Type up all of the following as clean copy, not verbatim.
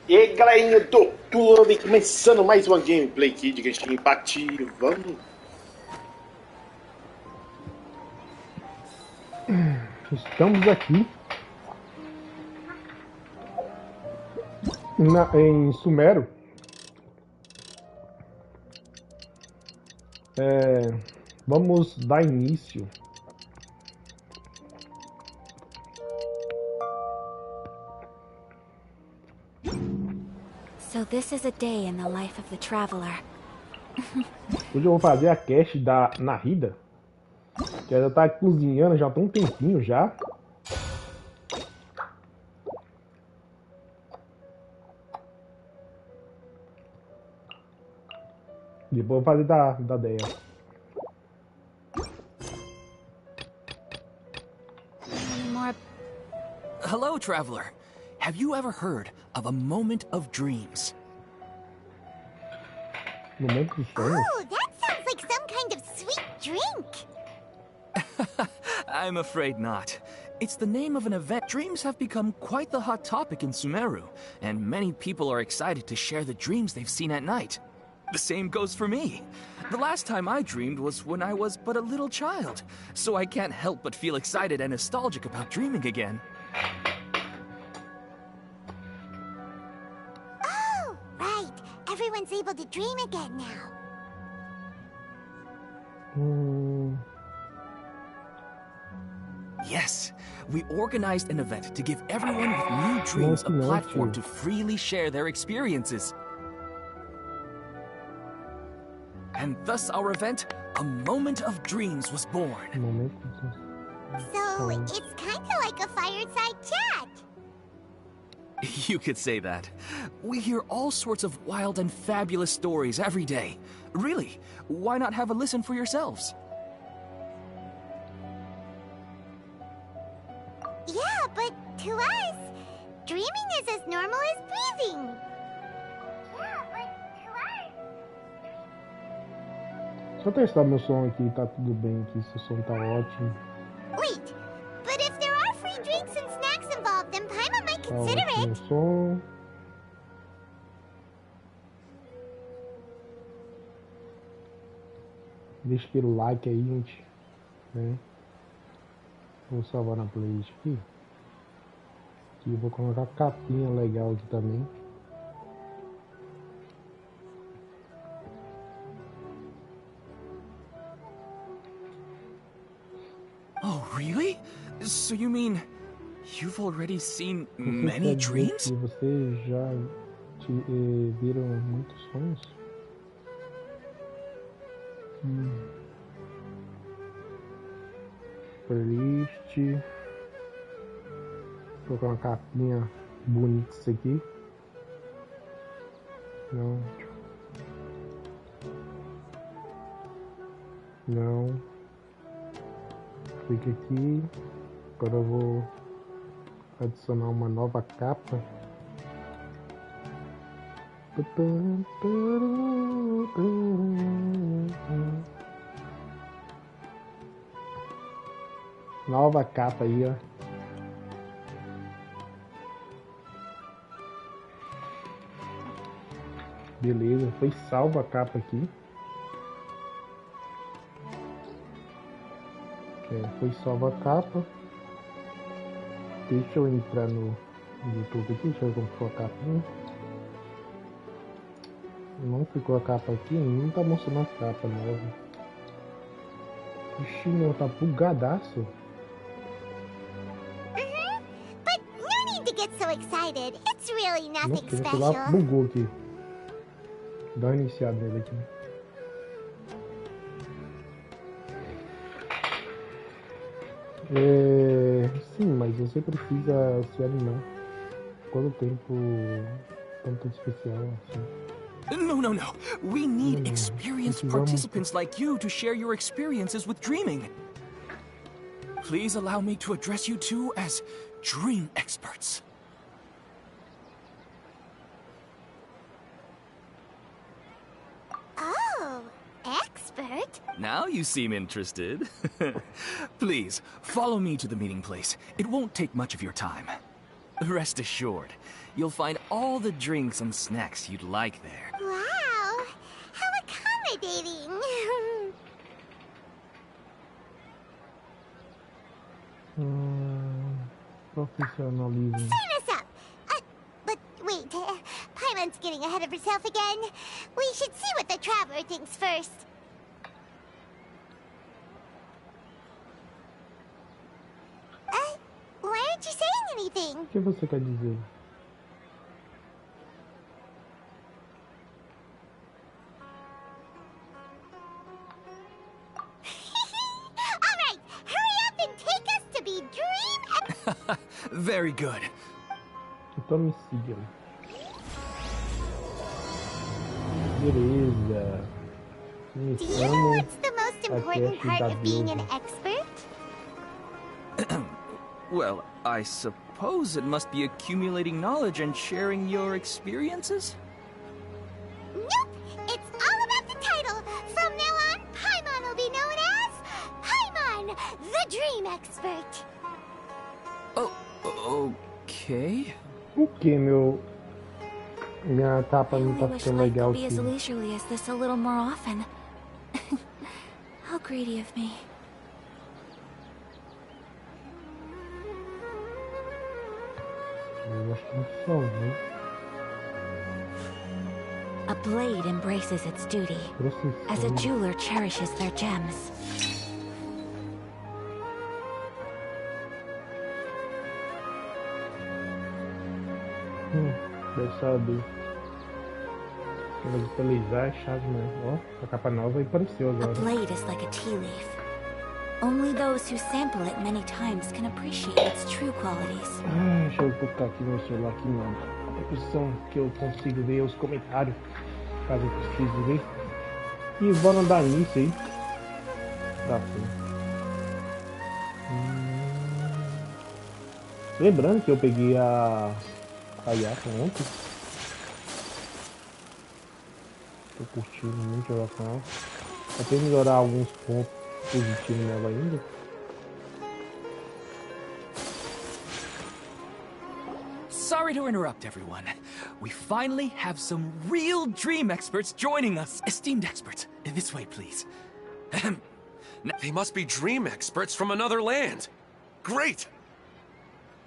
E aí, galerinha do YouTube, começando mais uma gameplay aqui de Genshin Impact. Vamos! Estamos aqui em Sumero. Vamos dar início. So this is a day in the life of the traveler. Hoje eu vou fazer a cast da Narida, que ela tá cozinhando já tem um tempinho já. Depois eu vou fazer da Deia. Hello, traveler. Have you ever heard of a moment of dreams? Momento de sonhos? Oh, that sounds like some kind of sweet drink. I'm afraid not. It's the name of an event. Dreams have become quite the hot topic in Sumeru, and many people are excited to share the dreams they've seen at night. The same goes for me. The last time I dreamed was when I was but a little child, so I can't help but feel excited and nostalgic about dreaming again. Oh, right. Everyone's able to dream again now. Yes, we organized an event to give everyone with new dreams a platform to freely share their experiences. And thus our event, A Moment of Dreams, was born. So, it's kinda like a fireside chat. You could say that. We hear all sorts of wild and fabulous stories every day. Really, why not have a listen for yourselves? Yeah, but to us, dreaming is as normal as breathing. Yeah, but to us... Deixa eu testar meu som aqui, tá tudo bem aqui, seu som tá ótimo. Wait, but if there are free drinks and snacks involved, then Paimon might consider Tá ótimo it. o som. Deixa aquele like aí, gente. Né? Vou salvar na playlist aqui. Aqui eu vou colocar a capinha legal aqui também. Oh, really? So you mean you've already seen Você many quer dizer dreams? que você já viram muitos sonhos? Playlist. Vou colocar uma capinha bonita isso aqui. Não. Não. Clique aqui. Agora eu vou adicionar uma nova capa. Nova capa aí, ó. Beleza, foi salva a capa aqui. Foi salva a capa. Deixa eu entrar no YouTube aqui, deixa eu ver como ficou a capinha. Não ficou a capa aqui, não tá mostrando as capas novas. Ixi, meu, tá bugadaço. But no need to get so excited. It's really nothing Nossa, meu celular special. bugou aqui. Dá uma iniciada nele aqui. Sim, mas você precisa se animar. Quanto tempo tanto especial assim? No. We need experienced participants like you to share your experiences with dreaming. Please allow me to address you two as dream experts. Oh, expert? Now you seem interested. Please, follow me to the meeting place. It won't take much of your time. Rest assured, you'll find all the drinks and snacks you'd like there. Wow, how accommodating. Professionalism. Sign us up. But wait, Paimon's getting ahead of herself again. We should see what the traveler thinks first. Why aren't you saying anything? O que você quer dizer? All right, hurry up and take us to be dream. Very good. Então me sigam. Beleza. Do you know what's the most important part of being an expert? Well, I suppose it must be accumulating knowledge and sharing your experiences? Nope! It's all about the title. From now on, Paimon will be known as Paimon, the Dream Expert. Oh, okay. O que, meu? Minha tapa não tá I wish ficando life legal could be as aqui. leisurely as this a little more often. How greedy of me. Eu acho que não são, né? A blade embraces its duty, as a jeweler cherishes their gems. Deve saber. Mas atualizar é chave, né? Ó, a capa nova apareceu A agora. blade is like a tea leaf. Only those who sample it many times can appreciate its true qualities. Deixa eu colocar aqui no celular aqui na posição que eu consigo ver os comentários, caso eu precise ver. E bora andar nisso aí. Dá sim. Lembrando que eu peguei a Yaka ontem. Tô curtindo muito jogar com ela. Até melhorar alguns pontos positivos nela ainda. Sorry to interrupt, everyone. We finally have some real dream experts joining us. Esteemed experts, this way, please. They must be dream experts from another land. Great!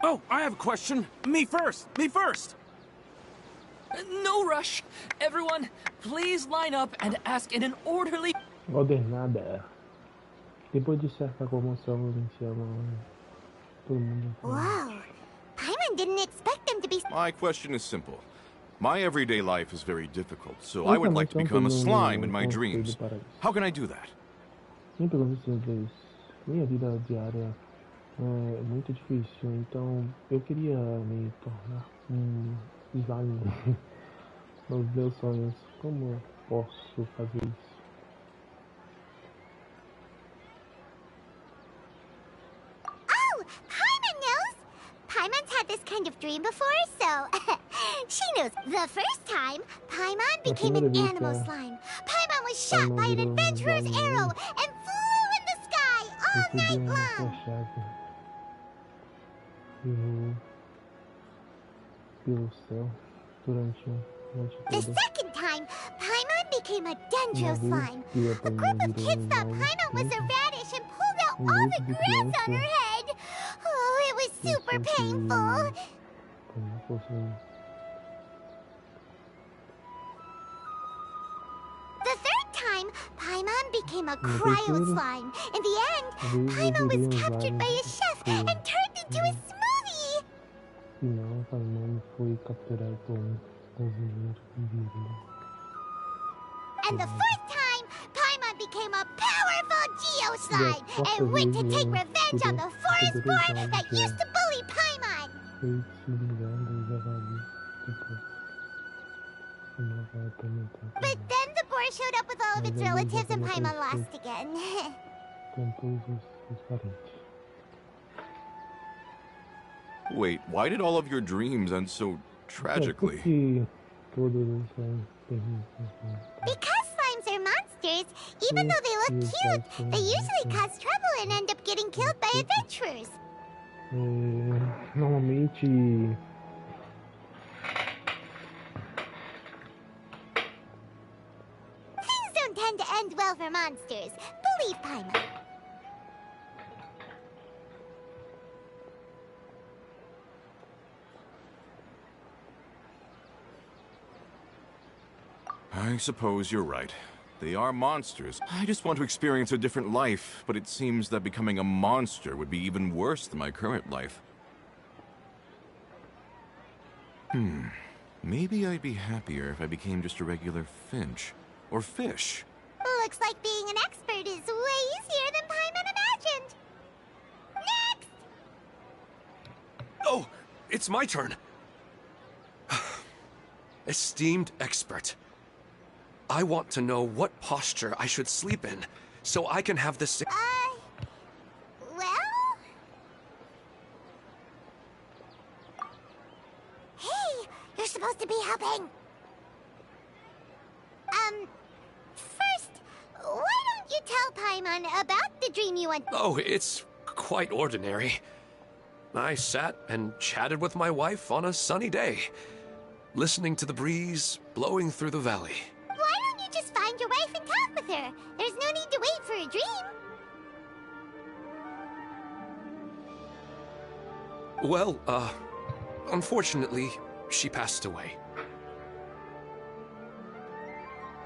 Oh, I have a question. Me first! Me first! No rush. Everyone, please line up and ask in an orderly... Ordenada. Depois de certa comoção inicial, todo mundo... Wow, Paimon didn't expect them to be... My question is simple. My everyday life is very difficult, so I would like to become a slime in my dreams. How can I do that? Sempre simples. Minha vida diária é muito difícil, então eu queria me tornar slime nos meus sonhos. Como eu posso fazer isso? Oh, Paimon knows! Paimon's had this kind of dream before, so... she knows. The first time, Paimon became an animal slime. Paimon was shot by an adventurer's arrow and flew in the sky all night long. Pelo céu durante a noite The toda. second time, Paimon became a dendro slime. A group of kids thought Paimon was a radish and pulled out all the grass on her head. Oh, it was super painful. The third time, Paimon became a cryo slime. In the end, Paimon was captured by a chef and turned into a smoothie. Não, Paimon foi capturado por cozinheiro invisível. And the fourth time, Paimon became a powerful Geo slime and went to take revenge on the forest boar that used to bully Paimon. Foi se ligando e javali depois. But then the boar showed up with all of its relatives and Paimon lost again. Com todos os parentes. Wait, why did all of your dreams end so tragically? Because slimes are monsters, even though they look cute, they usually cause trouble and end up getting killed by adventurers. Normalmente Things don't tend to end well for monsters. Believe Paimon. I suppose you're right. They are monsters. I just want to experience a different life, but it seems that becoming a monster would be even worse than my current life. Maybe I'd be happier if I became just a regular finch. Or fish. Looks like being an expert is way easier than Paimon imagined. Next! Oh, it's my turn. Esteemed expert. I want to know what posture I should sleep in, so I can have this. Well? Hey, you're supposed to be helping. First, why don't you tell Paimon about the dream you went? Oh, it's quite ordinary. I sat and chatted with my wife on a sunny day, listening to the breeze blowing through the valley. Why don't you just find your wife and talk with her? There's no need to wait for a dream. Well, unfortunately, she passed away.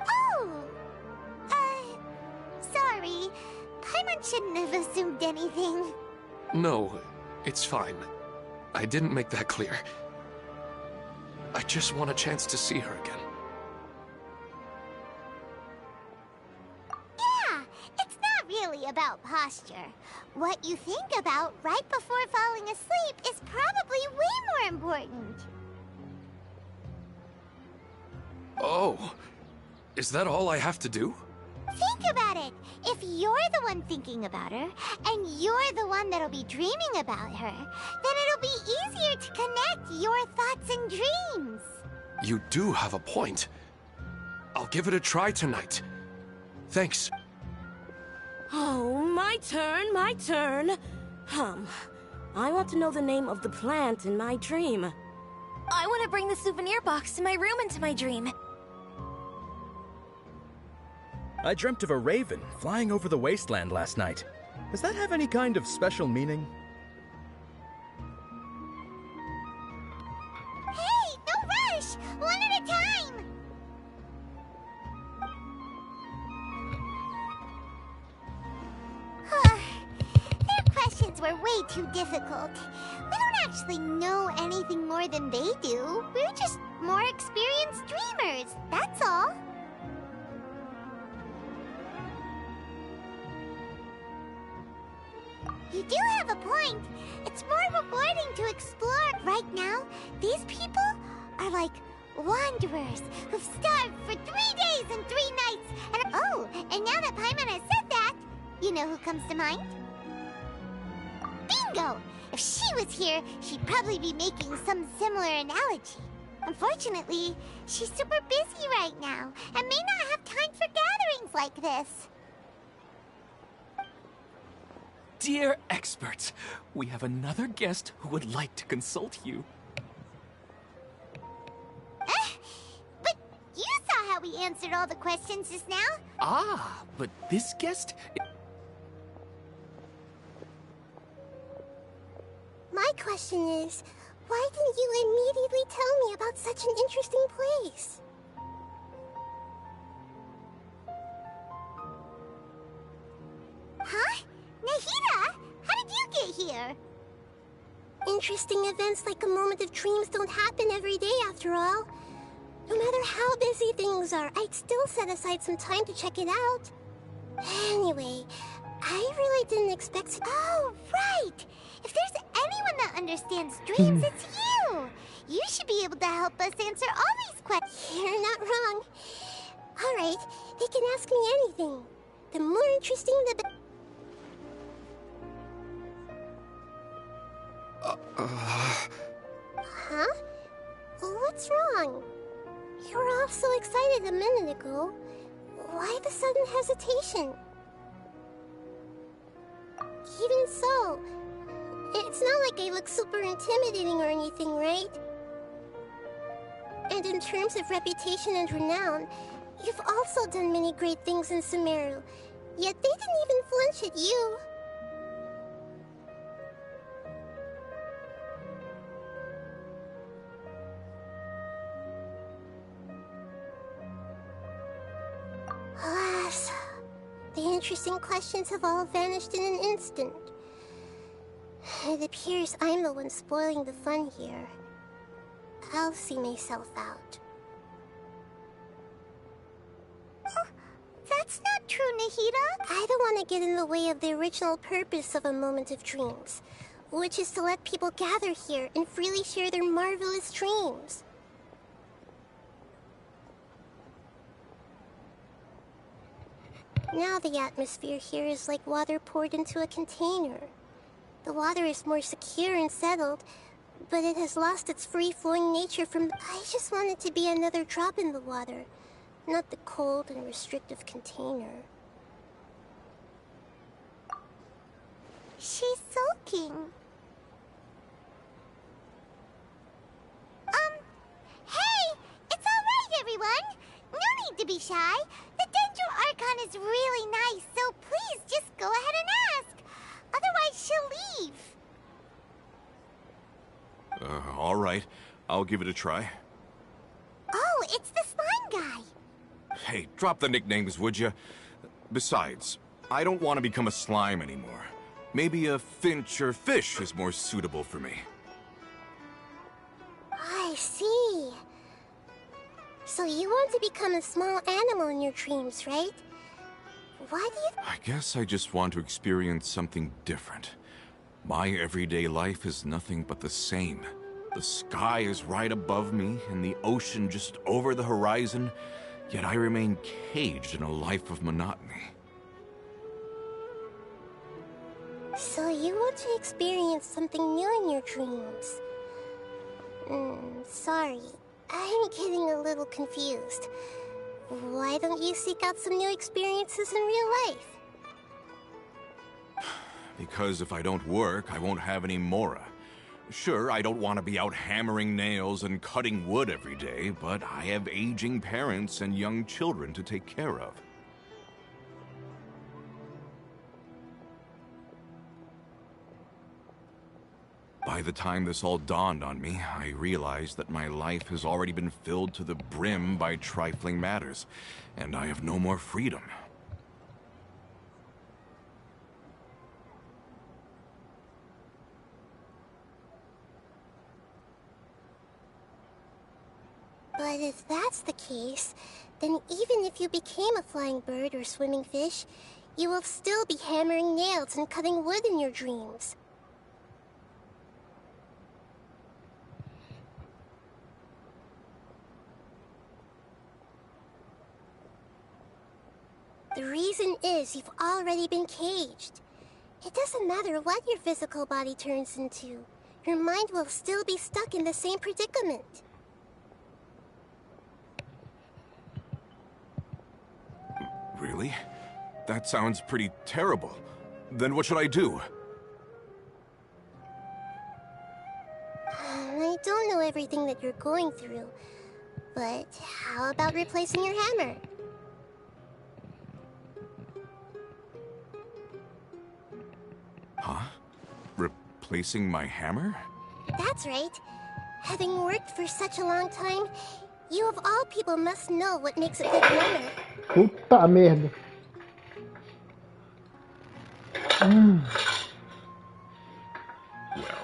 Oh! Sorry. Paimon shouldn't have assumed anything. No, it's fine. I didn't make that clear. I just want a chance to see her again. Yeah, it's not really about posture. What you think about right before falling asleep is probably way more important. Oh, is that all I have to do? Think about it. If you're the one thinking about her, and you're the one that'll be dreaming about her, then it'll be easier to connect your thoughts and dreams. You do have a point. I'll give it a try tonight. Thanks. Oh, my turn. I want to know the name of the plant in my dream. I want to bring the souvenir box to my room into my dream. I dreamt of a raven flying over the wasteland last night. Does that have any kind of special meaning? Hey, no rush! One at a time! Their questions were way too difficult. We don't actually know anything more than they do. We're just more experienced dreamers, that's all. You do have a point. It's more rewarding to explore. Right now, these people are like wanderers who've starved for 3 days and 3 nights. And now that Paimon has said that, you know who comes to mind? Bingo! If she was here, she'd probably be making some similar analogy. Unfortunately, she's super busy right now and may not have time for gatherings like this. Dear experts, we have another guest who would like to consult you. But you saw how we answered all the questions just now. Ah, but this guest... My question is, why didn't you immediately tell me about such an interesting place? Huh? Nahida, how did you get here? Interesting events like a moment of dreams don't happen every day after all. No matter how busy things are, I'd still set aside some time to check it out. Anyway, I really didn't expect to... Oh, right! If there's anyone that understands dreams, it's you! You should be able to help us answer all these questions. You're not wrong. Alright, they can ask me anything. The more interesting, the better. Huh? What's wrong? You were all so excited a minute ago. Why the sudden hesitation? Even so, It's not like I look super intimidating or anything, right? And in terms of reputation and renown, you've also done many great things in Sumeru, yet they didn't even flinch at you. Alas, the interesting questions have all vanished in an instant. It appears I'm the one spoiling the fun here. I'll see myself out. That's not true, Nahida. I don't want to get in the way of the original purpose of a Moment of Dreams, which is to let people gather here and freely share their marvelous dreams. Now the atmosphere here is like water poured into a container. The water is more secure and settled, but it has lost its free-flowing nature from... I just want it to be another drop in the water, not the cold and restrictive container. She's sulking. Hey! It's alright, everyone! No need to be shy. The Dendro Archon is really nice, so please just go ahead and ask. Otherwise, she'll leave. All right. I'll give it a try. Oh, it's the slime guy. Hey, drop the nicknames, would you? Besides, I don't want to become a slime anymore. Maybe a finch or fish is more suitable for me. I see. So you want to become a small animal in your dreams, right? Why do you... I guess I just want to experience something different. My everyday life is nothing but the same. The sky is right above me and the ocean just over the horizon, yet I remain caged in a life of monotony. So you want to experience something new in your dreams? Sorry. I'm getting a little confused. Why don't you seek out some new experiences in real life? Because if I don't work, I won't have any Mora. Sure, I don't want to be out hammering nails and cutting wood every day, but I have aging parents and young children to take care of. By the time this all dawned on me, I realized that my life has already been filled to the brim by trifling matters, and I have no more freedom. But if that's the case, then even if you became a flying bird or swimming fish, you will still be hammering nails and cutting wood in your dreams. The reason is you've already been caged. It doesn't matter what your physical body turns into. Your mind will still be stuck in the same predicament. Really? That sounds pretty terrible. Then what should I do? I don't know everything that you're going through, but how about replacing your hammer? Huh? Replacing my hammer? That's right. Having worked for such a long time, you of all people must know what makes a good hammer. Puta merda.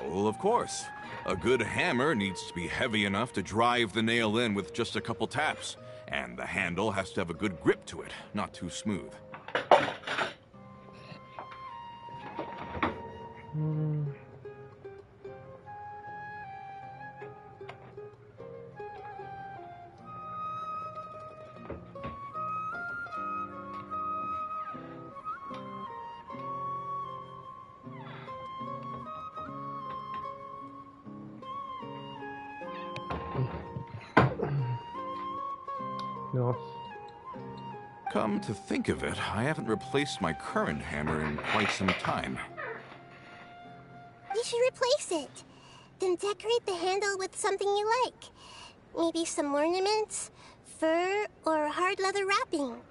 Well, of course. A good hammer needs to be heavy enough to drive the nail in with just a couple taps. And the handle has to have a good grip to it, not too smooth. Nossa. Come to think of it, I haven't replaced my current hammer in quite some time. You should replace it. Then decorate the handle with something you like. Maybe some ornaments, fur, or hard leather wrapping.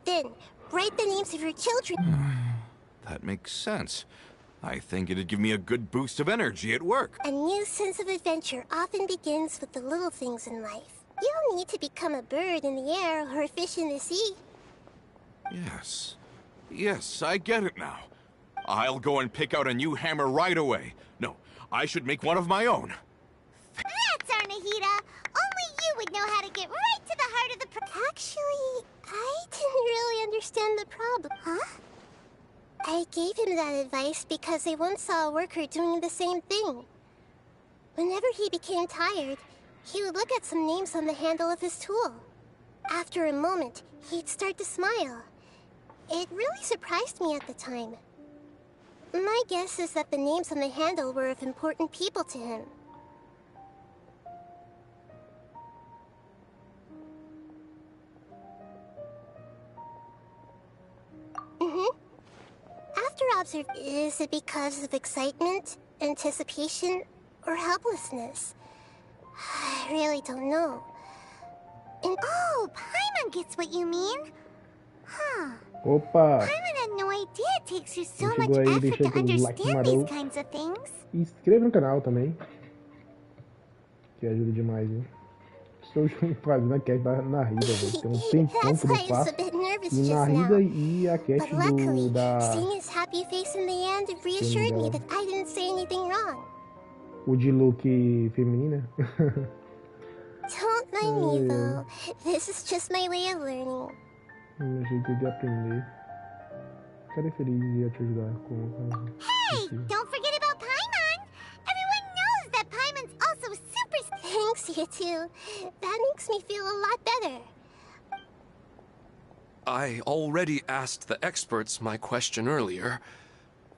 Then, write the names of your children. That makes sense. I think it'd give me a good boost of energy at work. A new sense of adventure often begins with the little things in life. You don't need to become a bird in the air or a fish in the sea. Yes. Yes, I get it now. I'll go and pick out a new hammer right away. No, I should make one of my own. That's Arnahita. Only you would know how to get right to the heart of the Actually, I didn't really understand the problem. Huh? I gave him that advice because I once saw a worker doing the same thing. Whenever he became tired, he would look at some names on the handle of his tool. After a moment, he'd start to smile. It really surprised me at the time. My guess is that the names on the handle were of important people to him. Is it because of excitement, anticipation, or helplessness? I really don't know. Oh, Paimon gets what you mean. Huh. Opa! Paimon had no idea it takes you so Chegou much aí, effort deixa to aquele like understand these maroto. kinds of things. E inscreva no canal também, que ajuda demais, hein? Estou fazendo a cast da Narida, velho. Tem um tempão que eu não faço. E Narida e a cast da... Seeing his happy face in the end reassured me that I didn't say anything wrong. O de look feminina. Don't mind me though. This is just my way of learning. Meu jeito de aprender. Ficarei feliz de te ajudar com... Hey! Don't forget about Paimon! Everyone knows that Paimon's also super... Thanks, you two. That makes me feel a lot better. I already asked the experts my question earlier,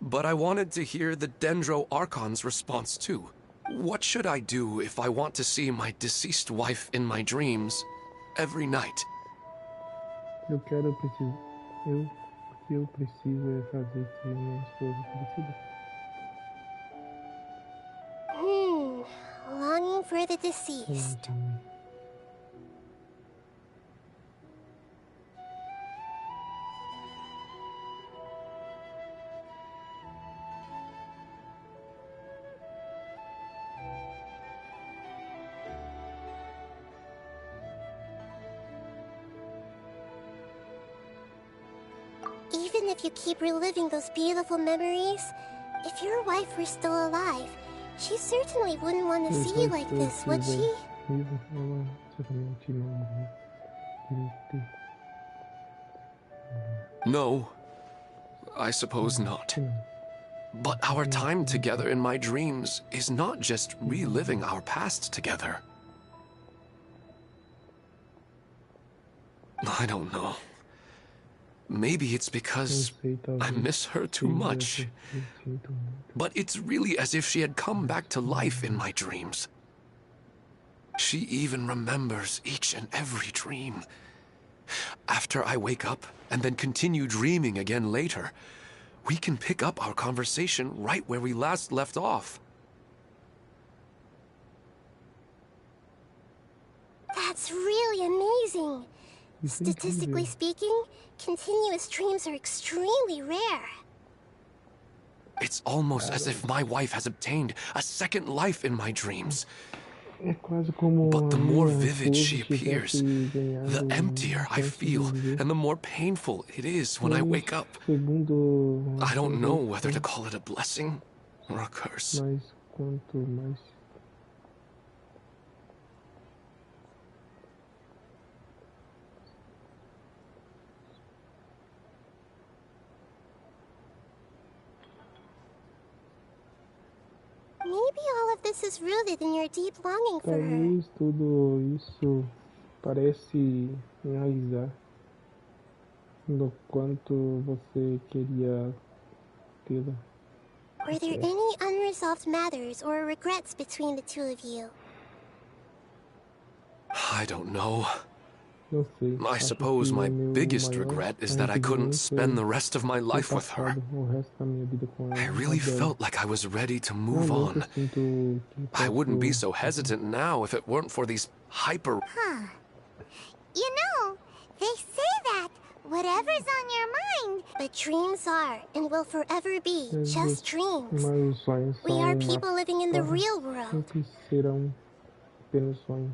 but I wanted to hear the Dendro Archon's response too. What should I do if I want to see my deceased wife in my dreams every night? Eu preciso é fazer se minha esposa falecida. Longing for the deceased. Even if you keep reliving those beautiful memories, if your wife were still alive, she certainly wouldn't want to see you like this, would she? No, I suppose not. But our time together in my dreams is not just reliving our past together. I don't know. Maybe it's because I miss her too much. But it's really as if she had come back to life in my dreams. She even remembers each and every dream. After I wake up and then continue dreaming again later, we can pick up our conversation right where we last left off. That's really amazing. Statistically speaking, continuous dreams are extremely rare. It's almost as if my wife has obtained a second life in my dreams. But the more vivid she appears, the emptier I feel, and the more painful it is when I wake up. I don't know whether to call it a blessing or a curse. Maybe all of this is rooted in your deep longing for her. Talvez tudo isso parece enraizar no quanto você queria tê-la. Were there any unresolved matters or regrets between the two of you? I don't know. Não sei. I suppose my biggest regret is that I couldn't spend the rest of my life with her. I really felt like I was ready to move on. I wouldn't be so hesitant now if it weren't for these hyper... Huh. You know, they say that whatever's on your mind, but dreams are and will forever be just dreams. We are people living in the real world. Sempre serão apenas sonhos.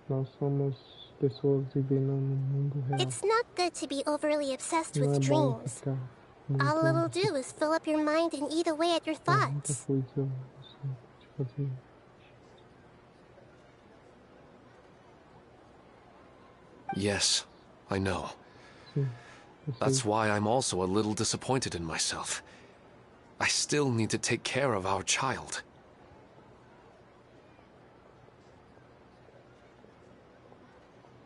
Nós somos pessoas vivendo no mundo real. It's not good to be overly obsessed Não with é bom dreams. ficar All it'll muito do is fill up your mind and eat away at your muita thoughts. coisa assim, de fazer. Yes, I know. Sim, eu That's sei. why I'm also a little disappointed in myself. I still need to take care of our child.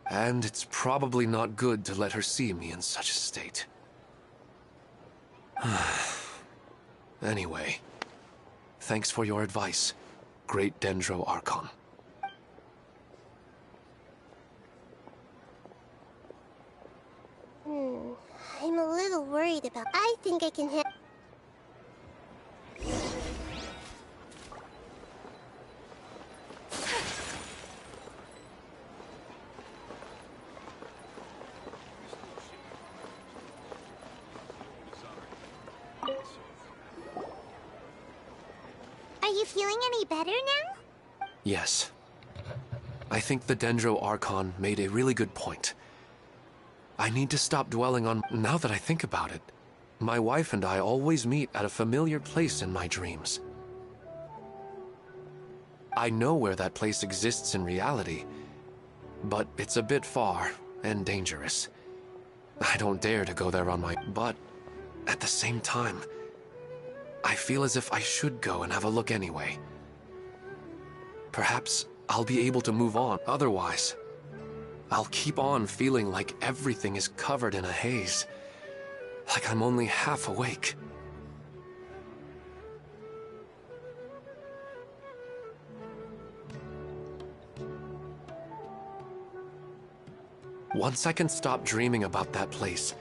And it's probably not good to let her see me in such a state. Anyway, thanks for your advice, Great Dendro Archon. I'm a little worried about. I think I can handle. Are you feeling any better now? Yes. I think the Dendro Archon made a really good point. I need to stop dwelling on... Now that I think about it, my wife and I always meet at a familiar place in my dreams. I know where that place exists in reality, but it's a bit far and dangerous. I don't dare to go there on my... But at the same time, I feel as if I should go and have a look anyway. Perhaps I'll be able to move on. Otherwise, I'll keep on feeling like everything is covered in a haze. Like I'm only half awake. Once I can stop dreaming about that place,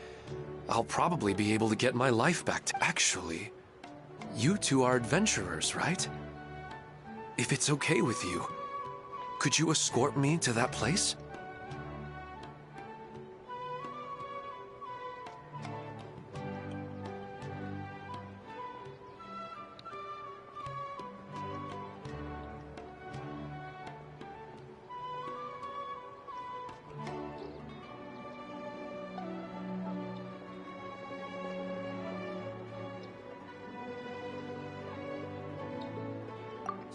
I'll probably be able to get my life back. Actually, you two are adventurers, right? If it's okay with you, could you escort me to that place?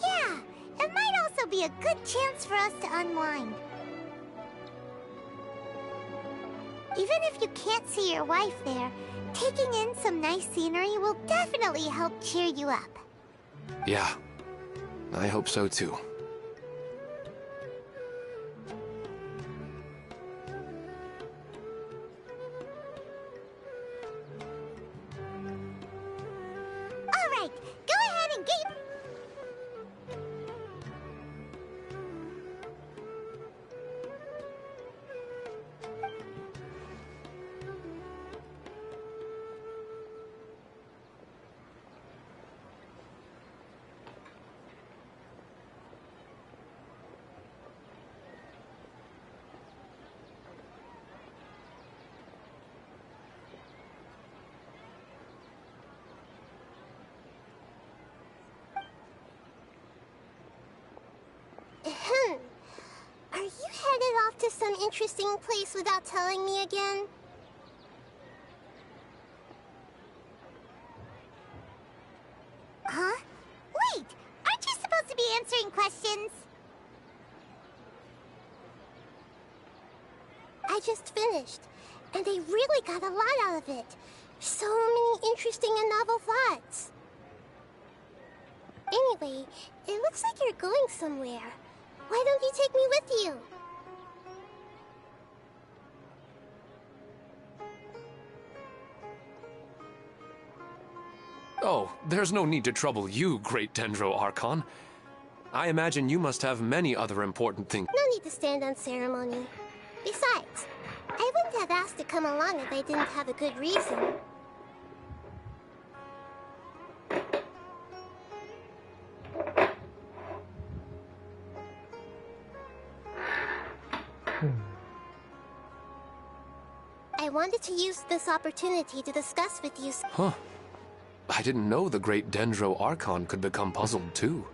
Yeah, it might also be a good chance for us to unwind. Even if you can't see your wife there, taking in some nice scenery will definitely help cheer you up. Yeah, I hope so too. All right, go ahead and get... Are you headed off to some interesting place without telling me again? Huh? Wait! Aren't you supposed to be answering questions? I just finished, and I really got a lot out of it. So many interesting and novel thoughts. Anyway, it looks like you're going somewhere. Why don't you take me with you? Oh, there's no need to trouble you, Great Dendro Archon. I imagine you must have many other important things. No need to stand on ceremony. Besides, I wouldn't have asked to come along if I didn't have a good reason. I wanted to use this opportunity to discuss with you. Huh. I didn't know the great Dendro Archon could become puzzled too.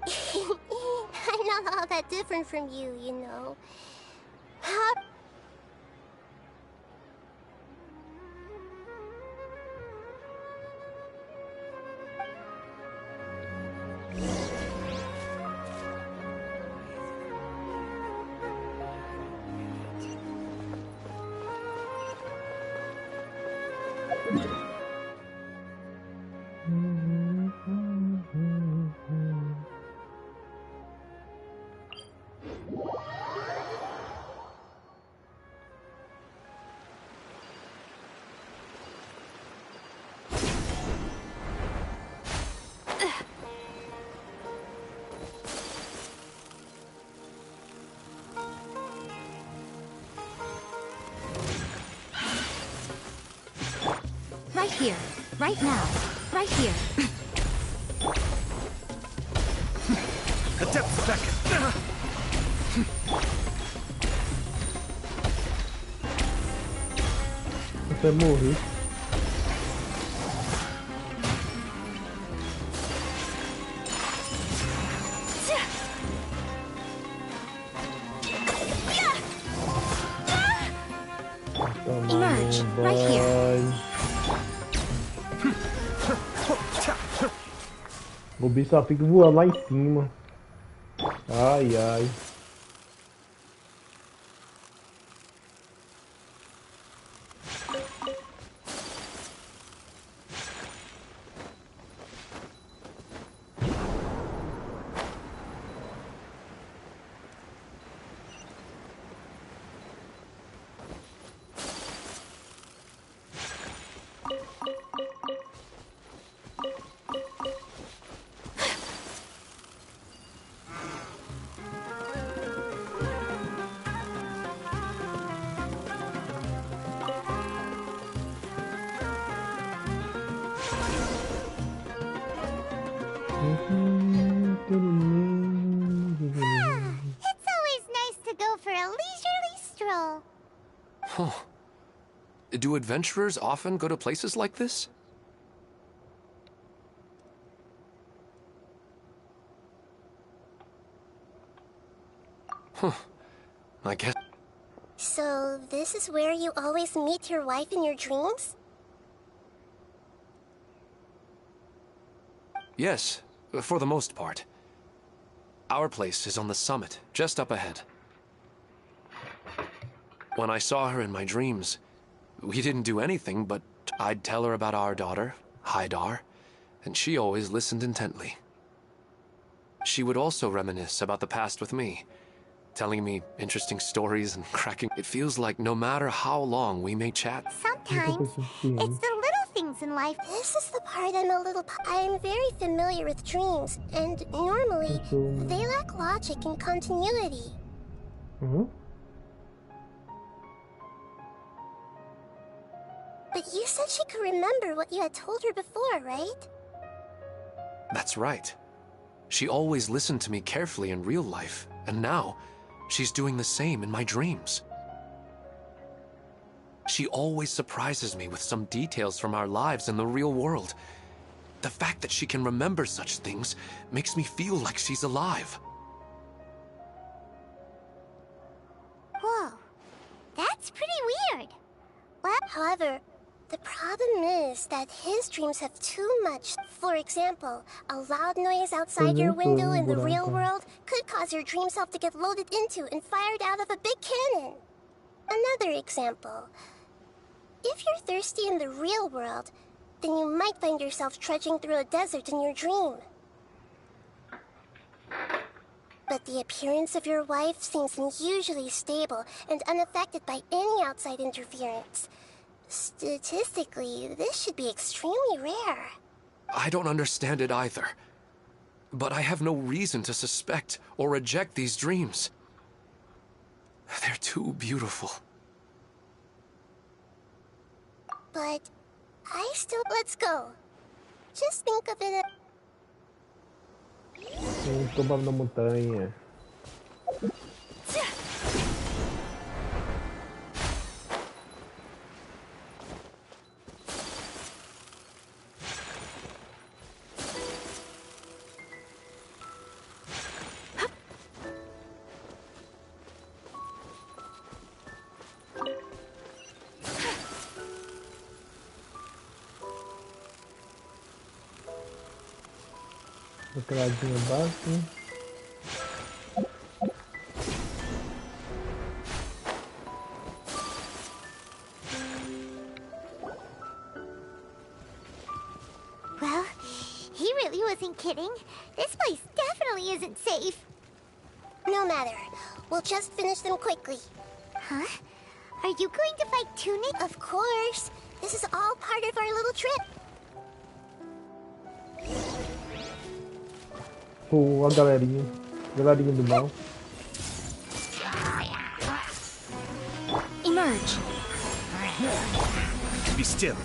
I'm not all that different from you, you know. How... Right here. Right now. Right here. A depth beckon. Até morrer. Emerge. Right here. O bicho só fica voando lá em cima. Ai, ai. It's always nice to go for a leisurely stroll. Huh. Do adventurers often go to places like this? Huh. I guess... So, this is where you always meet your wife in your dreams? Yes, for the most part. Our place is on the summit, just up ahead. When I saw her in my dreams, we didn't do anything, but I'd tell her about our daughter, Haidar, and she always listened intently. She would also reminisce about the past with me, telling me interesting stories and cracking. It feels like no matter how long we may chat. Sometimes, it's the little things in life. This is the part I'm very familiar with dreams, and normally, they lack logic and continuity. But you said she could remember what you had told her before, right? That's right. She always listened to me carefully in real life, and now, she's doing the same in my dreams. She always surprises me with some details from our lives in the real world. The fact that she can remember such things makes me feel like she's alive. Whoa, that's pretty weird. Well, however, the problem is that his dreams have too much. For example, a loud noise outside your window in the real world could cause your dream self to get loaded into and fired out of a big cannon. Another example. If you're thirsty in the real world, then you might find yourself trudging through a desert in your dream. But the appearance of your wife seems unusually stable and unaffected by any outside interference. Statistically, this should be extremely rare. I don't understand it either. But I have no reason to suspect or reject these dreams. They're too beautiful. But I still... Let's go. Just think of it... Topo da montanha. Tecladinho básico. Well, he really wasn't kidding. This place definitely isn't safe. No matter. We'll just finish them quickly. Huh? Are you going to fight Tunic? Of course. This is all part of our little trip. Pô, a galerinha do mal. Emerge. Be still.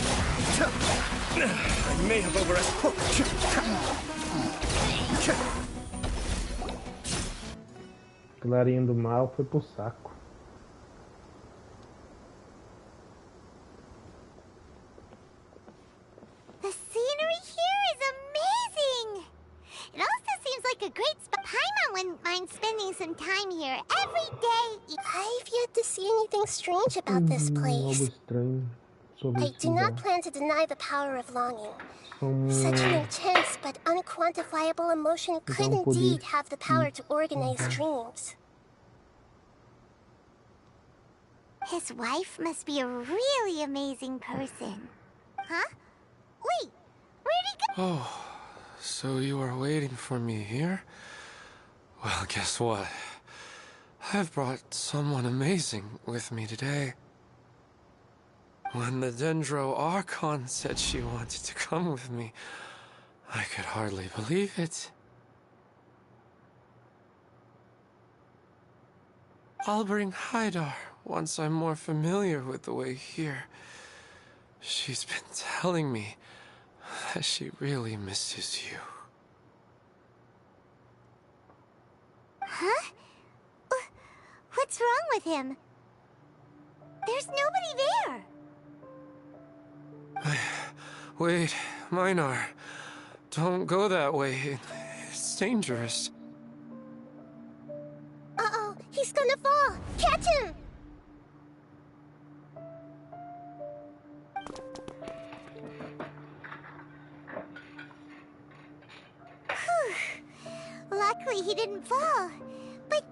I may have overestimated. Galerinha do mal foi pro saco. The scenery here is amazing! It also seems like a great spot. Paimon wouldn't mind spending some time here every day. I've yet to see anything strange about this Algo place. estranho sobre I esse do not lugar. plan to deny the power of longing. Como Such an intense but unquantifiable emotion could poder indeed have the power to organize dreams. His wife must be a really amazing person. Huh? Wait, where'd he go? Oh, so you are waiting for me here? Well, guess what? I've brought someone amazing with me today. When the Dendro Archon said she wanted to come with me, I could hardly believe it. I'll bring Haidar once I'm more familiar with the way here. She's been telling me that she really misses you. Huh? What's wrong with him? There's nobody there. Wait, Minar. Don't go that way. It's dangerous. Uh-oh, he's gonna fall. Catch him! Luckily he didn't fall. But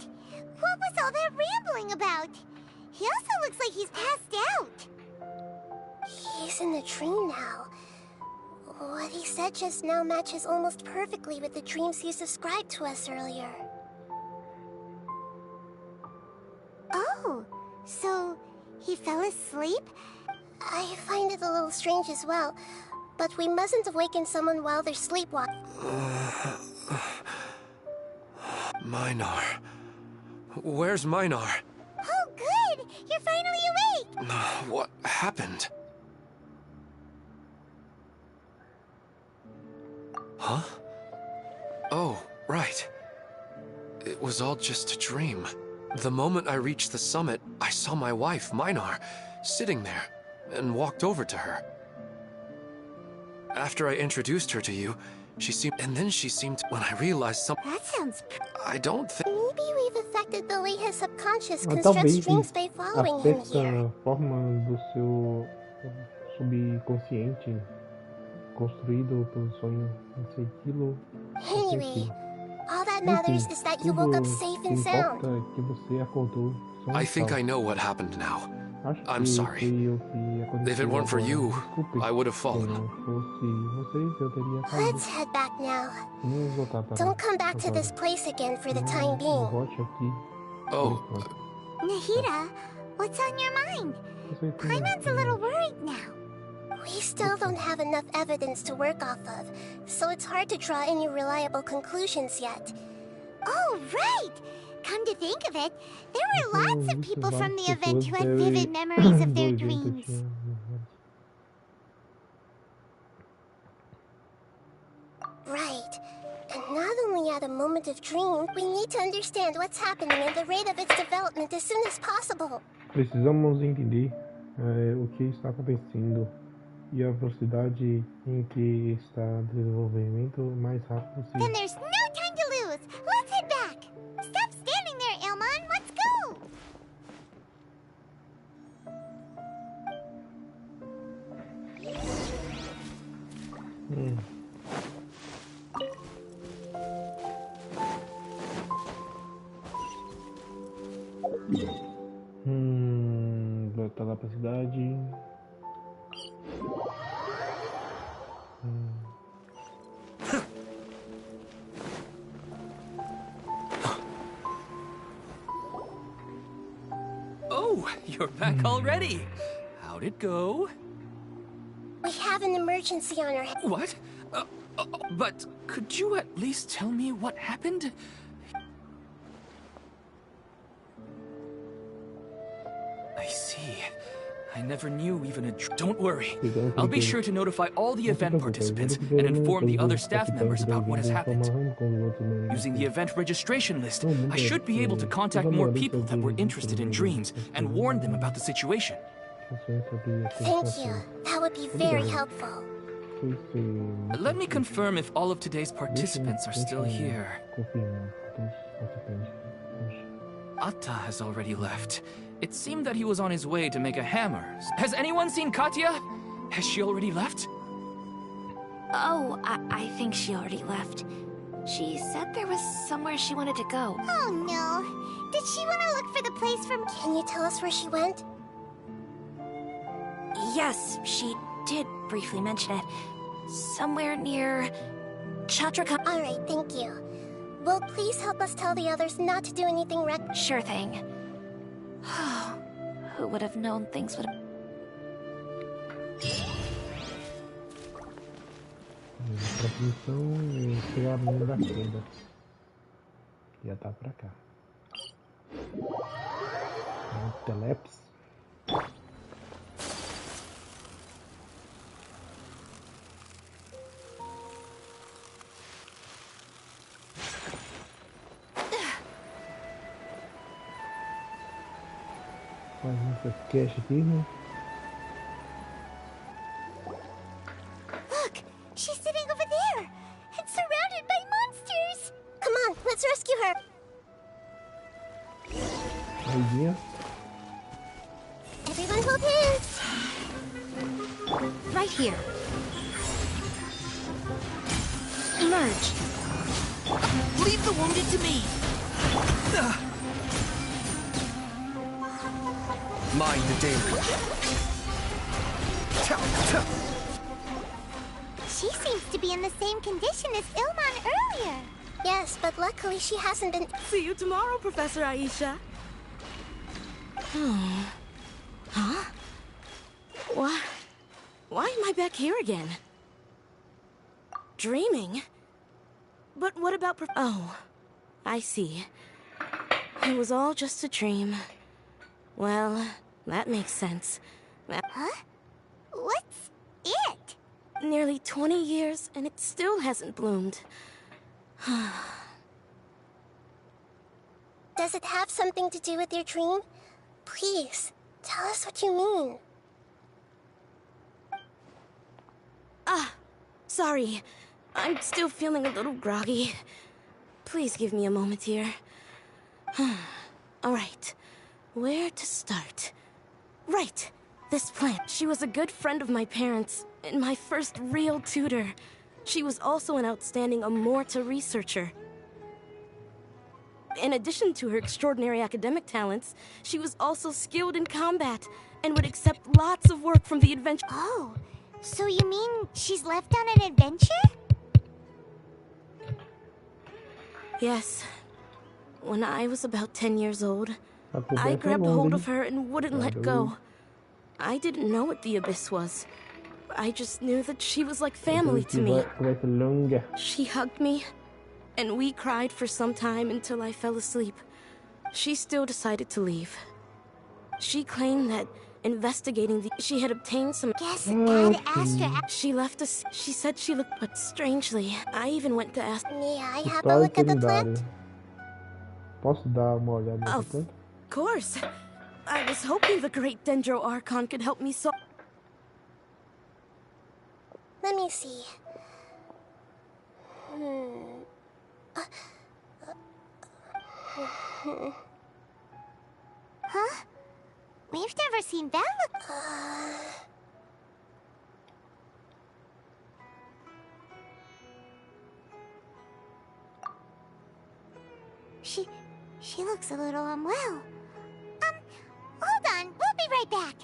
what was all that rambling about? He also looks like he's passed out. He's in a dream now. What he said just now matches almost perfectly with the dreams he's described to us earlier. Oh, so he fell asleep? I find it a little strange as well, but we mustn't awaken someone while they're sleepwalking. Minar. Where's Minar? Oh, good! You're finally awake! What happened? Huh? Oh, right. It was all just a dream. The moment I reached the summit, I saw my wife, Minar, sitting there, and walked over to her. After I introduced her to you, she seemed... And then she seemed... When I realized something... That sounds... I don't think... Maybe we've affected the way his subconscious Mas constructs talvez dreams by following him afeta here. a forma do seu subconsciente construído pelo sonho em segui-lo. Anyway, all that matters is that you woke up safe and sound. Importa é que você acordou são I think I salvo. know what happened now. Acho I'm que sorry. foi o que aconteceu If it weren't for agora. you, Desculpe. I would have Se fallen. não fosse vocês, eu teria caído. Let's head back now. Vamos voltar para Don't come back to agora. this place again for the time Não being. volte aqui. Oh, Nahida, what's on your mind? Você tem- Paimon's a little worried now. We still don't have enough evidence to work off of, so it's hard to draw any reliable conclusions yet. Oh, right! Come to think of it, there were lots of people from the event who had vivid memories of their dreams. Right. And not only at a moment of dream, we need to understand what's happening and the rate of its development as soon as possible. Precisamos entender o que está acontecendo e a velocidade em que está o desenvolvimento mais rápido possível. Then there's no time to lose. Let's head back. Stop standing there, Elmon. Let's go. Voltar lá pra cidade. Oh, you're back already. How'd it go? We have an emergency on our hands. What? But could you at least tell me what happened? I see. I never knew even a... Don't worry. I'll be sure to notify all the event participants and inform the other staff members about what has happened. Using the event registration list, I should be able to contact more people that were interested in dreams and warn them about the situation. Thank you. That would be very helpful. Let me confirm if all of today's participants are still here. Atta has already left. It seemed that he was on his way to make a hammer. Has anyone seen Katya? Has she already left? Oh, I think she already left. She said there was somewhere she wanted to go. Oh no. Did she want to look for the place from... Can you tell us where she went? Yes, she did briefly mention it. Somewhere near... Chatraka. Alright, thank you. Will please help us tell the others not to do anything Sure thing. Who would have known things would have... Próxima missão é pegar a menina da queda. Já tá pra cá. Teleps. Faz essa cache aqui, né? Look, she's sitting over there and surrounded by monsters. Come on, let's rescue her. Idea. Everyone hold hands. Right here. Emerge. Leave the wounded to me. Mind the damage. She seems to be in the same condition as Ilman earlier. Yes, but luckily she hasn't been... See you tomorrow, Professor Aisha. Huh? What? Why am I back here again? Dreaming? But what about Oh, I see. It was all just a dream. Well, that makes sense. Huh? What's it? Nearly 20 years, and it still hasn't bloomed. Does it have something to do with your dream? Please, tell us what you mean. Sorry. I'm still feeling a little groggy. Please give me a moment here. All right. Where to start? Right. This plant. She was a good friend of my parents, and my first real tutor. She was also an outstanding Amorta researcher. In addition to her extraordinary academic talents, she was also skilled in combat, and would accept lots of work from the adventure. Oh, so you mean she's left on an adventure? Yes. When I was about 10 years old, I grabbed hold of her and wouldn't let go. I didn't know what the Abyss was. I just knew that she was like family to me. She hugged me, and we cried for some time until I fell asleep. She still decided to leave. She claimed that investigating she had obtained some... Guess I'd ask her... She left us... She said she looked... But strangely, I even went to ask... May I have a look at the plant? Posso dar uma olhada nessa planta? Of course. I was hoping the great Dendro Archon could help me solve... Let me see. Huh? We've never seen that look. She looks a little unwell. Hold on. We'll be right back.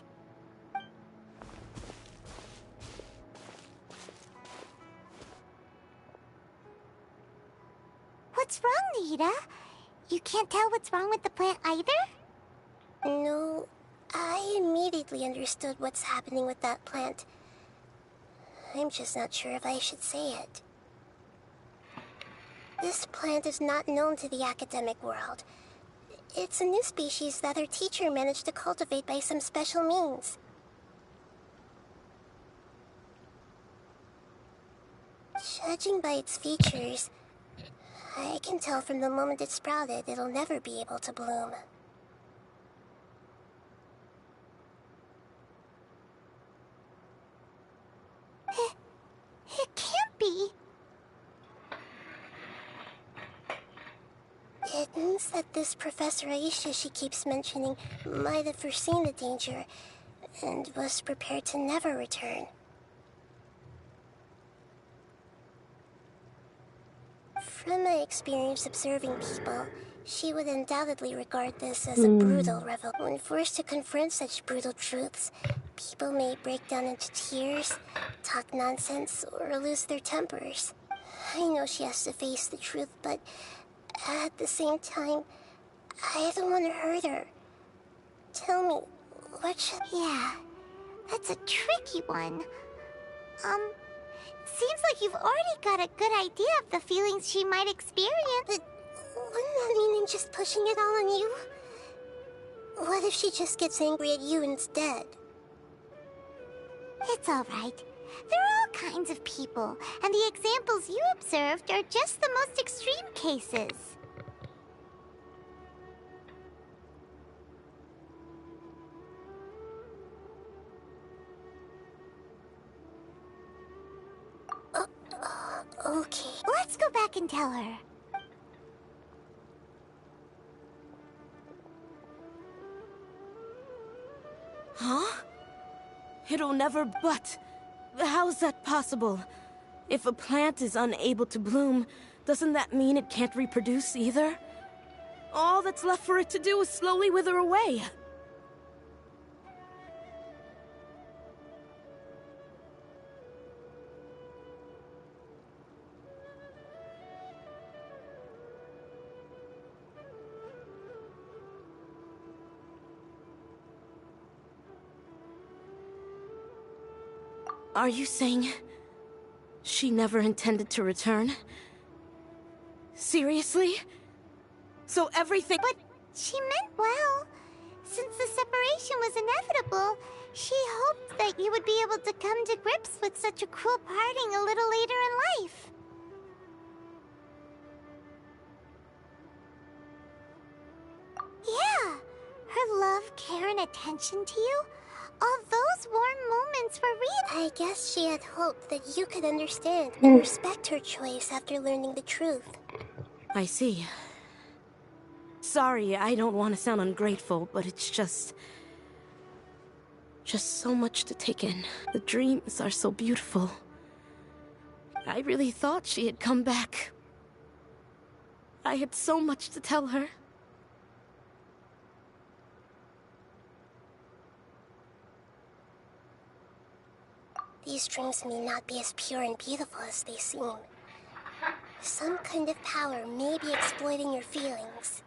What's wrong, Nita? You can't tell what's wrong with the plant either? No, I immediately understood what's happening with that plant. I'm just not sure if I should say it. This plant is not known to the academic world. It's a new species that our teacher managed to cultivate by some special means. Judging by its features, I can tell from the moment it sprouted it'll never be able to bloom. It can't be. It means that this Professor Aisha she keeps mentioning might have foreseen the danger and was prepared to never return. From my experience observing people, she would undoubtedly regard this as a brutal revel. When forced to confront such brutal truths, people may break down into tears, talk nonsense, or lose their tempers. I know she has to face the truth, but at the same time, I don't want to hurt her. Tell me, what should... Yeah, that's a tricky one. Seems like you've already got a good idea of the feelings she might experience. But wouldn't that mean I'm just pushing it all on you? What if she just gets angry at you instead? It's all right. There are all kinds of people, and the examples you observed are just the most extreme cases. Okay. Let's go back and tell her. Huh? It'll never... But... how's that possible? If a plant is unable to bloom, doesn't that mean it can't reproduce either? All that's left for it to do is slowly wither away. Are you saying she never intended to return? Seriously? So everything— But she meant well. Since the separation was inevitable, she hoped that you would be able to come to grips with such a cruel parting a little later in life. Yeah, her love, care, and attention to you, all those warm moments were real. I guess she had hoped that you could understand and respect her choice after learning the truth. I see. Sorry, I don't want to sound ungrateful, but it's just so much to take in. The dreams are so beautiful. I really thought she had come back. I had so much to tell her. These dreams may not be as pure and beautiful as they seem. Some kind of power may be exploiting your feelings.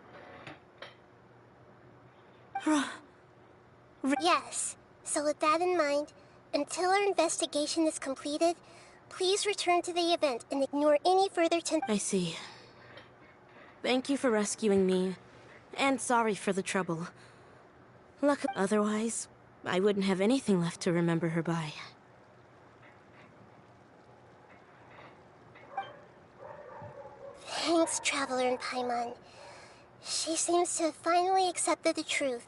Yes, so with that in mind, until our investigation is completed, please return to the event and ignore any further I see. Thank you for rescuing me, And sorry for the trouble. Otherwise, I wouldn't have anything left to remember her by. Thanks, Traveler and Paimon. She seems to have finally accepted the truth,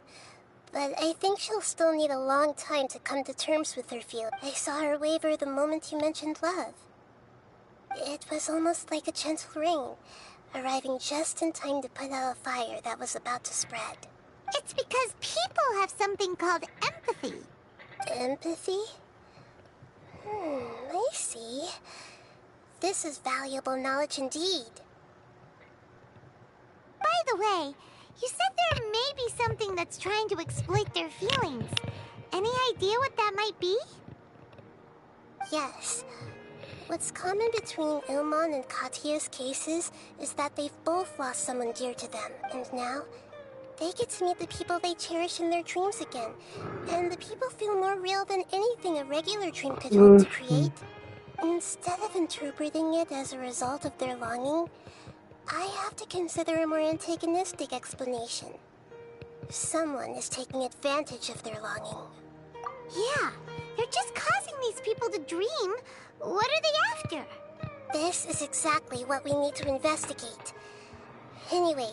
but I think she'll still need a long time to come to terms with her feelings. I saw her waver the moment you mentioned love. It was almost like a gentle rain, arriving just in time to put out a fire that was about to spread. It's because people have something called empathy. Empathy? I see. This is valuable knowledge indeed. By the way, you said there may be something that's trying to exploit their feelings. Any idea what that might be? Yes. What's common between Ilmon and Katya's cases is that they've both lost someone dear to them, and now they get to meet the people they cherish in their dreams again. And the people feel more real than anything a regular dream could hope to create. Instead of interpreting it as a result of their longing, I have to consider a more antagonistic explanation. Someone is taking advantage of their longing. Yeah, they're just causing these people to dream. What are they after? This is exactly what we need to investigate. Anyway,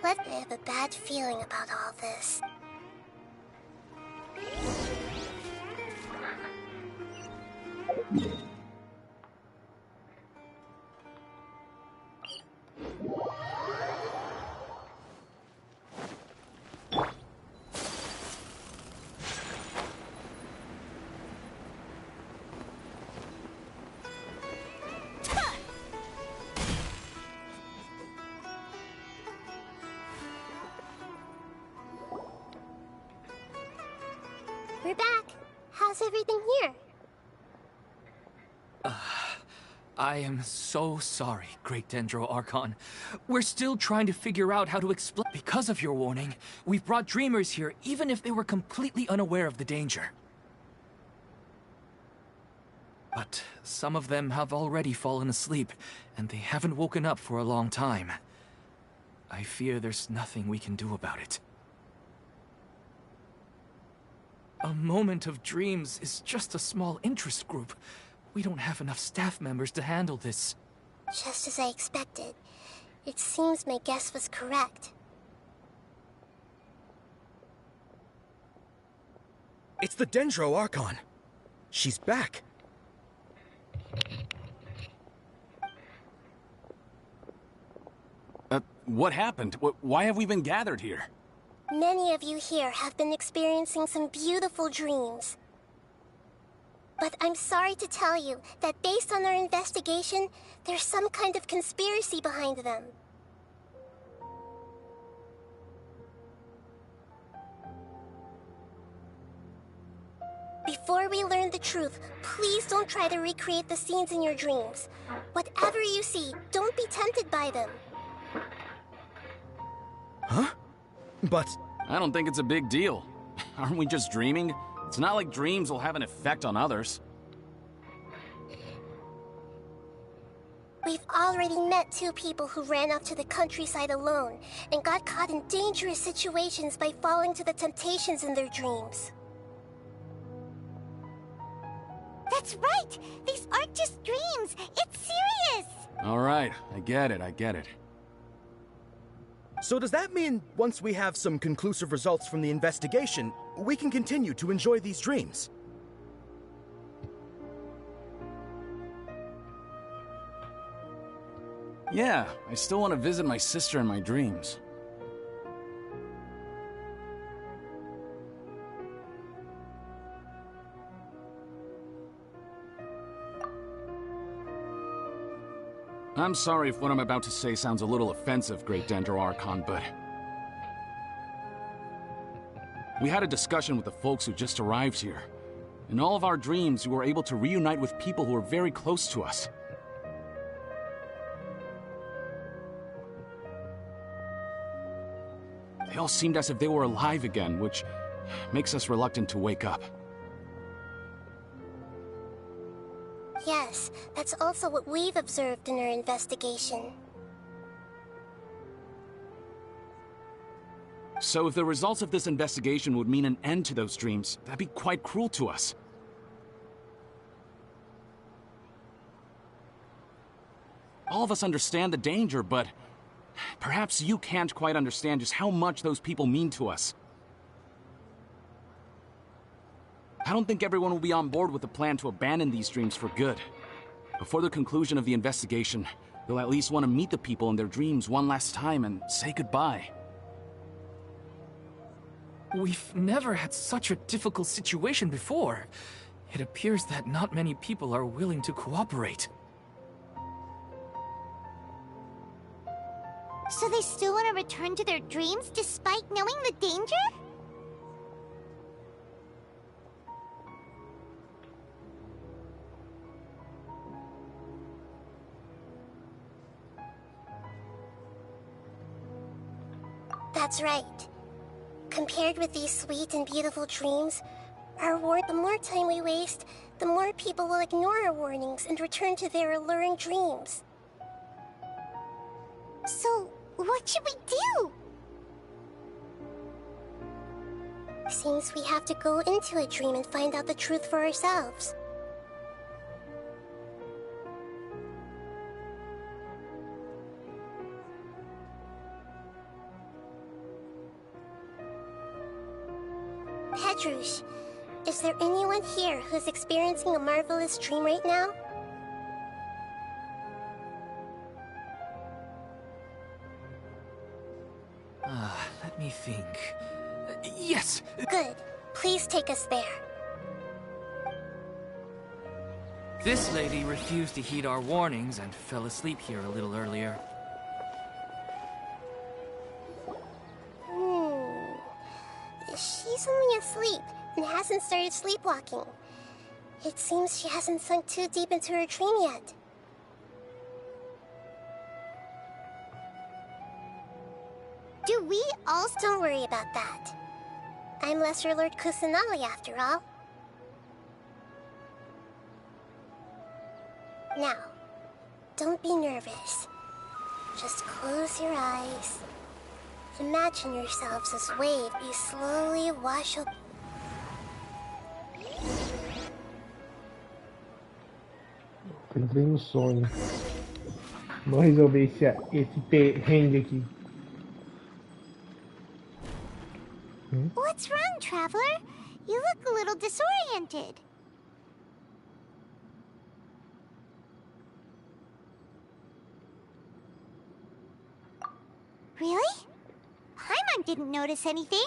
I have a bad feeling about all this. We're back. How's everything here? I am so sorry, Great Dendro Archon. We're still trying to figure out how to explain. Because of your warning, we've brought dreamers here even if they were completely unaware of the danger. But some of them have already fallen asleep, and they haven't woken up for a long time. I fear there's nothing we can do about it. A moment of dreams is just a small interest group. We don't have enough staff members to handle this. Just as I expected. It seems my guess was correct. It's the Dendro Archon. She's back. What happened? Why have we been gathered here? Many of you here have been experiencing some beautiful dreams. But I'm sorry to tell you that based on our investigation, there's some kind of conspiracy behind them. Before we learn the truth, please don't try to recreate the scenes in your dreams. Whatever you see, don't be tempted by them. Huh? But... I don't think it's a big deal. Aren't we just dreaming? It's not like dreams will have an effect on others. We've already met 2 people who ran off to the countryside alone and got caught in dangerous situations by falling to the temptations in their dreams. That's right! These aren't just dreams! It's serious! Alright, I get it. So does that mean once we have some conclusive results from the investigation, we can continue to enjoy these dreams? Yeah, I still want to visit my sister in my dreams. I'm sorry if what I'm about to say sounds a little offensive, Great Dendro Archon, but... we had a discussion with the folks who just arrived here. In all of our dreams, we were able to reunite with people who were very close to us. They all seemed as if they were alive again, which makes us reluctant to wake up. Yes, that's also what we've observed in our investigation. So if the results of this investigation would mean an end to those dreams, that'd be quite cruel to us. All of us understand the danger, but perhaps you can't quite understand just how much those people mean to us. I don't think everyone will be on board with the plan to abandon these dreams for good. Before the conclusion of the investigation, they'll at least want to meet the people in their dreams one last time and say goodbye. We've never had such a difficult situation before. It appears that not many people are willing to cooperate. So they still want to return to their dreams despite knowing the danger? That's right. Compared with these sweet and beautiful dreams, the more time we waste, the more people will ignore our warnings and return to their alluring dreams. So, what should we do? Seems we have to go into a dream and find out the truth for ourselves. Pedrush, is there anyone here who's experiencing a marvelous dream right now? Let me think. Yes! Good. Please take us there. This lady refused to heed our warnings and fell asleep here a little earlier. She's only asleep and hasn't started sleepwalking. It seems she hasn't sunk too deep into her dream yet. Do we also... Don't worry about that. I'm Lesser Lord Kusanali after all. Now, don't be nervous. Just close your eyes. Imagine yourselves as waves you slowly wash up. Entrei no sonho. Vamos resolver esse perrengue aqui. What's wrong, Traveler? You look a little disoriented. Really? Paimon didn't notice anything.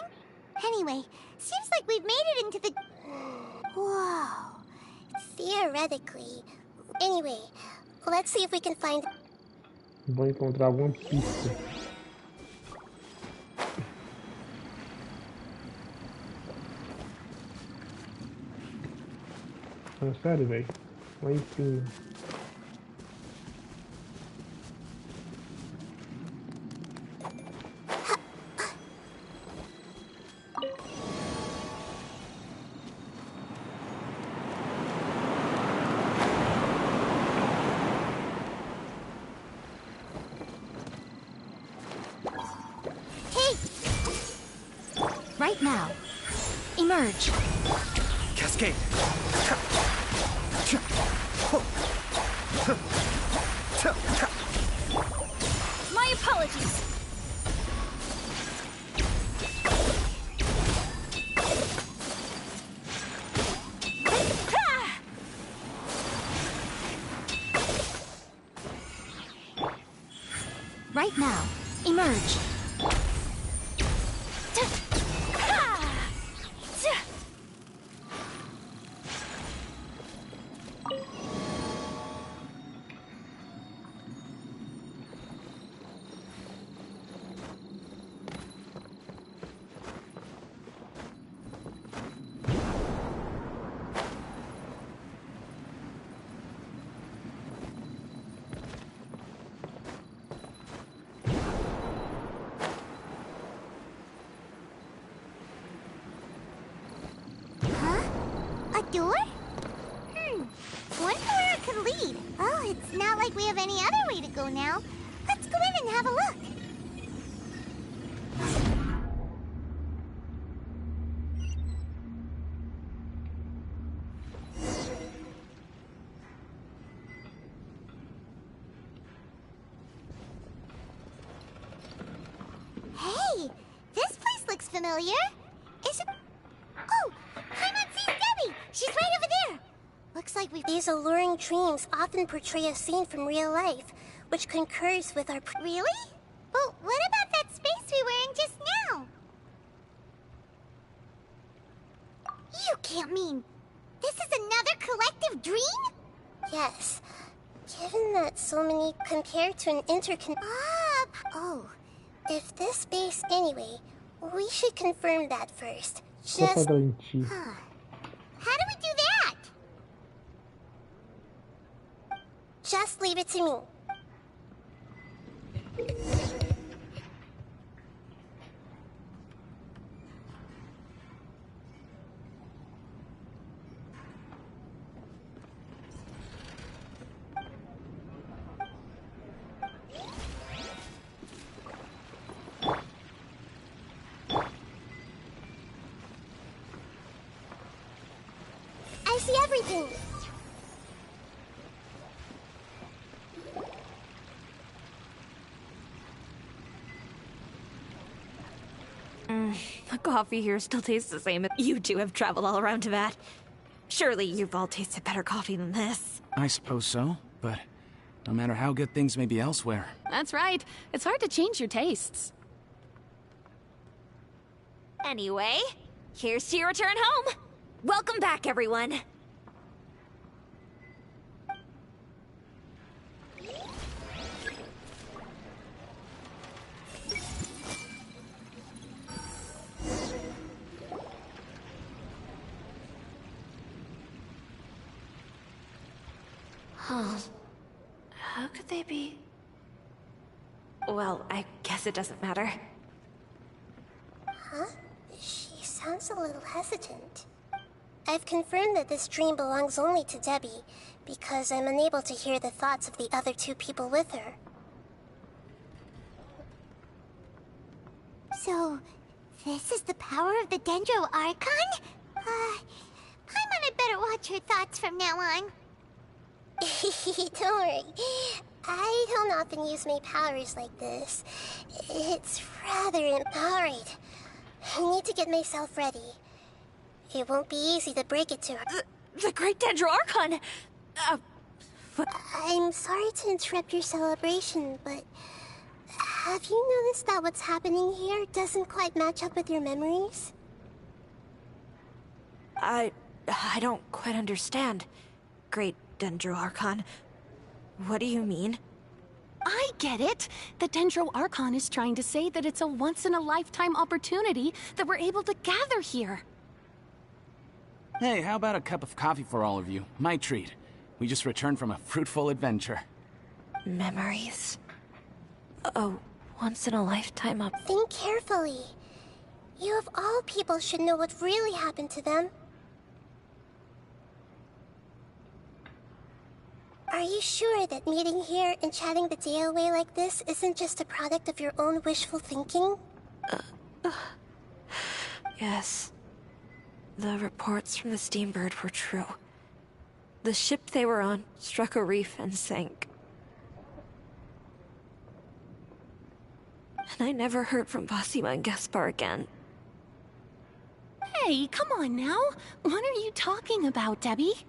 Anyway, seems like we've made it into the... Whoa. Theoretically. Anyway, let's see if we can find... Vou encontrar alguma pista. Sério, velho. Lá em cima. Right now. Emerge. Cascade. My apologies. Right now. Emerge. Door? Wonder where it could lead. Well, it's not like we have any other way to go now. Let's go in and have a look. familiar. Is it? Oh, Paimon sees Debbie! She's right over there! Looks like we've... These alluring dreams often portray a scene from real life, which concurs with our... Really? Well, what about that space we were in just now? You can't mean... This is another collective dream? Yes. Given that so many compare to an Oh. If this space anyway, we should confirm that first. Só pra Just... garantir. How do we do that? Just leave it to me. I see everything. The coffee here still tastes the same. You two have traveled all around Tibet. Surely you've all tasted better coffee than this. I suppose so, but no matter how good things may be elsewhere. That's right. It's hard to change your tastes. Anyway, here's to your return home. Welcome back, everyone. Huh. How could they be? Well, I guess it doesn't matter. Huh? She sounds a little hesitant. I've confirmed that this dream belongs only to Debbie, because I'm unable to hear the thoughts of the other two people with her. So, this is the power of the Dendro Archon? Paimon had better watch her thoughts from now on. Don't worry. I don't often use my powers like this. It's rather empowering. I need to get myself ready. It won't be easy to break it to her. The Great Dendro Archon! I'm sorry to interrupt your celebration, but... have you noticed that what's happening here doesn't quite match up with your memories? I don't quite understand. Great Dendro Archon. What do you mean? I get it. The Dendro Archon is trying to say that it's a once-in-a-lifetime opportunity that we're able to gather here. Hey, how about a cup of coffee for all of you? My treat. We just returned from a fruitful adventure. Memories. A once-in-a-lifetime Think carefully. You of all people should know what really happened to them. Are you sure that meeting here and chatting the day away like this isn't just a product of your own wishful thinking? Yes. The reports from the Steambird were true. The ship they were on struck a reef and sank. And I never heard from Basima and Gaspar again. Hey, come on now. What are you talking about, Debbie?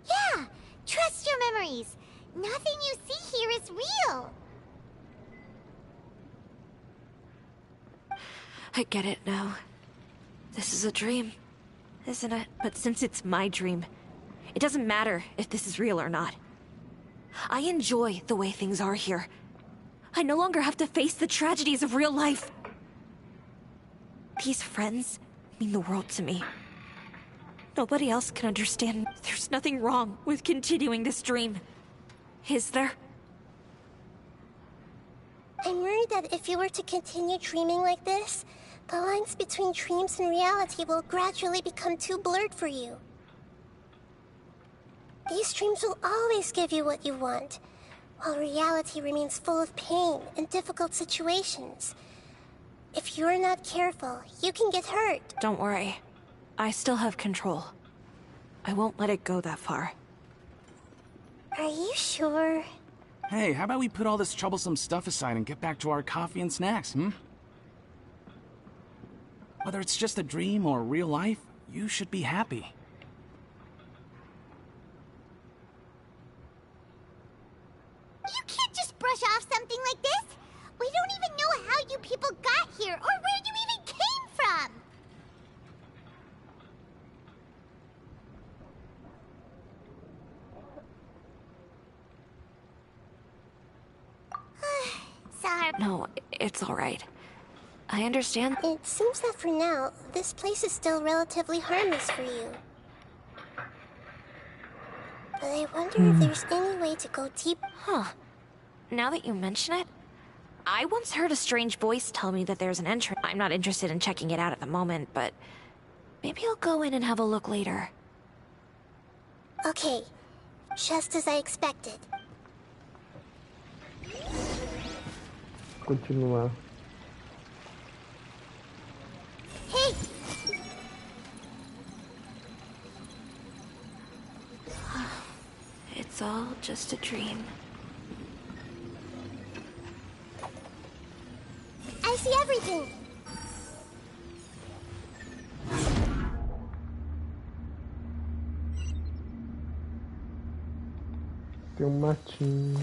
Yeah, trust your memories. Nothing you see here is real. I get it now. This is a dream, isn't it? But since it's my dream, it doesn't matter if this is real or not. I enjoy the way things are here. I no longer have to face the tragedies of real life. These friends mean the world to me. Nobody else can understand. There's nothing wrong with continuing this dream. Is there? I'm worried that if you were to continue dreaming like this, the lines between dreams and reality will gradually become too blurred for you. These dreams will always give you what you want, while reality remains full of pain and difficult situations. If you're not careful, you can get hurt. Don't worry. I still have control. I won't let it go that far. Are you sure? Hey, how about we put all this troublesome stuff aside and get back to our coffee and snacks, hmm? Whether it's just a dream or real life, you should be happy. You can't just brush off something like this. We don't even know how you people got here or where you even came from. Sorry. No, it's all right. I understand. It seems that for now, this place is still relatively harmless for you. But I wonder if there's any way to go deep. Huh. Now that you mention it, I once heard a strange voice tell me that there's an entrance. I'm not interested in checking it out at the moment, but maybe I'll go in and have a look later. Okay, just as I expected. Continuar. Hey! It's all just a dream. I see everything. Tem matinho.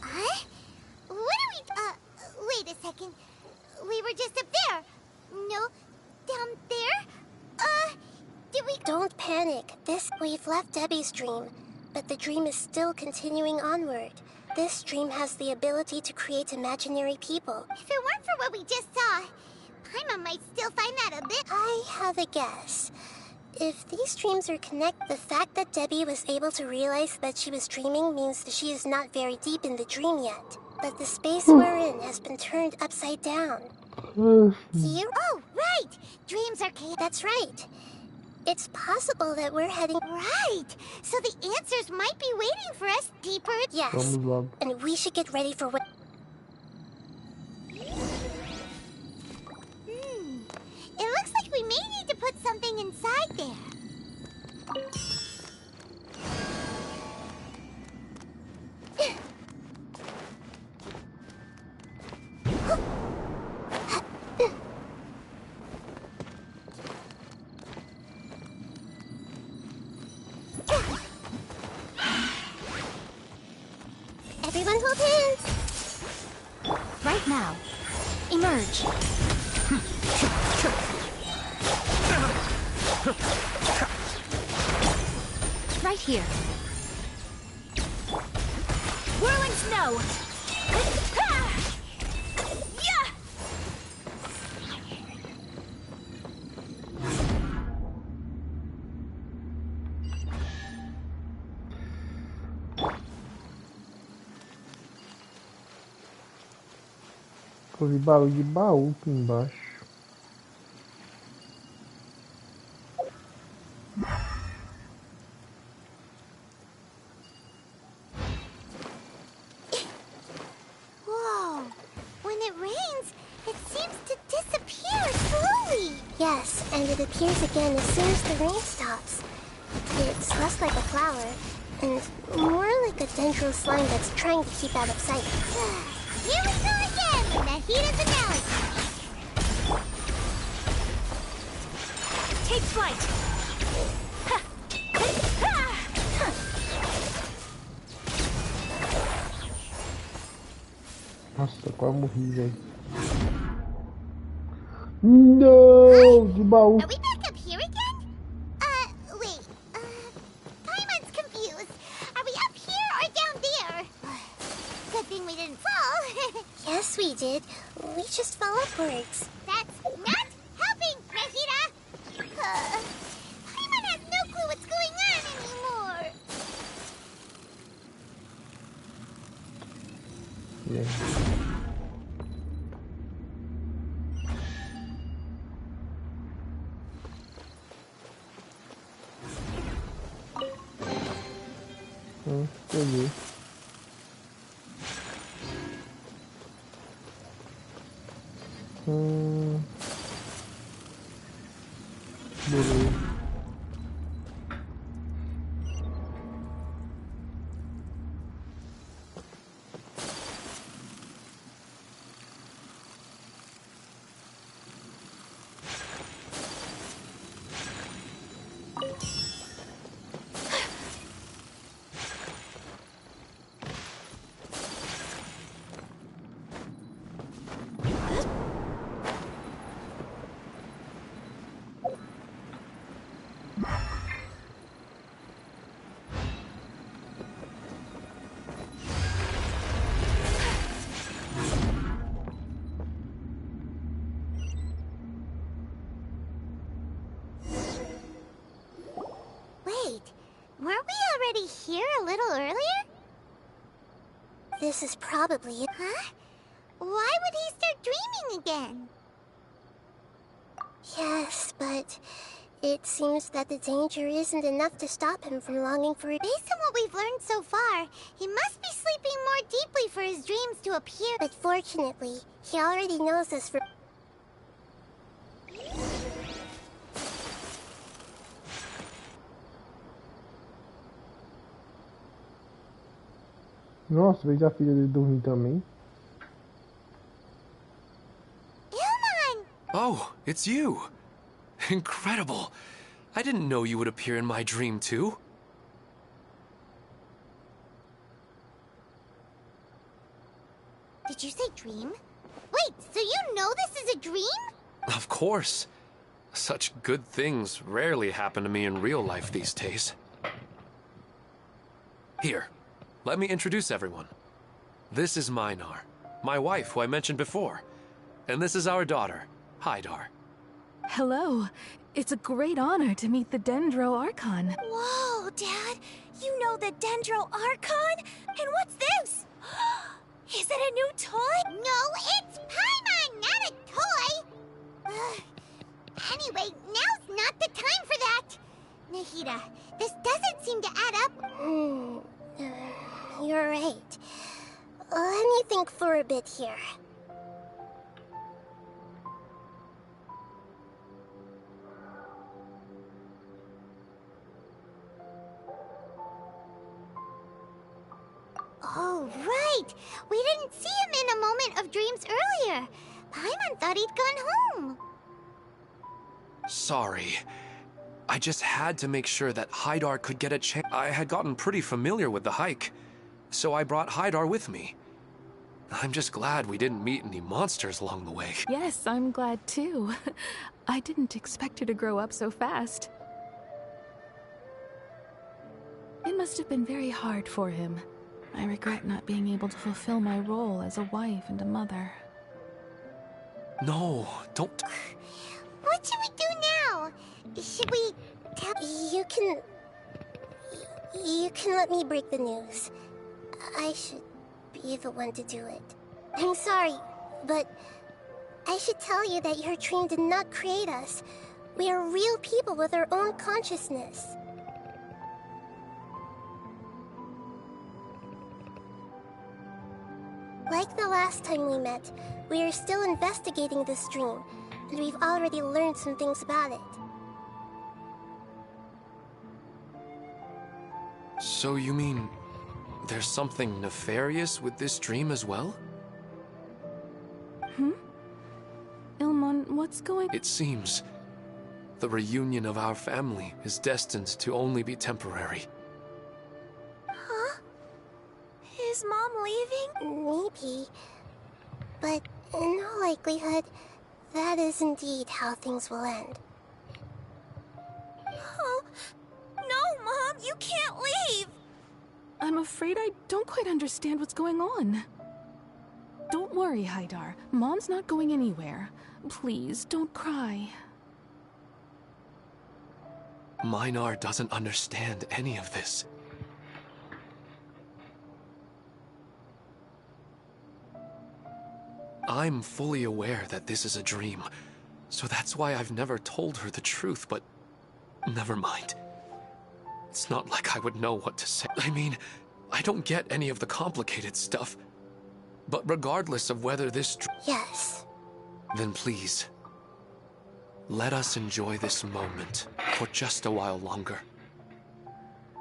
Huh? What are we... wait a second. We were just up there. No, down there? Did we... Don't panic. We've left Debbie's dream, but the dream is still continuing onward. This dream has the ability to create imaginary people. If it weren't for what we just saw, Paimon might still find that a bit... I have a guess. If these dreams are connected, the fact that Debbie was able to realize that she was dreaming means that she is not very deep in the dream yet. But the space we're in has been turned upside down. Here? Oh, right! Dreams are chaos. That's right. It's possible that we're heading... Right! So the answers might be waiting for us deeper... Yes, and we should get ready for what... It looks like we may need to put something inside there. Everyone hold hands! Right now. Emerge. Right here. Whirling snow. Yeah! Houve barulho de baú aqui embaixo. Whoa! When it rains, it seems to disappear slowly. Yes, and it appears again as soon as the rain stops. It's less like a flower, and more like a dendral slime that's trying to keep out of sight. Here we go again in the heat of the analogy. Take flight! Nossa, quase morri, velho. Não! De baú. Are we back up here again? Wait. Paimon's confused. Are we up here or down there? Good thing we didn't fall. Yes, we did. We just fell upwards. That's not helping, Mahita! Paimon has no clue what's going on anymore. Yeah. Peguei. Beleza. be here a little earlier? This is probably it. Huh? Why would he start dreaming again? Yes, but it seems that the danger isn't enough to stop him from longing for it. Based on what we've learned so far, he must be sleeping more deeply for his dreams to appear. But fortunately, he already knows this for... Nossa, vejo a filha dele dormir também. Oh, it's you! Incredible! I didn't know you would appear in my dream, too. Did you say dream? Wait, so you know this is a dream? Of course. Such good things rarely happen to me in real life these days. Here, let me introduce everyone. This is Minar, my wife who I mentioned before. And this is our daughter, Hydar. Hello. It's a great honor to meet the Dendro Archon. Whoa, Dad! You know the Dendro Archon? And what's this? Is it a new toy? No, it's Paimon, not a toy! Anyway, now's not the time for that! Nahida, this doesn't seem to add up. You're right. Let me think for a bit here. Oh, right! We didn't see him in a moment of dreams earlier. Paimon thought he'd gone home. Sorry. I just had to make sure that Hydar could get a chance. I had gotten pretty familiar with the hike, so I brought Hydar with me. I'm just glad we didn't meet any monsters along the way. Yes, I'm glad too. I didn't expect her to grow up so fast. It must have been very hard for him. I regret not being able to fulfill my role as a wife and a mother. No, don't... What should we do now? Should we tell... You can let me break the news. I should be the one to do it. I'm sorry, but I should tell you that your dream did not create us. We are real people with our own consciousness. Like the last time we met, we are still investigating this dream, and we've already learned some things about it. So you mean there's something nefarious with this dream as well? Ilmon, what's going... It seems the reunion of our family is destined to only be temporary. Huh? Is Mom leaving? Maybe. But in all likelihood, that is indeed how things will end. Oh, no, Mom, you can't leave! I'm afraid I don't quite understand what's going on. Don't worry, Hydar. Mom's not going anywhere. Please, don't cry. Minar doesn't understand any of this. I'm fully aware that this is a dream, so that's why I've never told her the truth, but never mind. It's not like I would know what to say. I mean, I don't get any of the complicated stuff. But regardless of whether this... Yes. Then please, let us enjoy this moment for just a while longer.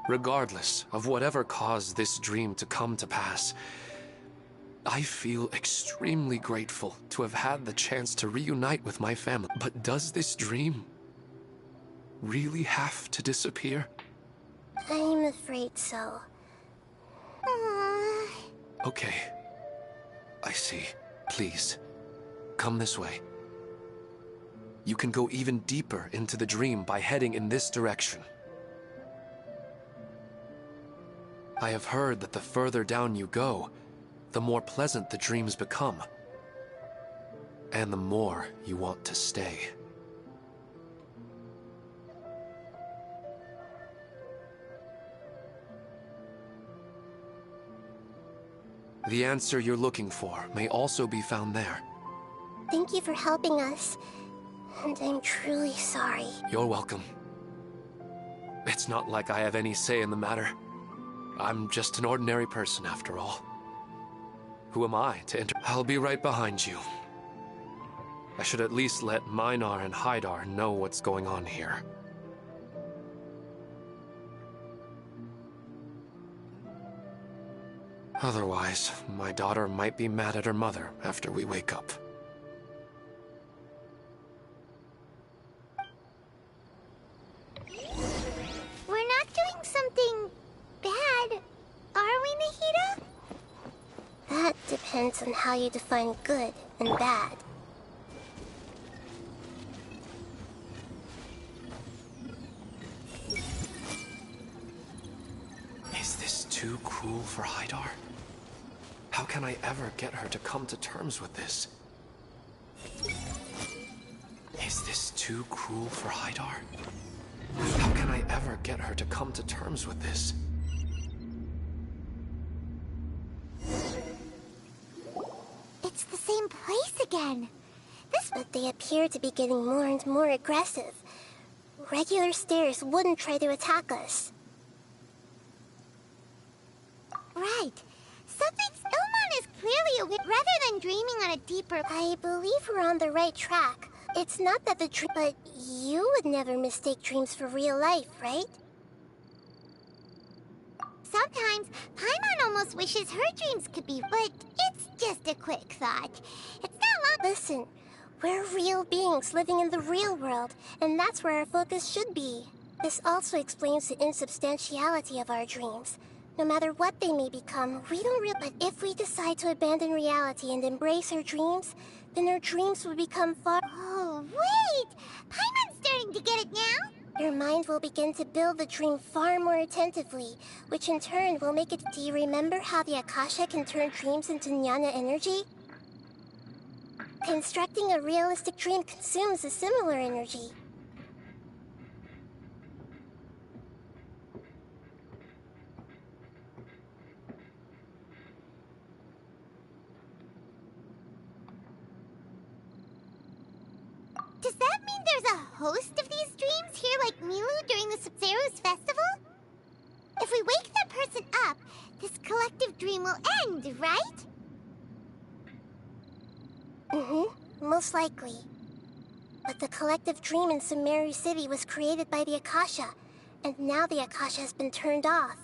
Regardless of whatever caused this dream to come to pass, I feel extremely grateful to have had the chance to reunite with my family. But does this dream really have to disappear? I'm afraid so. Okay. I see. Please, come this way. You can go even deeper into the dream by heading in this direction. I have heard that the further down you go, the more pleasant the dreams become. And the more you want to stay. The answer you're looking for may also be found there. Thank you for helping us. And I'm truly sorry. You're welcome. It's not like I have any say in the matter. I'm just an ordinary person after all. Who am I to I'll be right behind you. I should at least let Minar and Haidar know what's going on here. Otherwise, my daughter might be mad at her mother after we wake up. We're not doing something bad, are we, Nahida? That depends on how you define good and bad. Is this too cruel for Haidar? How can I ever get her to come to terms with this? Is this too cruel for Haidar? How can I ever get her to come to terms with this? It's the same place again. But they appear to be getting more and more aggressive. Regular stairs wouldn't try to attack us. Right. Ilmon is clearly aware, rather than dreaming on a deeper... I believe we're on the right track. It's not that the dream... But you would never mistake dreams for real life, right? Sometimes, Paimon almost wishes her dreams could be... But it's just a quick thought. It's not long... Listen, we're real beings living in the real world, and that's where our focus should be. This also explains the insubstantiality of our dreams. No matter what they may become, we don't realize. But if we decide to abandon reality and embrace our dreams, then our dreams will become far... Oh, wait! Paimon's starting to get it now? Your mind will begin to build the dream far more attentively, which in turn will make it... Do you remember how the Akasha can turn dreams into jnana energy? Constructing a realistic dream consumes a similar energy. Does that mean there's a host of these dreams here like Milu during the Sub-Zero's festival? If we wake that person up, this collective dream will end, right? Most likely. But the collective dream in Sumeru City was created by the Akasha, and now the Akasha has been turned off.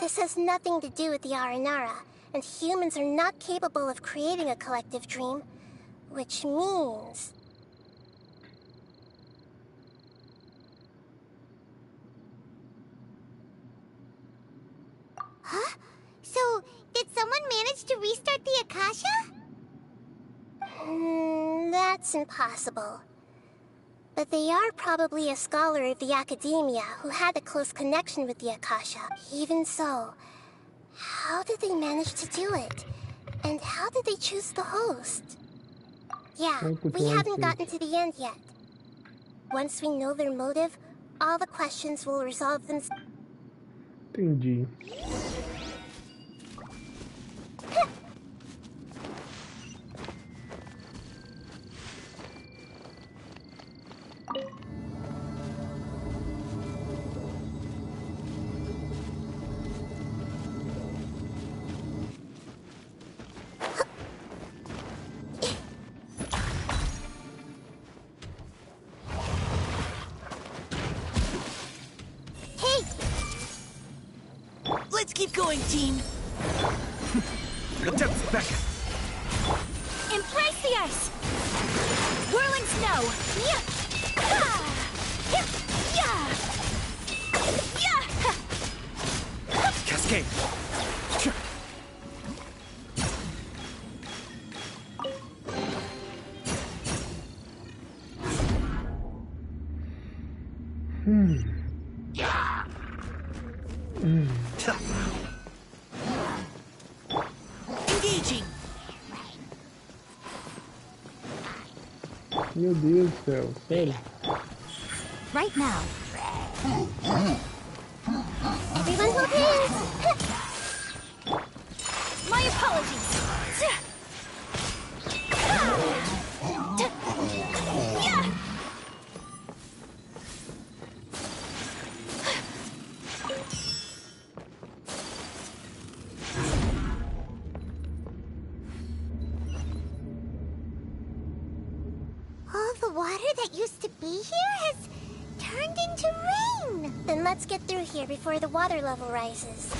This has nothing to do with the Aranara, and humans are not capable of creating a collective dream, which means... Huh? So, did someone manage to restart the Akasha? That's impossible. But they are probably a scholar of the academia who had a close connection with the Akasha. Even so, how did they manage to do it? And how did they choose the host? Yeah, we haven't gotten to the end yet. Once we know their motive, all the questions will resolve themselves. Entendi. Let's keep going, team. The depths beckon. Embrace the ice! Whirling snow! Yeah! Ah! Yeah! Yeah! Cascade. Engaging. Meu Deus do céu, sério? Right now. Everyone hold hands! All the water that used to be here has turned into rain. Then let's get through here before the water level rises.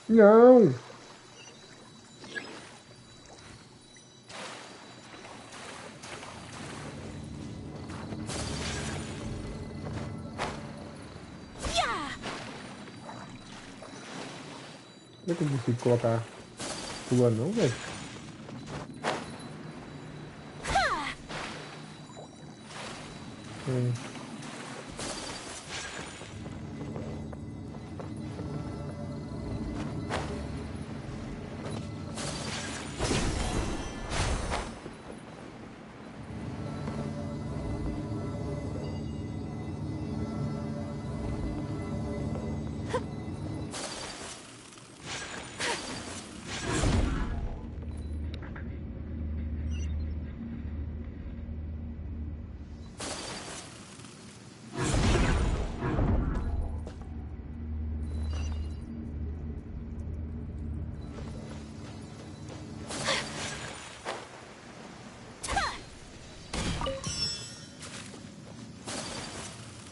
Não! Não é que eu consigo colocar pula não, velho?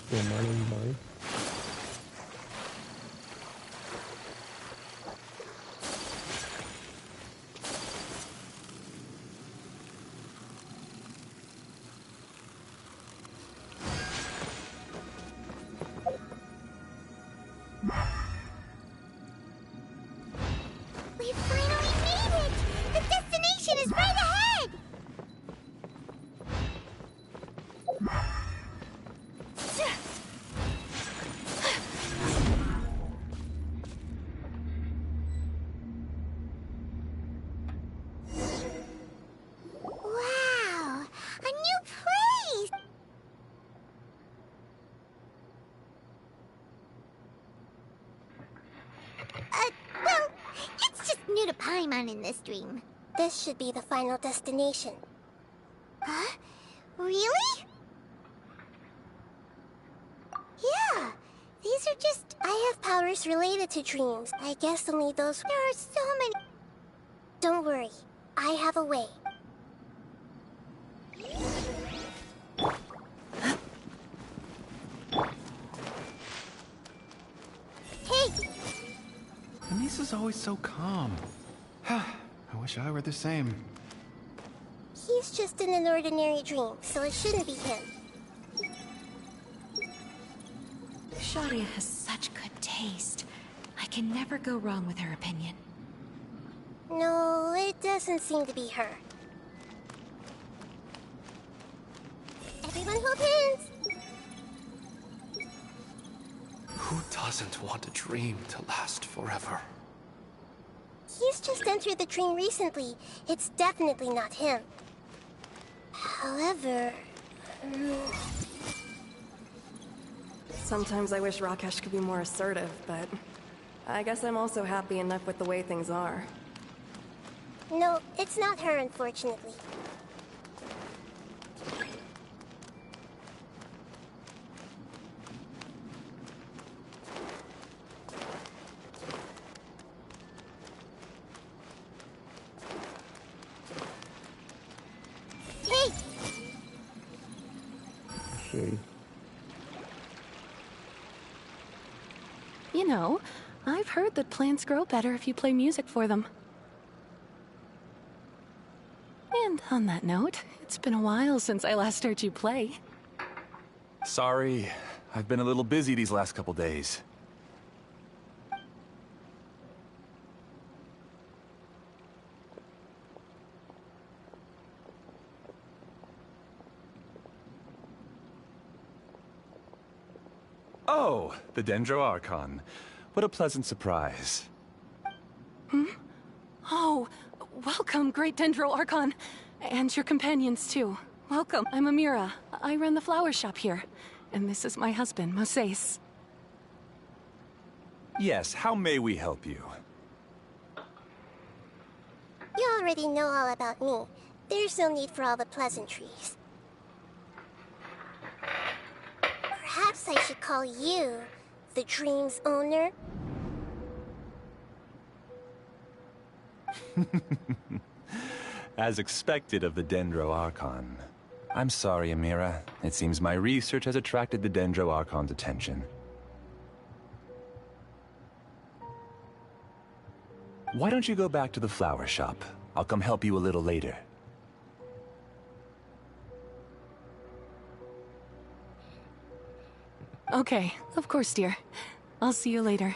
Tomar um banho. We finally made it! The destination is right ahead! Wow! A new place! Well, it's just new to Paimon in this dream. This should be the final destination. Huh? Really? Yeah, these are just... I have powers related to dreams. I guess only those... There are so many... Don't worry, I have a way. Hey! Anissa's always so calm. I wish I were the same. He's just in an ordinary dream, so it shouldn't be him. Sharia has such good taste. I can never go wrong with her opinion. No, it doesn't seem to be her. Everyone hold hands! Who doesn't want a dream to last forever? He's just entered the dream recently. It's definitely not him. However... Sometimes I wish Rakesh could be more assertive, but I guess I'm also happy enough with the way things are. No, it's not her, unfortunately. Hey! Achei. You know, I've heard that plants grow better if you play music for them. And on that note, it's been a while since I last heard you play. Sorry, I've been a little busy these last couple days. Oh, the Dendro Archon. What a pleasant surprise. Oh, welcome, Great Dendro Archon. And your companions, too. Welcome. I'm Amira. I run the flower shop here. And this is my husband, Moses. Yes, how may we help you? You already know all about me. There's no need for all the pleasantries. Perhaps I should call you the dream's owner? As expected of the Dendro Archon. I'm sorry, Amira. It seems my research has attracted the Dendro Archon's attention. Why don't you go back to the flower shop? I'll come help you a little later. Okay, of course, dear. I'll see you later.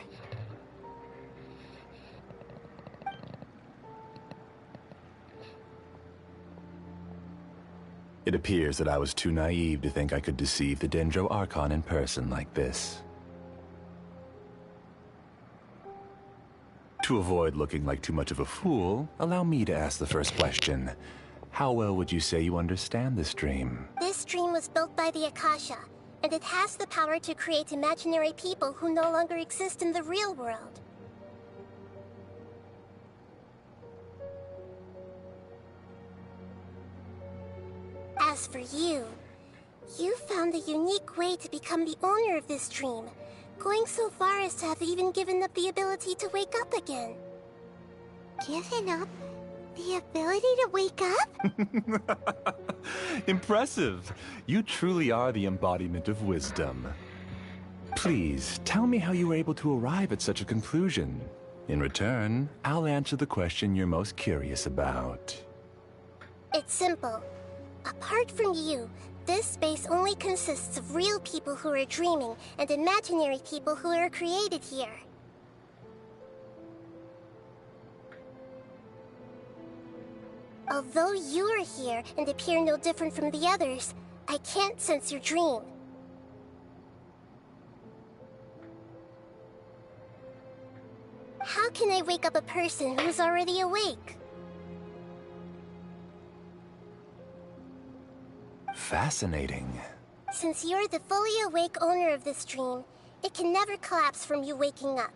It appears that I was too naive to think I could deceive the Dendro Archon in person like this. To avoid looking like too much of a fool, allow me to ask the first question. How well would you say you understand this dream? This dream was built by the Akasha, and it has the power to create imaginary people who no longer exist in the real world. As for you, you found a unique way to become the owner of this dream, going so far as to have even given up the ability to wake up again. Given up the ability to wake up? Impressive! You truly are the embodiment of wisdom. Please, tell me how you were able to arrive at such a conclusion. In return, I'll answer the question you're most curious about. It's simple. Apart from you, this space only consists of real people who are dreaming and imaginary people who are created here. Although you are here and appear no different from the others, I can't sense your dream. How can I wake up a person who's already awake? Fascinating. Since you're the fully awake owner of this dream, it can never collapse from you waking up.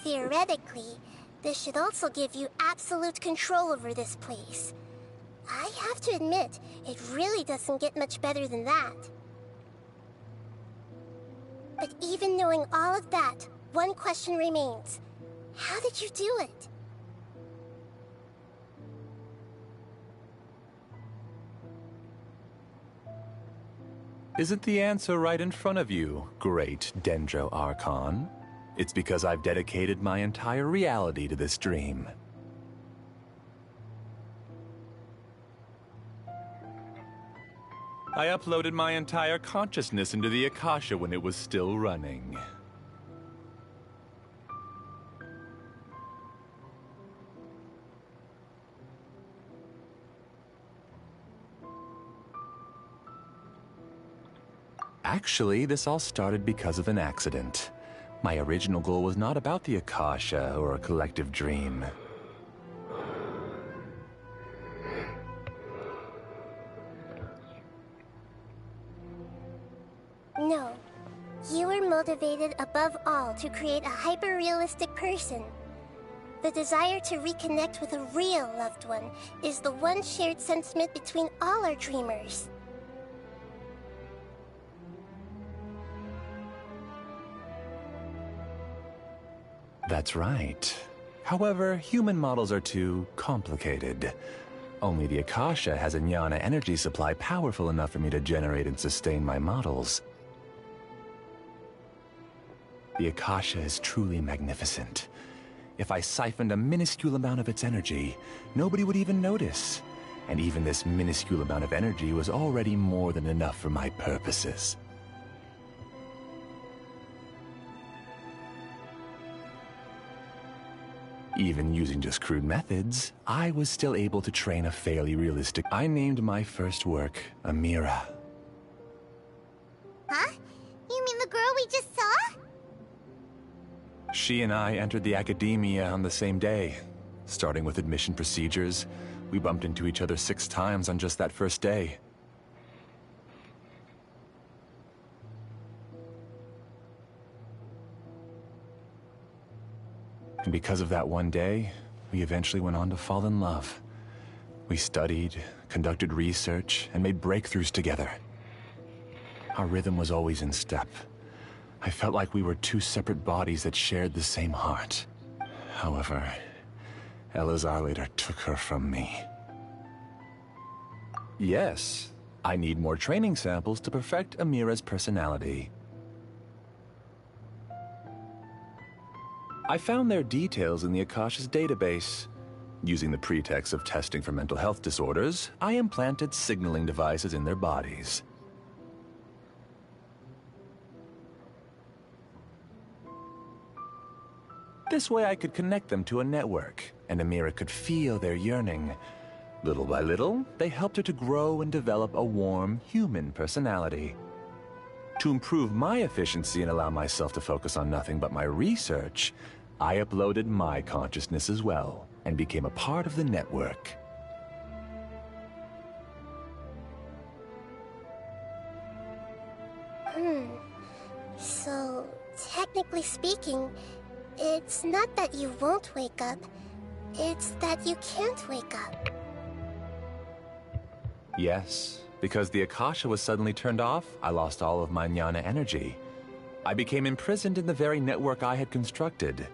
Theoretically, this should also give you absolute control over this place. I have to admit, it really doesn't get much better than that. But even knowing all of that, one question remains. How did you do it? Isn't the answer right in front of you, great Dendro Archon? It's because I've dedicated my entire reality to this dream. I uploaded my entire consciousness into the Akasha when it was still running. Actually, this all started because of an accident. My original goal was not about the Akasha or a collective dream. No. You were motivated above all to create a hyper-realistic person. The desire to reconnect with a real loved one is the one shared sentiment between all our dreamers. That's right. However, human models are too complicated. Only the Akasha has a jnana energy supply powerful enough for me to generate and sustain my models. The Akasha is truly magnificent. If I siphoned a minuscule amount of its energy, nobody would even notice. And even this minuscule amount of energy was already more than enough for my purposes. Even using just crude methods, I was still able to train a fairly realistic... I named my first work Amira. Huh? You mean the girl we just saw? She and I entered the academia on the same day. Starting with admission procedures, we bumped into each other 6 times on just that first day. And because of that one day, we eventually went on to fall in love. We studied, conducted research, and made breakthroughs together. Our rhythm was always in step. I felt like we were two separate bodies that shared the same heart. However, Elazar later took her from me. Yes, I need more training samples to perfect Amira's personality. I found their details in the Akasha's database. Using the pretext of testing for mental health disorders, I implanted signaling devices in their bodies. This way I could connect them to a network, and Amira could feel their yearning. Little by little, they helped her to grow and develop a warm, human personality. To improve my efficiency and allow myself to focus on nothing but my research, I uploaded my consciousness as well, and became a part of the network. So, technically speaking, it's not that you won't wake up, it's that you can't wake up. Yes, because the Akasha was suddenly turned off, I lost all of my jnana energy. I became imprisoned in the very network I had constructed.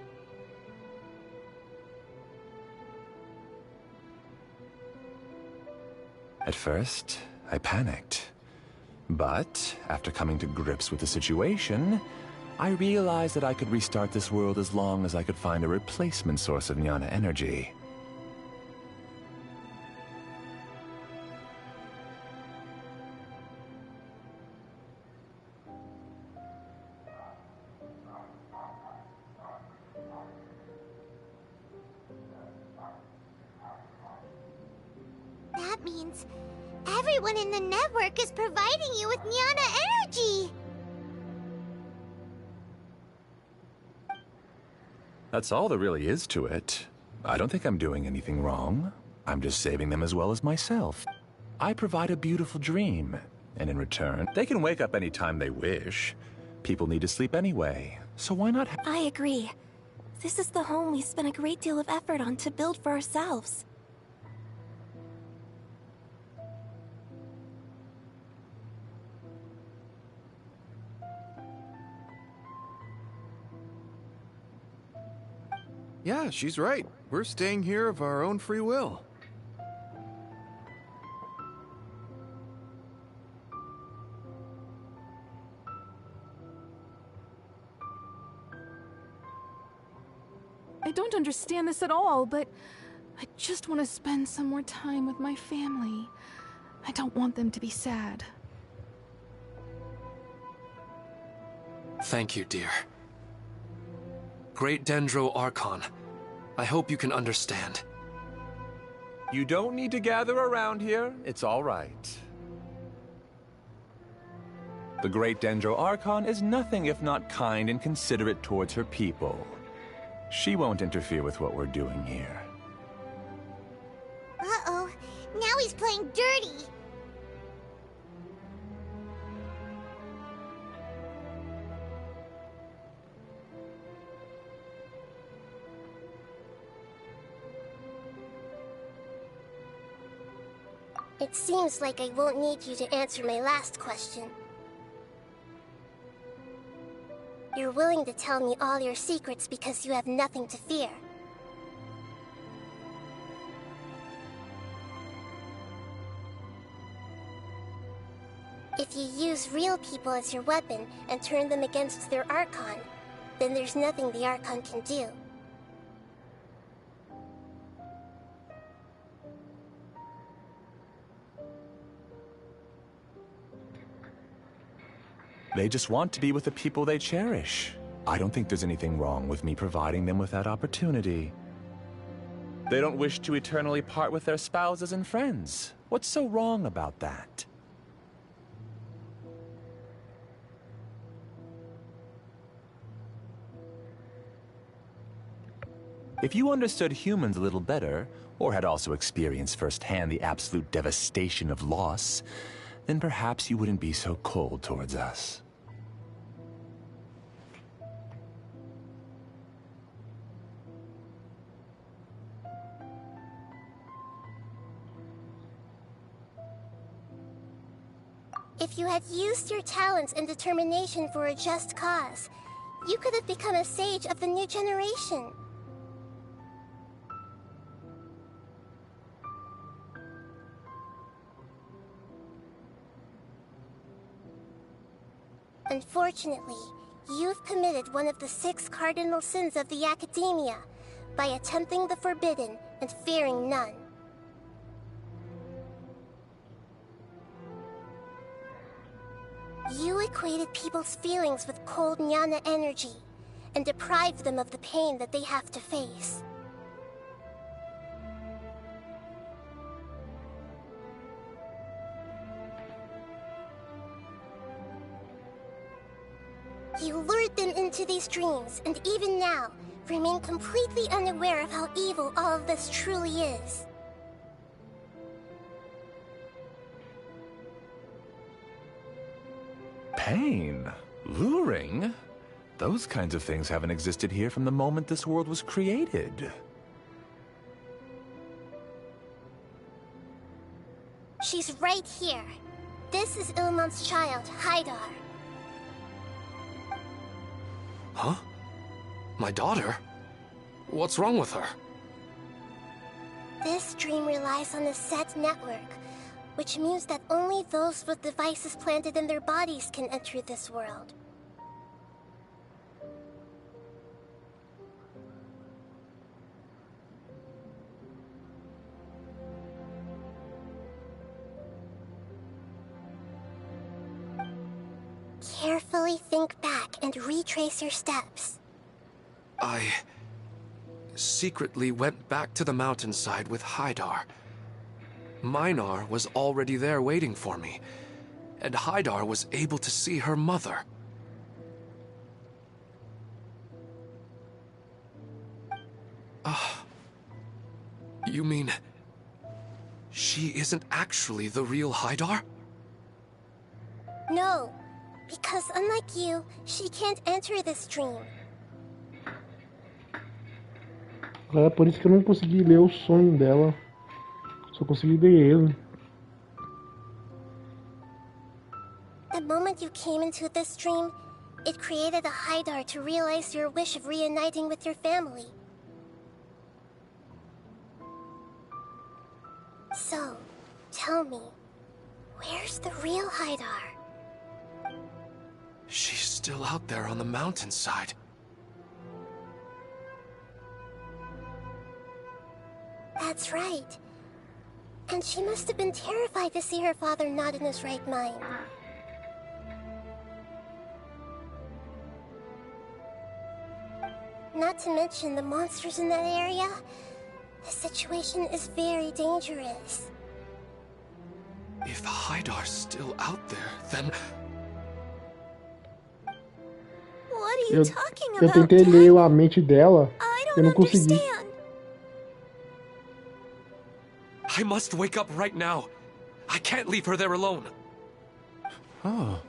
At first, I panicked. But, after coming to grips with the situation, I realized that I could restart this world as long as I could find a replacement source of jnana energy. That means everyone in the network is providing you with jnana energy! That's all there really is to it. I don't think I'm doing anything wrong. I'm just saving them as well as myself. I provide a beautiful dream, and in return, they can wake up any time they wish. People need to sleep anyway, so why not I agree. This is the home we spent a great deal of effort on to build for ourselves. Yeah, she's right. We're staying here of our own free will. I don't understand this at all, but I just want to spend some more time with my family. I don't want them to be sad. Thank you, dear. Great Dendro Archon, I hope you can understand. You don't need to gather around here. It's all right. The Great Dendro Archon is nothing if not kind and considerate towards her people. She won't interfere with what we're doing here. Uh-oh, now he's playing dirty! It seems like I won't need you to answer my last question. You're willing to tell me all your secrets because you have nothing to fear. If you use real people as your weapon and turn them against their Archon, then there's nothing the Archon can do. They just want to be with the people they cherish. I don't think there's anything wrong with me providing them with that opportunity. They don't wish to eternally part with their spouses and friends. What's so wrong about that? If you understood humans a little better, or had also experienced firsthand the absolute devastation of loss, then perhaps you wouldn't be so cold towards us. If you had used your talents and determination for a just cause, you could have become a sage of the new generation. Unfortunately, you've committed one of the 6 cardinal sins of the Academia by attempting the forbidden and fearing none. You equated people's feelings with cold jnana energy and deprived them of the pain that they have to face. You lured them into these dreams, and even now, remain completely unaware of how evil all of this truly is. Pain? Luring? Those kinds of things haven't existed here from the moment this world was created. She's right here. This is Ilmon's child, Haidar. Huh? My daughter? What's wrong with her? This dream relies on a set network, which means that only those with devices planted in their bodies can enter this world. Carefully think back and retrace your steps. I secretly went back to the mountainside with Haidar. Minar was already there waiting for me, and Haidar was able to see her mother. You mean she isn't actually the real Haidar? No, because unlike you, she can't enter this dream. É por isso que eu não consegui ler o sonho dela. Só consegui ler ele. The moment you came into this dream, it created a Haidar to realize your wish of reuniting with your family. So, tell me, where's the real Haidar? She's still out there on the mountainside. That's right. And she must have been terrified to see her father not in his right mind. Not to mention the monsters in that area. The situation is very dangerous. If Haidar's still out there, then... What are you talking Eu about, tentei Dad? ler a mente dela. Eu não consegui. I must wake up right now. I can't leave her there alone. Oh.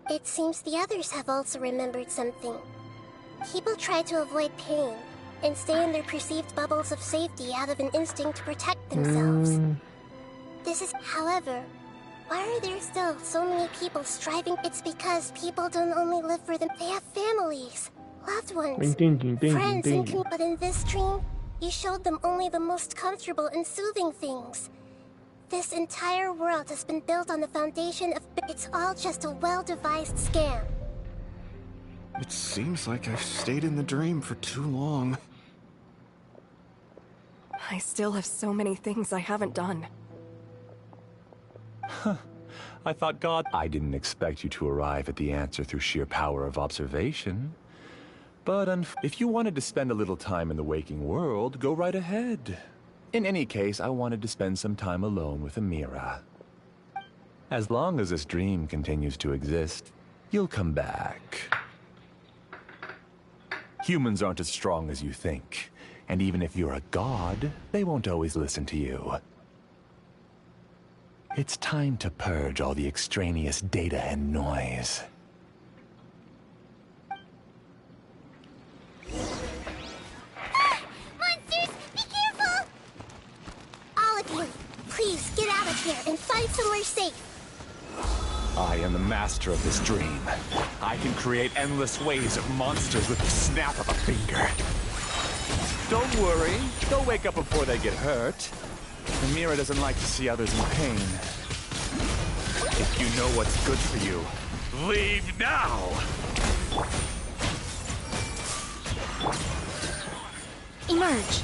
It seems the others have also remembered something. People try to avoid pain and stay in their perceived bubbles of safety out of an instinct to protect themselves. This is, however, why are there still so many people striving? It's because people don't only live for them, they have families, loved ones, friends, and but in this dream, you showed them only the most comfortable and soothing things. This entire world has been built on the foundation of... It's all just a well-devised scam. It seems like I've stayed in the dream for too long. I still have so many things I haven't done. I thought God... I didn't expect you to arrive at the answer through sheer power of observation. But if you wanted to spend a little time in the waking world, go right ahead. In any case, I wanted to spend some time alone with Amira. As long as this dream continues to exist, you'll come back. Humans aren't as strong as you think. And even if you're a god, they won't always listen to you. It's time to purge all the extraneous data and noise. Monsters, be careful! All of you, please get out of here and find so we're safe. I am the master of this dream. I can create endless waves of monsters with the snap of a finger. Don't worry, they'll wake up before they get hurt. Amira doesn't like to see others in pain. If you know what's good for you, leave now! Emerge.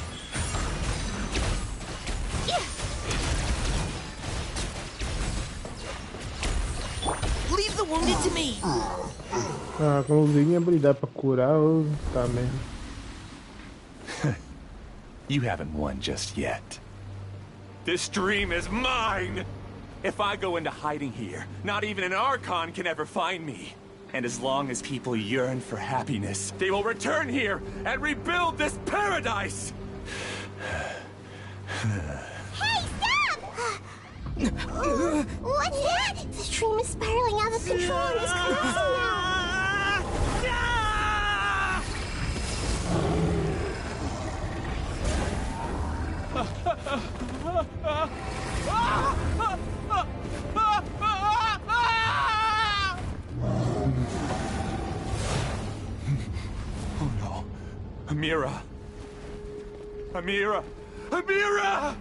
Leave the wounded to me. Ah, quando usei minha habilidade pra curar, tá mesmo. You haven't won just yet. This dream is mine! If I go into hiding here, not even an Archon can ever find me. And as long as people yearn for happiness, they will return here and rebuild this paradise! Hey, stop! What's that? The stream is spiraling out of control and is collapsing now. Oh no. Amira. Amira! Amira!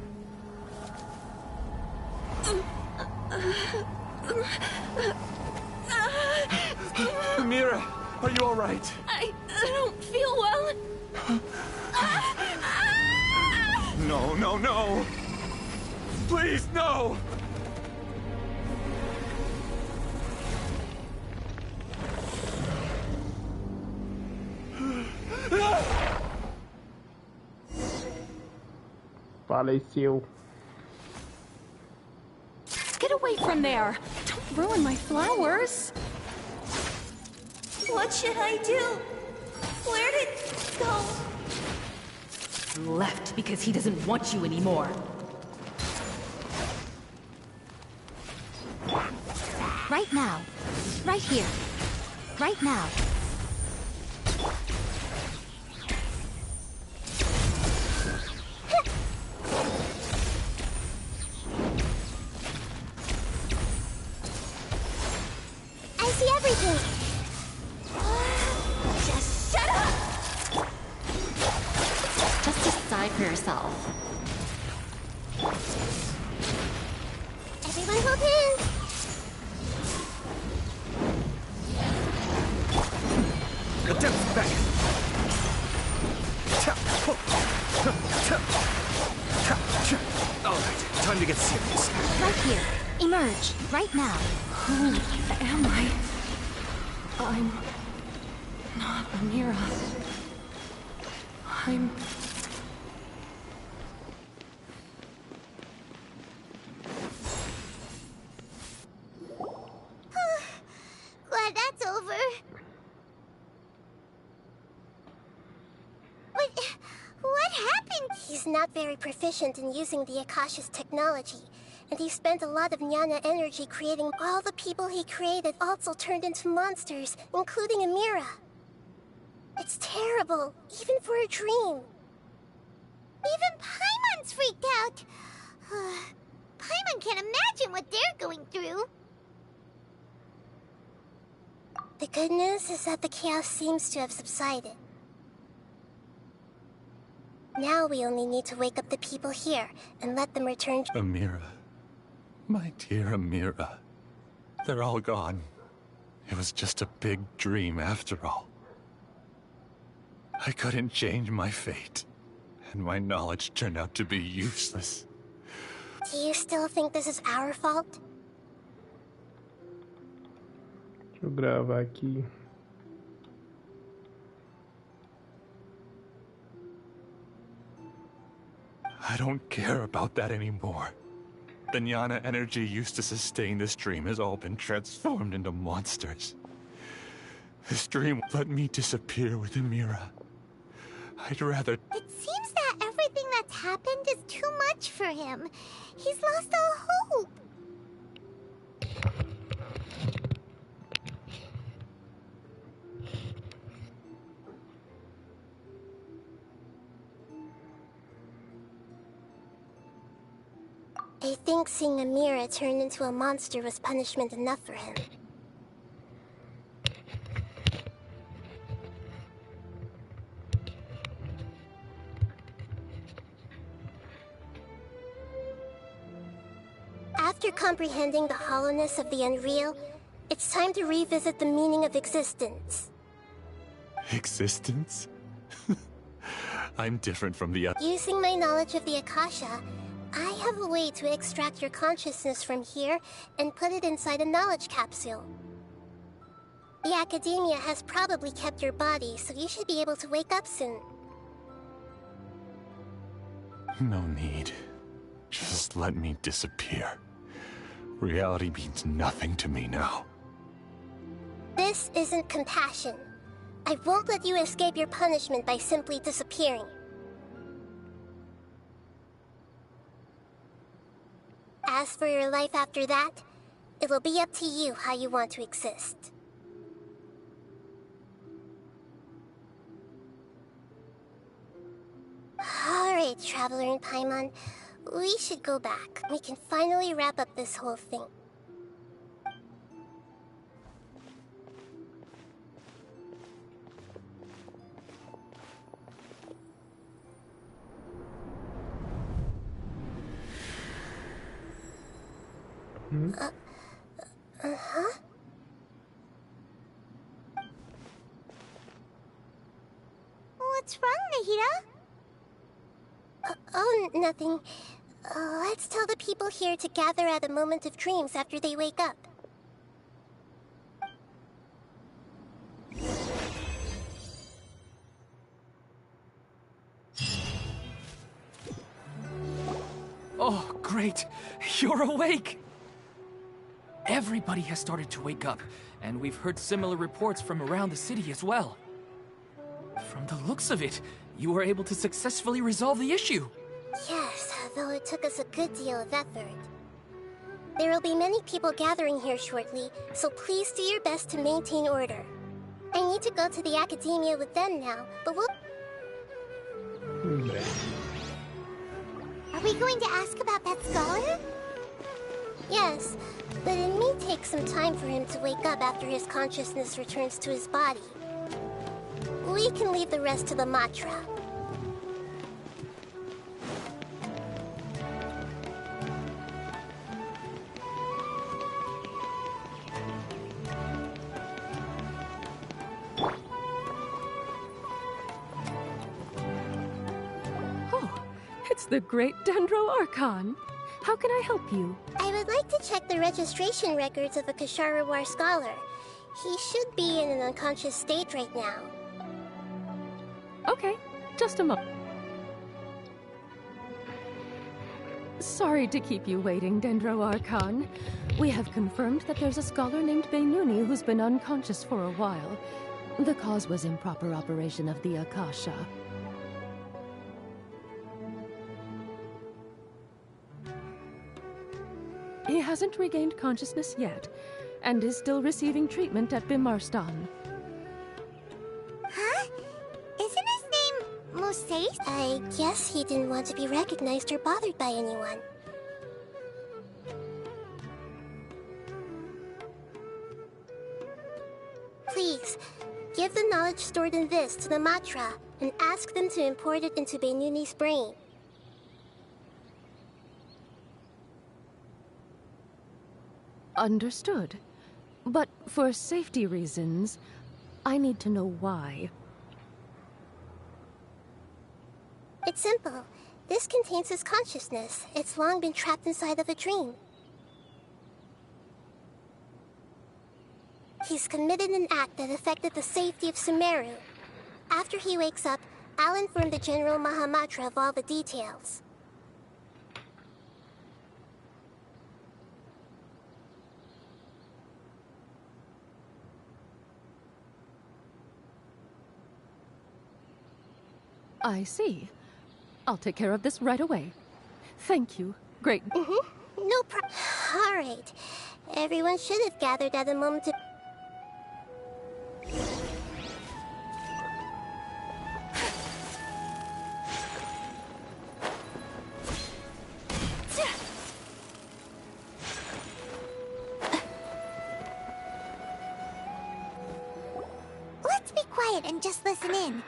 Amira, are you all right? I don't feel well. No, no, no! Please, no! Faleceu. Get away from there. Don't ruin my flowers. What should I do? Where did it go? Left because he doesn't want you anymore. Right now. Right here. Right now. I see everything. Just shut up! Just decide for yourself. Everyone hold hands. Attempt back. All right, time to get serious. Right here. Emerge. Right now. Who am I? I'm not Amira. I'm... Glad that's over. What happened? He's not very proficient in using the Akasha's technology, and he spent a lot of Jnana energy creating all the people he created also turned into monsters, including Amira. It's terrible, even for a dream. Even Paimon's freaked out. Paimon can't imagine what they're going through. The good news is that the chaos seems to have subsided. Now we only need to wake up the people here and let them return to... Amira. My dear Amira. They're all gone. It was just a big dream after all. I couldn't change my fate, and my knowledge turned out to be useless. Do you still think this is our fault? Deixa eu gravar aqui. I don't care about that anymore. The Jnana energy used to sustain this dream has all been transformed into monsters. This dream let me disappear with Amira. I'd rather... It seems that everything that's happened is too much for him. He's lost all hope. I think seeing Amira turn into a monster was punishment enough for him. After comprehending the hollowness of the unreal, it's time to revisit the meaning of existence. Existence? I'm different from the other. Using my knowledge of the Akasha, I have a way to extract your consciousness from here and put it inside a knowledge capsule. The Academia has probably kept your body, so you should be able to wake up soon. No need. Just let me disappear. Reality means nothing to me now. This isn't compassion. I won't let you escape your punishment by simply disappearing. As for your life after that, it will be up to you how you want to exist. Alright, Traveler and Paimon. We should go back. We can finally wrap up this whole thing. Uh-huh. What's wrong, Nahida? Oh, nothing. Let's tell the people here to gather at a moment of dreams after they wake up. Oh, great! You're awake! Everybody has started to wake up, and we've heard similar reports from around the city as well. From the looks of it, you were able to successfully resolve the issue. Yes, though it took us a good deal of effort. There will be many people gathering here shortly, so please do your best to maintain order. I need to go to the Academia with them now, but we'll... Are we going to ask about that scholar? Yes, but it may take some time for him to wake up after his consciousness returns to his body. We can leave the rest to the Matra. Oh, it's the great Dendro Archon. How can I help you? I would like to check the registration records of a Kasharawar scholar. He should be in an unconscious state right now. Okay, just a moment. Sorry to keep you waiting, Dendro Archon. We have confirmed that there's a scholar named Beinuni who's been unconscious for a while. The cause was improper operation of the Akasha. He hasn't regained consciousness yet, and is still receiving treatment at Bimarstan. Huh? Isn't his name Moses? I guess he didn't want to be recognized or bothered by anyone. Please, give the knowledge stored in this to the Matra, and ask them to import it into Beinuni's brain. Understood. But for safety reasons, I need to know why. It's simple. This contains his consciousness. It's long been trapped inside of a dream. He's committed an act that affected the safety of Sumeru. After he wakes up, I'll inform the General Mahamatra of all the details. I see. I'll take care of this right away. Thank you. Great. No problem. All right. Everyone should have gathered at a moment to... listen in.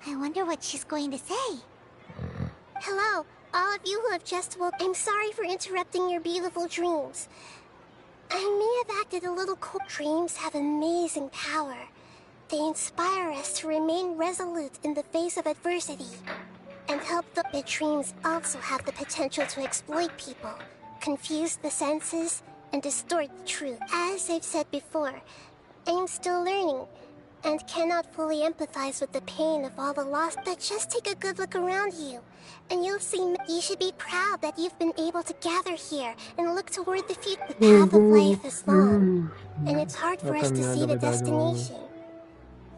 I wonder what she's going to say. Hello, all of you who have just woke. I'm sorry for interrupting your beautiful dreams. I may have acted a little cold. Dreams have amazing power. They inspire us to remain resolute in the face of adversity and help the dreams also have the potential to exploit people, confuse the senses, and distort the truth. As I've said before, I'm still learning and cannot fully empathize with the pain of all the loss. But just take a good look around you, and you'll see you should be proud that you've been able to gather here and look toward the future. The path of life is long, and it's hard for us to see the destination.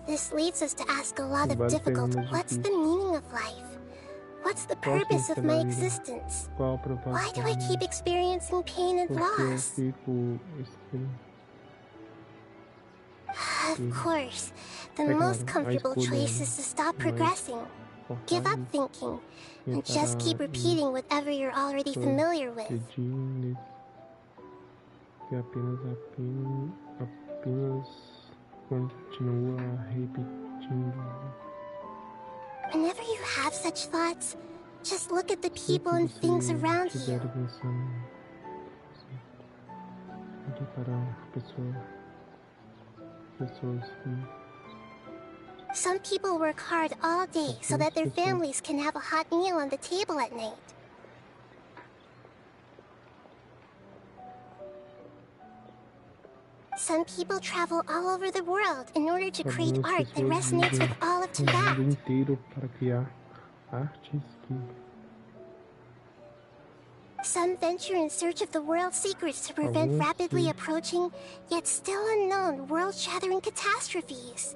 This leads us to ask a lot of difficult, what's the meaning of life? What's the purpose of my existence? Why do I keep experiencing pain and loss? Of course, the most comfortable choice is to stop progressing, give up thinking, and just keep repeating whatever you're already familiar with. Whenever you have such thoughts, just look at the people and things around you. Some people work hard all day so that their families can have a hot meal on the table at night. Some people travel all over the world in order to create art that resonates with all of Tibet. Some venture in search of the world's secrets to prevent rapidly approaching, yet still unknown, world-shattering catastrophes.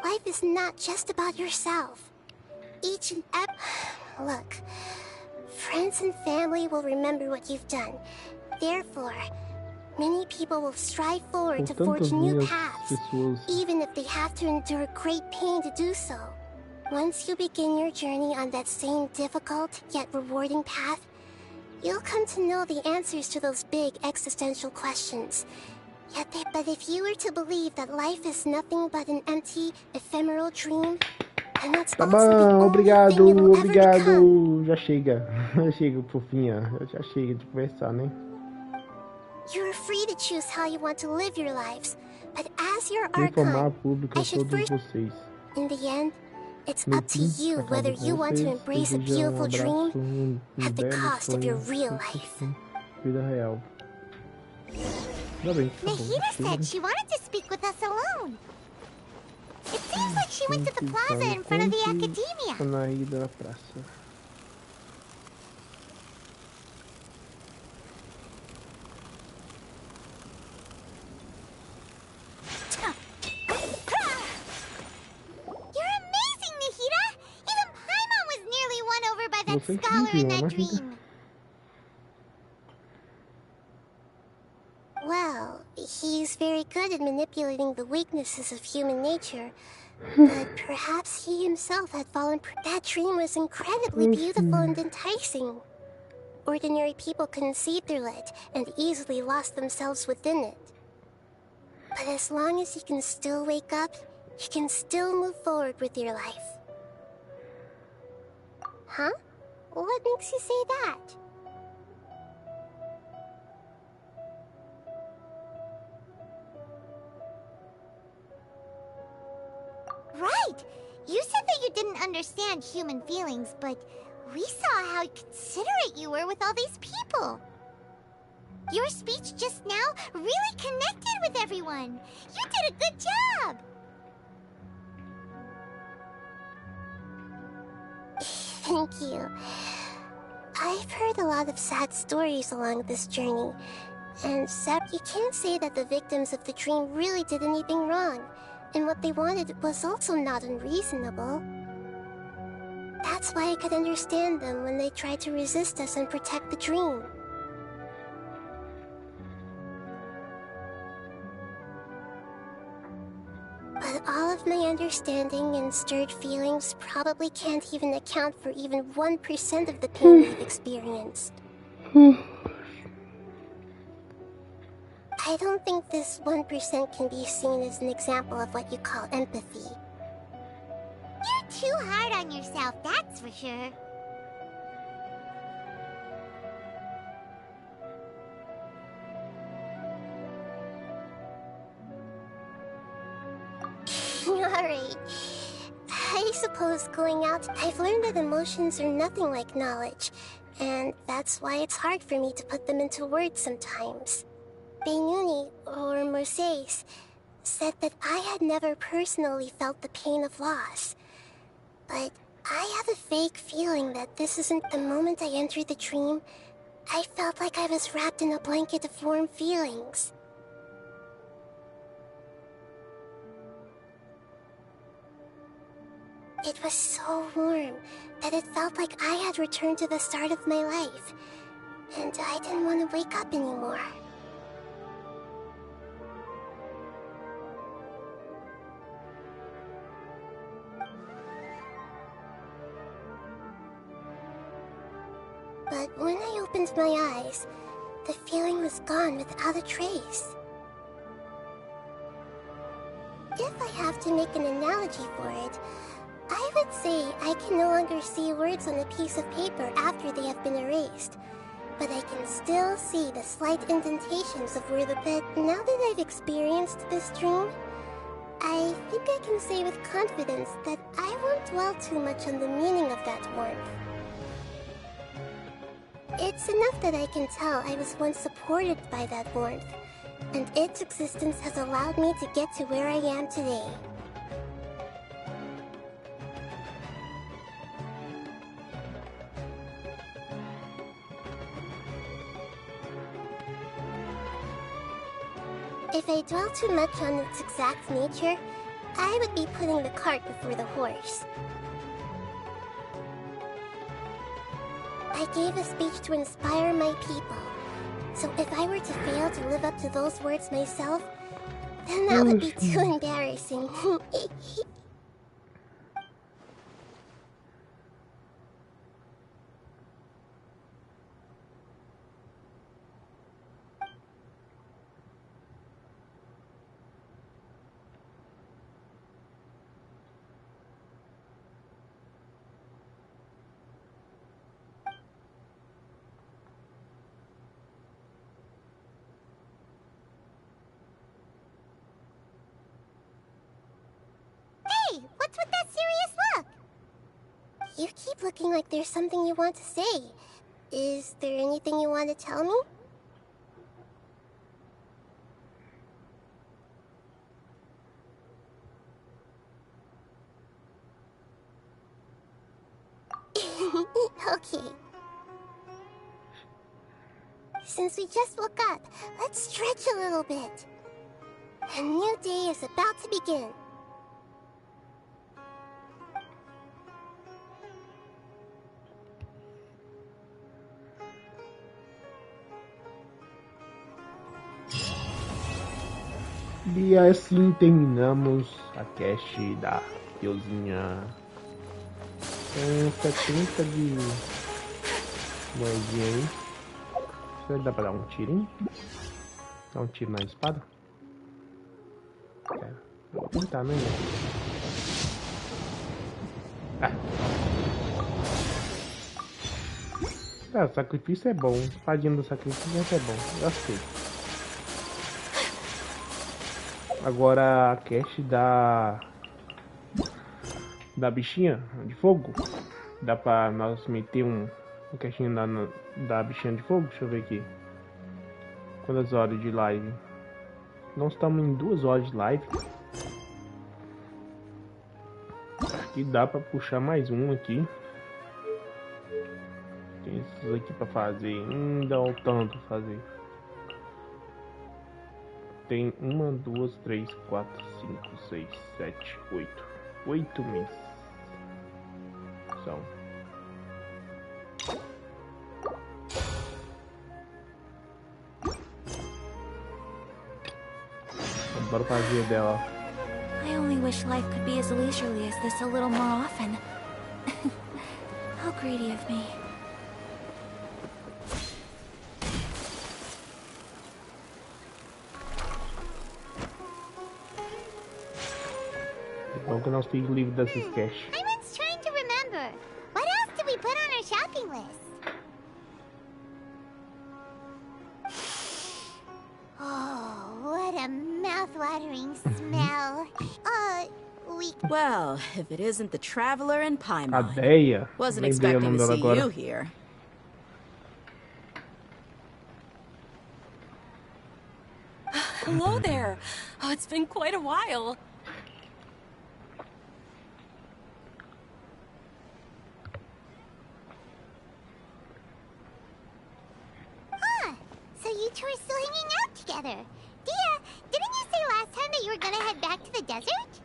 Life is not just about yourself. Each and every... Look, friends and family will remember what you've done. Therefore, many people will strive forward to forge new paths, even if they have to endure great pain to do so. Once you begin your journey on that same difficult yet rewarding path, you'll come to know the answers to those big existential questions. But if you were to believe that life is nothing but an empty, ephemeral dream, and that's Tá also the bom, only thing it will ever become. obrigado. Já chega. Já chega, fofinha. Já chega de conversar, né? You're free to choose how you want to live your lives, but as your Vou informar Archon, a público I a should todos first... vocês. In the end, it's No up to fim, you whether acabo com you want to vocês. embrace a Desejar beautiful abraço, dream at the belo cost of your sonho, real life. vida real. Ainda bem, tá bom. Nahida Chega. said she wanted to speak with us alone. It seems like she went to the plaza in front of the academia. Na ida da praça. You're amazing, Nahida! Even Paimon was nearly won over by that Você scholar in that incrível, dream. Well, he's very good at manipulating the weaknesses of human nature, but perhaps he himself had fallen. That dream was incredibly beautiful and enticing. Ordinary people couldn't see through it and easily lost themselves within it. But as long as you can still wake up, you can still move forward with your life. Huh? What makes you say that? Right! You said that you didn't understand human feelings, but we saw how considerate you were with all these people. Your speech just now really connected with everyone. You did a good job. Thank you. I've heard a lot of sad stories along this journey, and you can't say that the victims of the dream really did anything wrong, and what they wanted was also not unreasonable. That's why I could understand them when they tried to resist us and protect the dream. But all of my understanding and stirred feelings probably can't even account for even 1% of the pain we've experienced. I don't think this 1% can be seen as an example of what you call empathy. You're too hard on yourself, that's for sure. Alright. I suppose going out, I've learned that emotions are nothing like knowledge, and that's why it's hard for me to put them into words sometimes. Benuni, or Mercedes, said that I had never personally felt the pain of loss. But I have a vague feeling that this isn't the moment I entered the dream. I felt like I was wrapped in a blanket of warm feelings. It was so warm that it felt like I had returned to the start of my life, and I didn't want to wake up anymore. But when I opened my eyes, the feeling was gone without a trace. If I have to make an analogy for it, I would say I can no longer see words on a piece of paper after they have been erased, but I can still see the slight indentations of where the bed. Now that I've experienced this dream, I think I can say with confidence that I won't dwell too much on the meaning of that warmth. It's enough that I can tell I was once supported by that warmth, and its existence has allowed me to get to where I am today. If I dwell too much on its exact nature, I would be putting the cart before the horse. I gave a speech to inspire my people, so if I were to fail to live up to those words myself, then that would be too embarrassing. What's with that serious look? You keep looking like there's something you want to say. Is there anything you want to tell me? Okay. Since we just woke up, let's stretch a little bit. A new day is about to begin. E assim terminamos a cache da deusinha com 70 de moedinha aí. Será que dá pra dar um tirinho? Dar um tiro na espada? É, vou tentar, né? O sacrifício é bom. Espadinha do sacrifício é bom. Gostei. Agora a cache da bichinha de fogo. Dá pra nós meter um caixinha da bichinha de fogo? Deixa eu ver aqui. Quantas horas de live? Nós estamos em 2 horas de live. Aqui dá pra puxar mais um aqui. Tem esses aqui pra fazer. Dá o tanto pra fazer. Tem 1, 2, 3, 4, 5, 6, 7, 8. 8 meses. São. Bora fazer dela. I only wish life could be as leisurely as this a little more often. How greedy of me. do nosso livro das sketches. Paimon's trying to remember. What else did we put on our shopping list? Oh, what a mouth-watering smell. Well, if it isn't the Traveler and Paimon. Cadeia. Wasn't Lembrei o expecting nome to dela see agora. you here. Hello there. Oh, it's been quite a while. Huh. So you two are still hanging out together. Dia, didn't you say last time that you were gonna head back to the desert?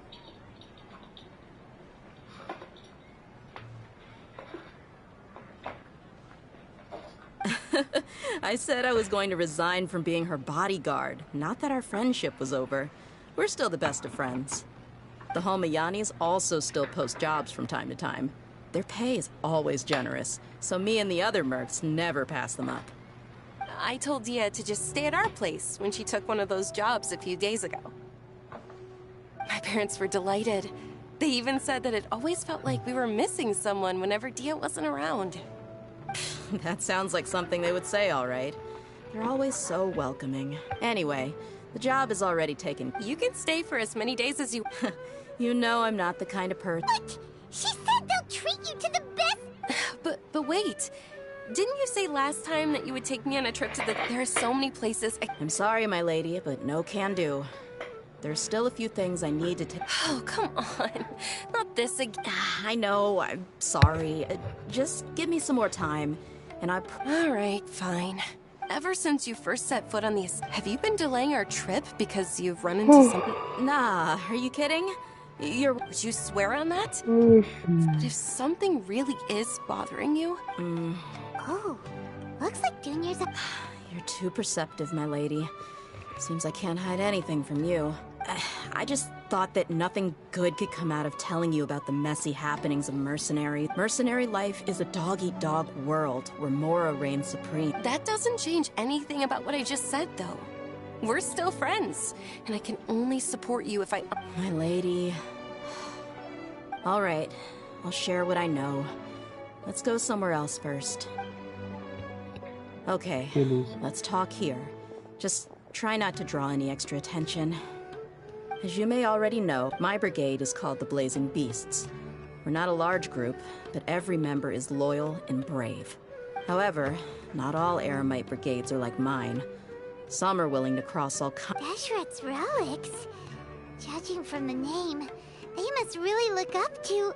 I said I was going to resign from being her bodyguard, not that our friendship was over. We're still the best of friends. The Holmayanis also still post jobs from time to time. Their pay is always generous, so me and the other mercs never pass them up. I told Dia to just stay at our place when she took one of those jobs a few days ago. My parents were delighted. They even said that it always felt like we were missing someone whenever Dia wasn't around. That sounds like something they would say, all right. They're always so welcoming. Anyway, the job is already taken. You can stay for as many days as you... You know I'm not the kind of person... What? She said they'll treat you to the best... But wait. Didn't you say last time that you would take me on a trip to the... There are so many places... I'm sorry, my lady, but no can do. There's still a few things I need to take... Oh, come on. Not this again. I know, I'm sorry. Just give me some more time, and I... All right, fine. Ever since you first set foot on these... Have you been delaying our trip because you've run into something? Nah, are you kidding? Would you swear on that? But if something really is bothering you... Oh, looks like Junior's... You're too perceptive, my lady. Seems I can't hide anything from you. I just thought that nothing good could come out of telling you about the messy happenings of Mercenary. Mercenary life is a dog-eat-dog world where Mora reigns supreme. That doesn't change anything about what I just said, though. We're still friends, and I can only support you if I... My lady... All right, I'll share what I know. Let's go somewhere else first. Okay, let's talk here. Just try not to draw any extra attention. As you may already know, my brigade is called the Blazing Beasts. We're not a large group, but every member is loyal and brave. However, not all Eremite brigades are like mine. Some are willing to cross all kinds... Deshret's relics? Judging from the name, they must really look up to...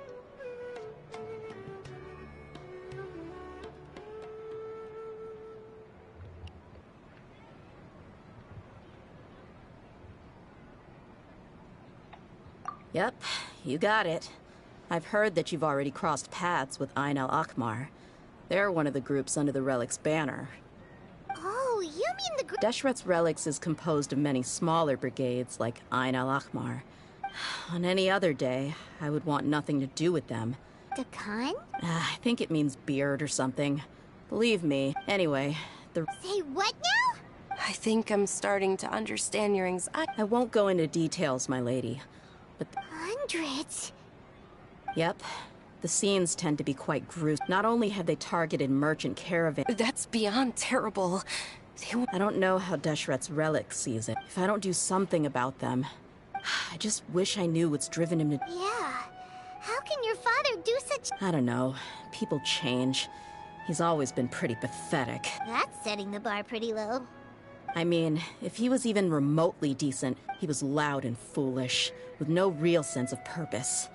Yep, you got it. I've heard that you've already crossed paths with Ain al-Akmar. They're one of the groups under the Relics banner. Oh, you mean the group... Deshret's Relics is composed of many smaller brigades like Ain al-Akmar. On any other day, I would want nothing to do with them. The Khan? I think it means beard or something. Believe me. Anyway, the... Say what now? I think I'm starting to understand your anxiety. I won't go into details, my lady. But... Hundreds? Yep. The scenes tend to be quite gruesome. Not only have they targeted merchant caravans... That's beyond terrible. I don't know how Deshret's relic sees it. If I don't do something about them... I just wish I knew what's driven him to... Yeah. How can your father do such... I don't know. People change. He's always been pretty pathetic. That's setting the bar pretty low. I mean, if he was even remotely decent, he was loud and foolish, with no real sense of purpose.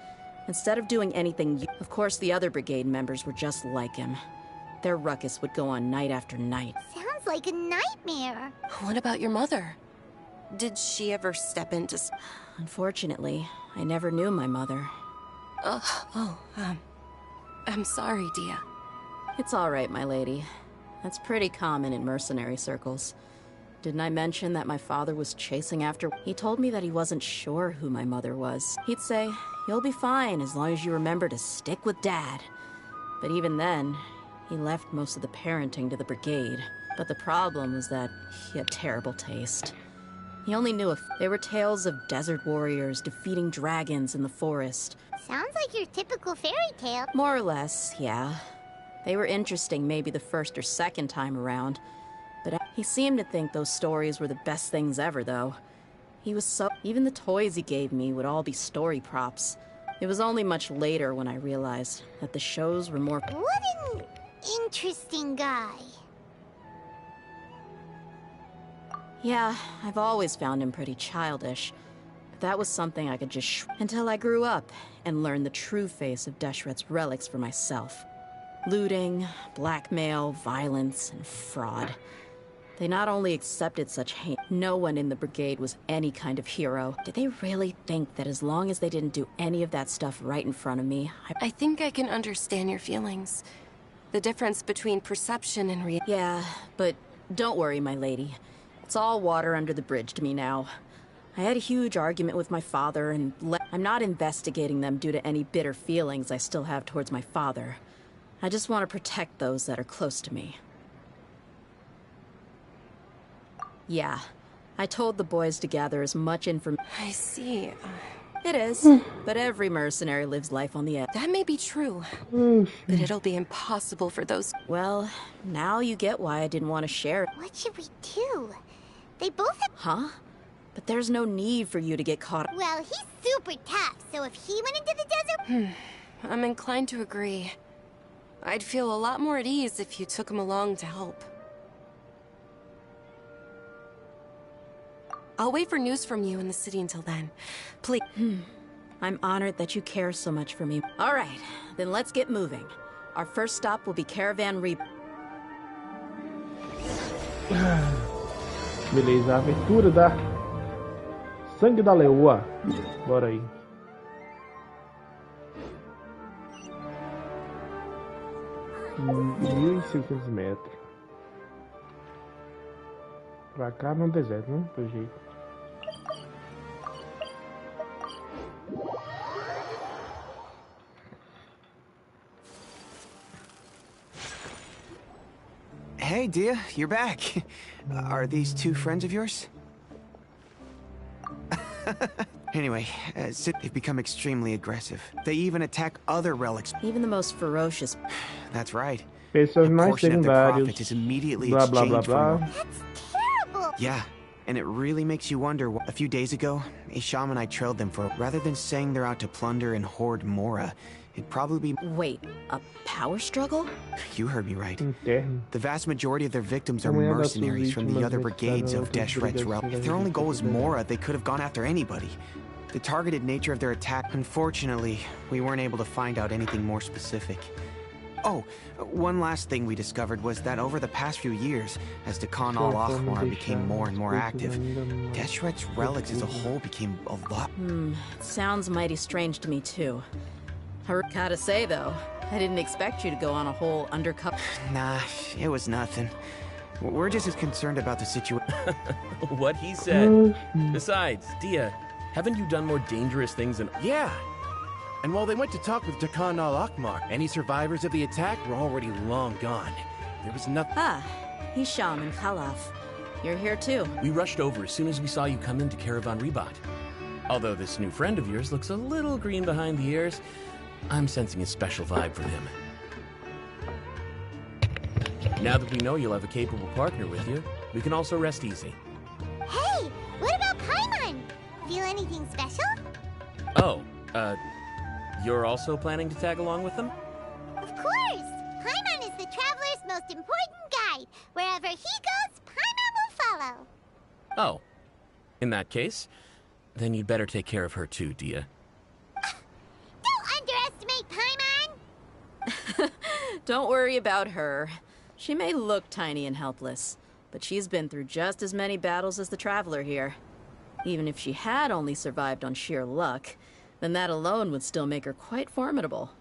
Instead of doing anything, of course the other brigade members were just like him. Their ruckus would go on night after night. Sounds like a nightmare. What about your mother? Did she ever step into... Unfortunately, I never knew my mother. I'm sorry, Dia. It's all right, my lady. That's pretty common in mercenary circles. Didn't I mention that my father was chasing after... He told me that he wasn't sure who my mother was. He'd say, "You'll be fine as long as you remember to stick with Dad." But even then, he left most of the parenting to the brigade. But the problem was that he had terrible taste. He only knew they were tales of desert warriors defeating dragons in the forest. Sounds like your typical fairy tale. More or less, yeah. They were interesting maybe the first or second time around. But he seemed to think those stories were the best things ever, though. He was so... Even the toys he gave me would all be story props. It was only much later when I realized that the shows were more... What an interesting guy. Yeah, I've always found him pretty childish. But that was something I could just until I grew up and learned the true face of Deshret's relics for myself. Looting, blackmail, violence, and fraud. They not only accepted such hate, no one in the brigade was any kind of hero. Did they really think that as long as they didn't do any of that stuff right in front of me, I think I can understand your feelings. The difference between perception and reality. Yeah, but don't worry, my lady. It's all water under the bridge to me now. I had a huge argument with my father, and I'm not investigating them due to any bitter feelings I still have towards my father. I just want to protect those that are close to me. Yeah, I told the boys to gather as much information. I see. It is, but every mercenary lives life on the edge. That may be true, but it'll be impossible for those... Well, now you get why I didn't want to share it. What should we do? They both have... Huh? But there's no need for you to get caught up. Well, he's super tough, so if he went into the desert... I'm inclined to agree. I'd feel a lot more at ease if you took him along to help. I'll wait for news from you in the city until then. Please. I'm honored that you care so much for me. All right, then let's get moving. Our first stop will be Caravan Reap. Beleza, a aventura da Sangue da Leoa. Bora aí. Mil e 1.600 metros. Pra cá no deserto, né? Pelo jeito. Hey, Dia, you're back. Are these two friends of yours? Anyway, they've become extremely aggressive. They even attack other relics. Even the most ferocious. That's right. Pessoas mais secundárias. Is immediately Blah blah blah blah. That's terrible. Yeah, and it really makes you wonder. A few days ago, a shaman I trailed them for. Rather than saying they're out to plunder and hoard Mora, it'd probably be... Wait, a power struggle? You heard me right. The vast majority of their victims are mercenaries from the other brigades of Deshret's realm. If their only goal was Mora, they could have gone after anybody. The targeted nature of their attack... Unfortunately, we weren't able to find out anything more specific. Oh, one last thing we discovered was that over the past few years, as Dakan al-Ahmar became more and more active, Deshret's relics as a whole became a lot... Sounds mighty strange to me, too. I gotta say, though, I didn't expect you to go on a whole undercover... Nah, it was nothing. We're just as concerned about the situation. What he said. Besides, Dia, haven't you done more dangerous things than... Yeah! And while they went to talk with Dakan al-Ahmar, any survivors of the attack were already long gone. There was nothing... Ah, Hisham and Khalaf. You're here too. We rushed over as soon as we saw you come into Caravan Rebat. Although this new friend of yours looks a little green behind the ears, I'm sensing a special vibe from him. Now that we know you'll have a capable partner with you, we can also rest easy. Hey, what about Paimon? Feel anything special? Oh, you're also planning to tag along with them? Of course! Paimon is the traveler's most important guide. Wherever he goes, Paimon will follow. Oh. In that case, then you'd better take care of her too, Dia. Don't underestimate Paimon! Don't worry about her. She may look tiny and helpless, but she's been through just as many battles as the traveler here. Even if she had only survived on sheer luck, then that alone would still make her quite formidable.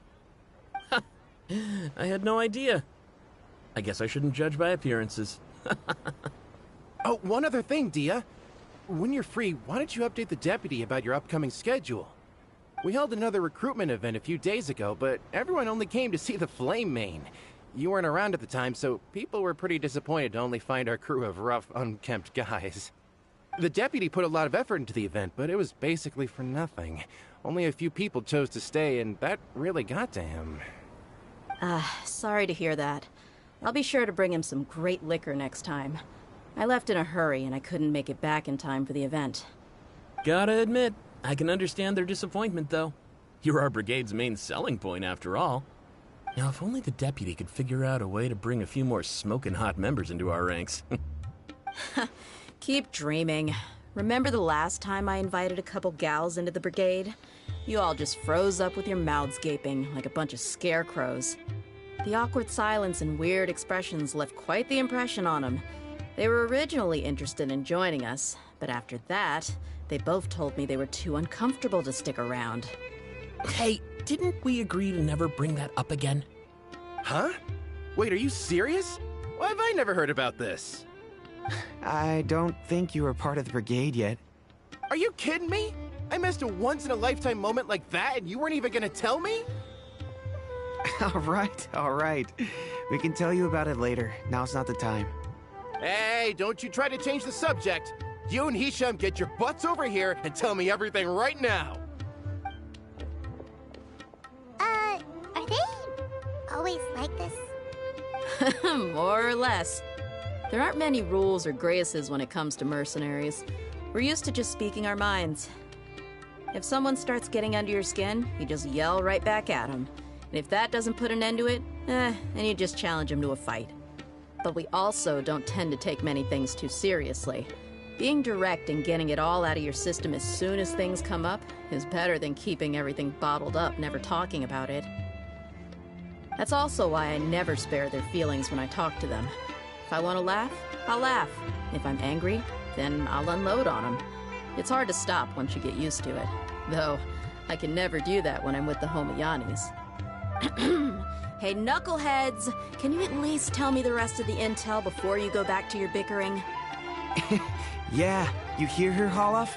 I had no idea. I guess I shouldn't judge by appearances. Oh, one other thing, Dia. When you're free, why don't you update the deputy about your upcoming schedule? We held another recruitment event a few days ago, but everyone only came to see the Flame Mane. You weren't around at the time, so people were pretty disappointed to only find our crew of rough, unkempt guys. The deputy put a lot of effort into the event, but it was basically for nothing. Only a few people chose to stay, and that really got to him. Sorry to hear that. I'll be sure to bring him some great liquor next time. I left in a hurry, and I couldn't make it back in time for the event. Gotta admit, I can understand their disappointment, though. You're our brigade's main selling point, after all. Now, if only the deputy could figure out a way to bring a few more smoking hot members into our ranks. Keep dreaming. Remember the last time I invited a couple gals into the brigade? You all just froze up with your mouths gaping like a bunch of scarecrows. The awkward silence and weird expressions left quite the impression on them. They were originally interested in joining us, but after that, they both told me they were too uncomfortable to stick around. Hey, didn't we agree to never bring that up again? Huh? Wait, are you serious? Why have I never heard about this? I don't think you were part of the brigade yet. Are you kidding me? I missed a once-in-a-lifetime moment like that and you weren't even gonna tell me? All right. We can tell you about it later. Now's not the time. Hey, don't you try to change the subject. You and Hisham get your butts over here and tell me everything right now. Are they always like this? More or less. There aren't many rules or graces when it comes to mercenaries. We're used to just speaking our minds. If someone starts getting under your skin, you just yell right back at them. And if that doesn't put an end to it, then you just challenge them to a fight. But we also don't tend to take many things too seriously. Being direct and getting it all out of your system as soon as things come up is better than keeping everything bottled up, never talking about it. That's also why I never spare their feelings when I talk to them. If I want to laugh, I'll laugh. If I'm angry, then I'll unload on them. It's hard to stop once you get used to it. Though, I can never do that when I'm with the Homayanis. Hey, knuckleheads! Can you at least tell me the rest of the intel before you go back to your bickering? Yeah, you hear her, Holof?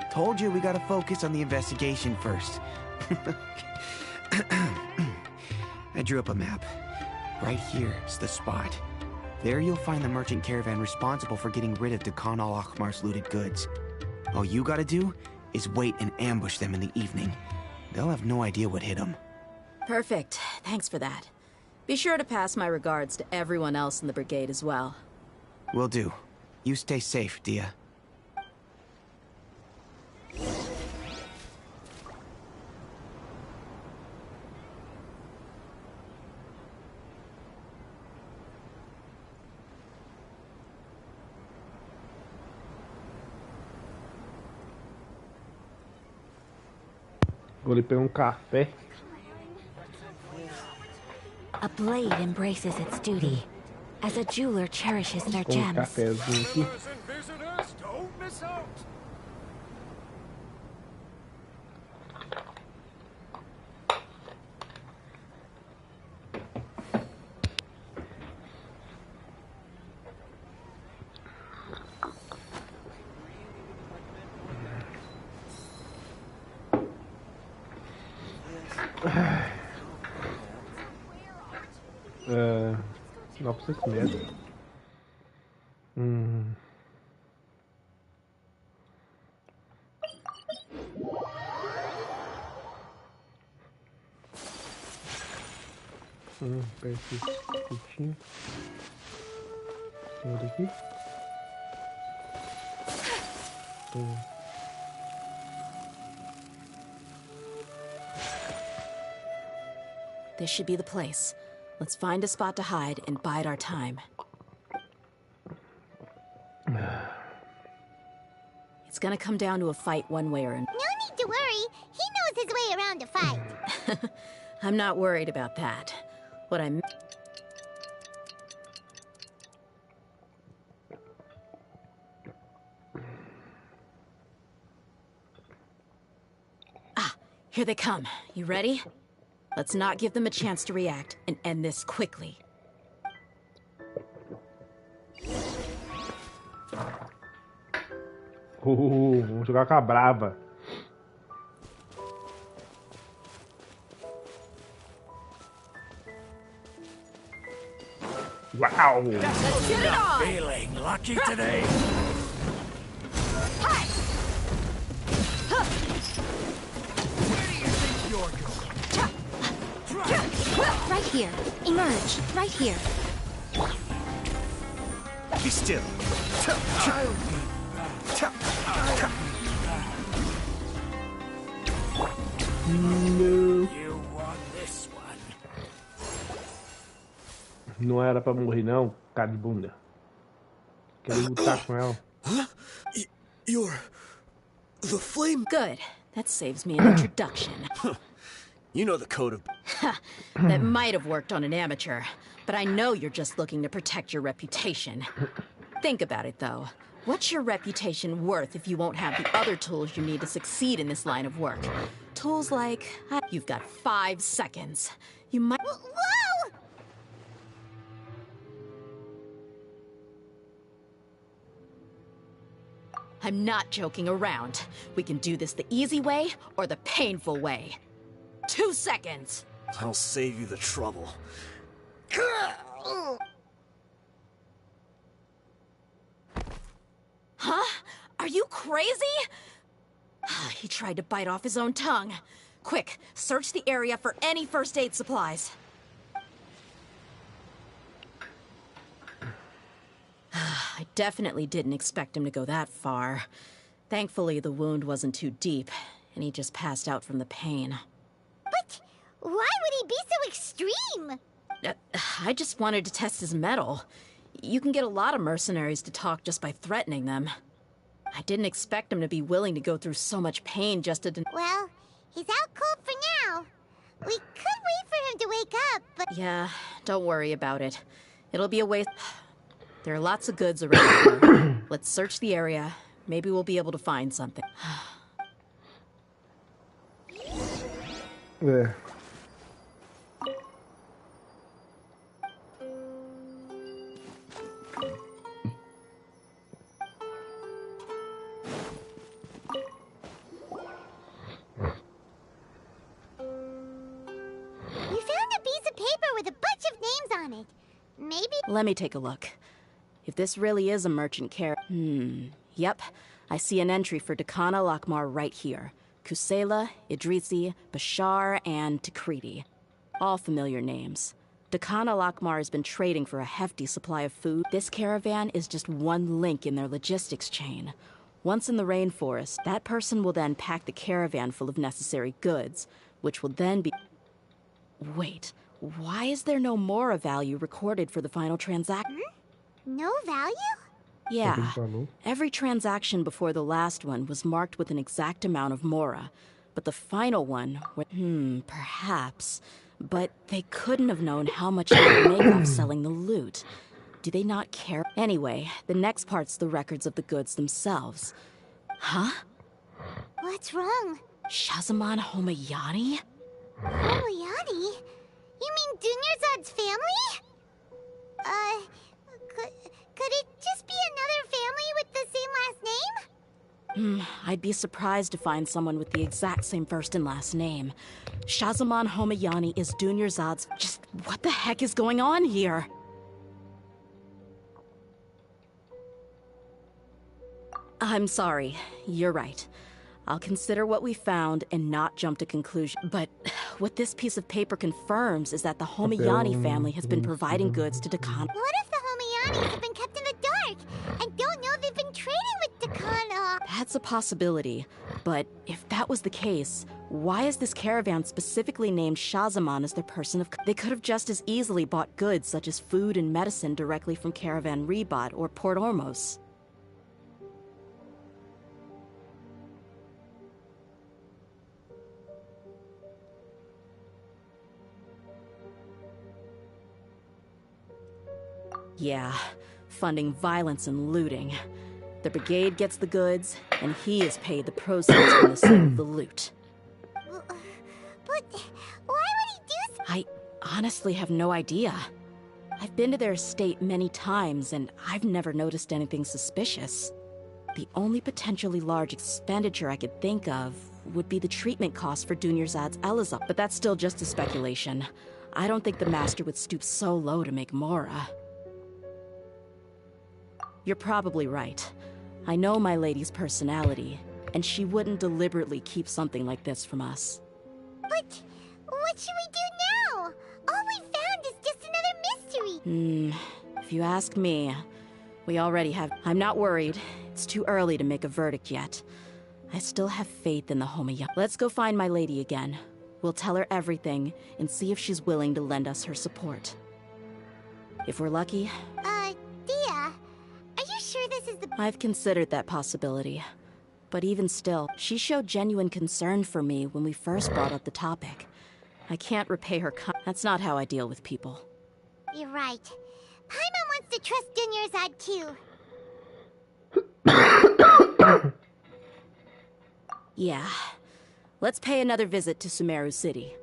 Told you we gotta focus on the investigation first. I drew up a map. Right here is the spot. There you'll find the merchant caravan responsible for getting rid of Dakan al-Akhmar's looted goods. All you gotta do is wait and ambush them in the evening. They'll have no idea what hit them. Perfect. Thanks for that. Be sure to pass my regards to everyone else in the brigade as well. Will do. You stay safe, Dia. Vou ali pegar café. A blade embraces its duty, as a jeweler cherishes their gems. Cafézinho aqui. Não precisa de medo. Pega esse pitinho. Olha aqui. This should be the place. Let's find a spot to hide and bide our time. It's gonna come down to a fight one way or another. No need to worry. He knows his way around a fight. I'm not worried about that. What I'm... Here they come. You ready? Let's not give them a chance to react and end this quickly. Vamos jogar com a brava. Wow! Let's get it on! Feeling lucky today. Right here. Emerge. Right here. Be still. No. You want this one. Não era pra morrer não, cara de bunda. Quero lutar com ela. You're the flame. Good. That saves me an introduction. You know the code of... That might have worked on an amateur, but I know you're just looking to protect your reputation. Think about it, though. What's your reputation worth if you won't have the other tools you need to succeed in this line of work? Tools like... You've got 5 seconds. You might... Whoa! I'm not joking around. We can do this the easy way or the painful way. 2 seconds. I'll save you the trouble. Huh? Are you crazy? He tried to bite off his own tongue. Quick, search the area for any first aid supplies. I definitely didn't expect him to go that far. Thankfully, the wound wasn't too deep, and he just passed out from the pain. But why would he be so extreme? I just wanted to test his mettle. You can get a lot of mercenaries to talk just by threatening them. I didn't expect him to be willing to go through so much pain just to... Well, he's out cold for now. We could wait for him to wake up, but... Yeah, don't worry about it. It'll be a waste... There are lots of goods around here. Let's search the area. Maybe we'll be able to find something. There. You found a piece of paper with a bunch of names on it. Maybe... Let me take a look. If this really is a merchant Yep. I see an entry for Dakana Lakmar right here. Kusela, Idrisi, Bashar, and Takriti. All familiar names. Dakana Lakmar has been trading for a hefty supply of food. This caravan is just one link in their logistics chain. Once in the rainforest, that person will then pack the caravan full of necessary goods, which will then be... Wait, why is there no Mora value recorded for the final transaction? No value? Yeah. Every transaction before the last one was marked with an exact amount of Mora. But the final one... perhaps. But they couldn't have known how much they would make off selling the loot. Do they not care? Anyway, the next part's the records of the goods themselves. Huh? What's wrong? Shazamon Homayani? Homayani? You mean Dunyarzad's family? Could it just be another family with the same last name? I'd be surprised to find someone with the exact same first and last name. Shazamon Homayani is Dunyarzad's... Just what the heck is going on here? I'm sorry. You're right. I'll consider what we found and not jump to conclusions. But what this piece of paper confirms is that the Homayani family has been providing goods to Dakana. What if the Homayanis have been kept in the dark and don't know they've been trading with Dakana? That's a possibility. But if that was the case, why is this caravan specifically named Shazamon as their person of... They could have just as easily bought goods such as food and medicine directly from Caravan Rebat or Port Ormos. Yeah, funding violence and looting. The brigade gets the goods, and he is paid the proceeds from the sale of the loot. But why would he do so? I honestly have no idea. I've been to their estate many times, and I've never noticed anything suspicious. The only potentially large expenditure I could think of would be the treatment costs for Dunyarzad's Elazar, but that's still just a speculation. I don't think the Master would stoop so low to make Mora. You're probably right. I know my lady's personality, and she wouldn't deliberately keep something like this from us. But what should we do now? All we found is just another mystery. If you ask me, we already have... I'm not worried. It's too early to make a verdict yet. I still have faith in the Homayani. Let's go find my lady again. We'll tell her everything and see if she's willing to lend us her support. If we're lucky... Dia, are you sure this is the... I've considered that possibility. But even still, she showed genuine concern for me when we first brought up the topic. I can't repay her That's not how I deal with people. You're right. Paimon wants to trust Dunyarzad too. Yeah. Let's pay another visit to Sumeru City.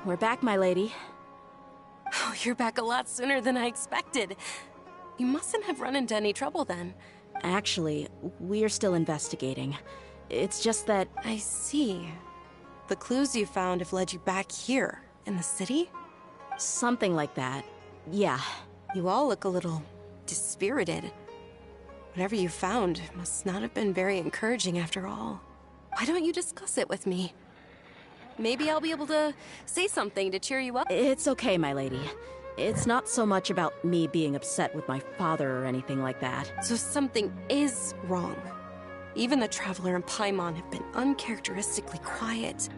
We're back, my lady. Oh, you're back a lot sooner than I expected. You mustn't have run into any trouble then. Actually, we're still investigating. It's just that... I see. The clues you found have led you back here, in the city? Something like that. Yeah. You all look a little dispirited. Whatever you found must not have been very encouraging after all. Why don't you discuss it with me? Maybe I'll be able to say something to cheer you up. It's okay, my lady. It's not so much about me being upset with my father or anything like that. So something is wrong. Even the Traveler and Paimon have been uncharacteristically quiet.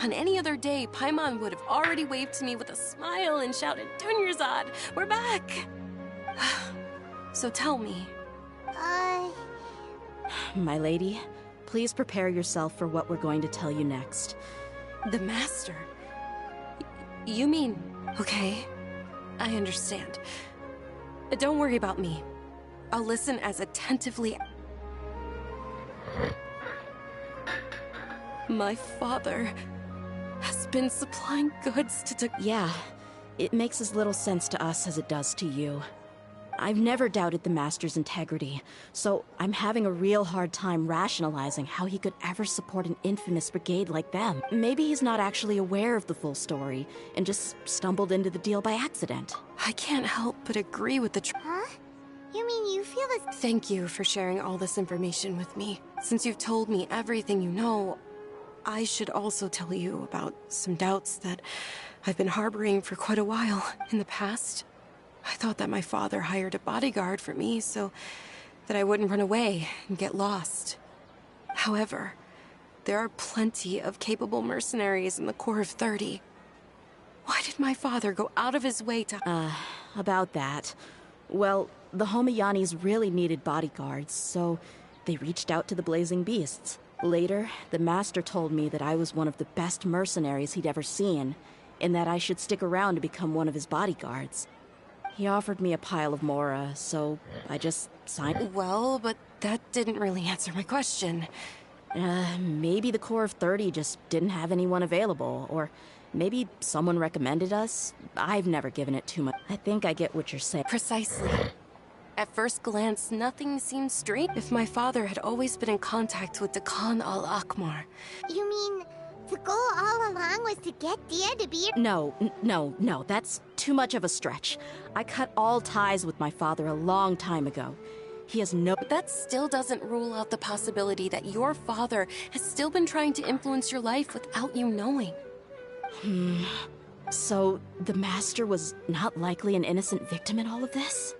On any other day, Paimon would have already waved to me with a smile and shouted, "Dunyarzad, we're back!" So tell me. My lady, please prepare yourself for what we're going to tell you next. The Master? You mean... Okay, I understand. Don't worry about me. I'll listen as attentively... My father has been supplying goods to... Yeah, it makes as little sense to us as it does to you. I've never doubted the Master's integrity, so I'm having a real hard time rationalizing how he could ever support an infamous brigade like them. Maybe he's not actually aware of the full story, and just stumbled into the deal by accident. I can't help but agree with the... Huh? You mean you feel this... Thank you for sharing all this information with me. Since you've told me everything you know, I should also tell you about some doubts that I've been harboring for quite a while in the past. I thought that my father hired a bodyguard for me so that I wouldn't run away and get lost. However, there are plenty of capable mercenaries in the Corps of 30. Why did my father go out of his way to... About that. Well, the Homayanis really needed bodyguards, so they reached out to the Blazing Beasts. Later, the Master told me that I was one of the best mercenaries he'd ever seen, and that I should stick around to become one of his bodyguards. He offered me a pile of Mora, so I just signed... Well, but that didn't really answer my question. Maybe the Corps of 30 just didn't have anyone available, or maybe someone recommended us. I've never given it too much. I think I get what you're saying. Precisely. At first glance, nothing seemed straight. If my father had always been in contact with Dakan al-Akmar. You mean... the goal all along was to get Dia to be... No, that's too much of a stretch. I cut all ties with my father a long time ago. He has no... But that still doesn't rule out the possibility that your father has still been trying to influence your life without you knowing. So, the Master was not likely an innocent victim in all of this?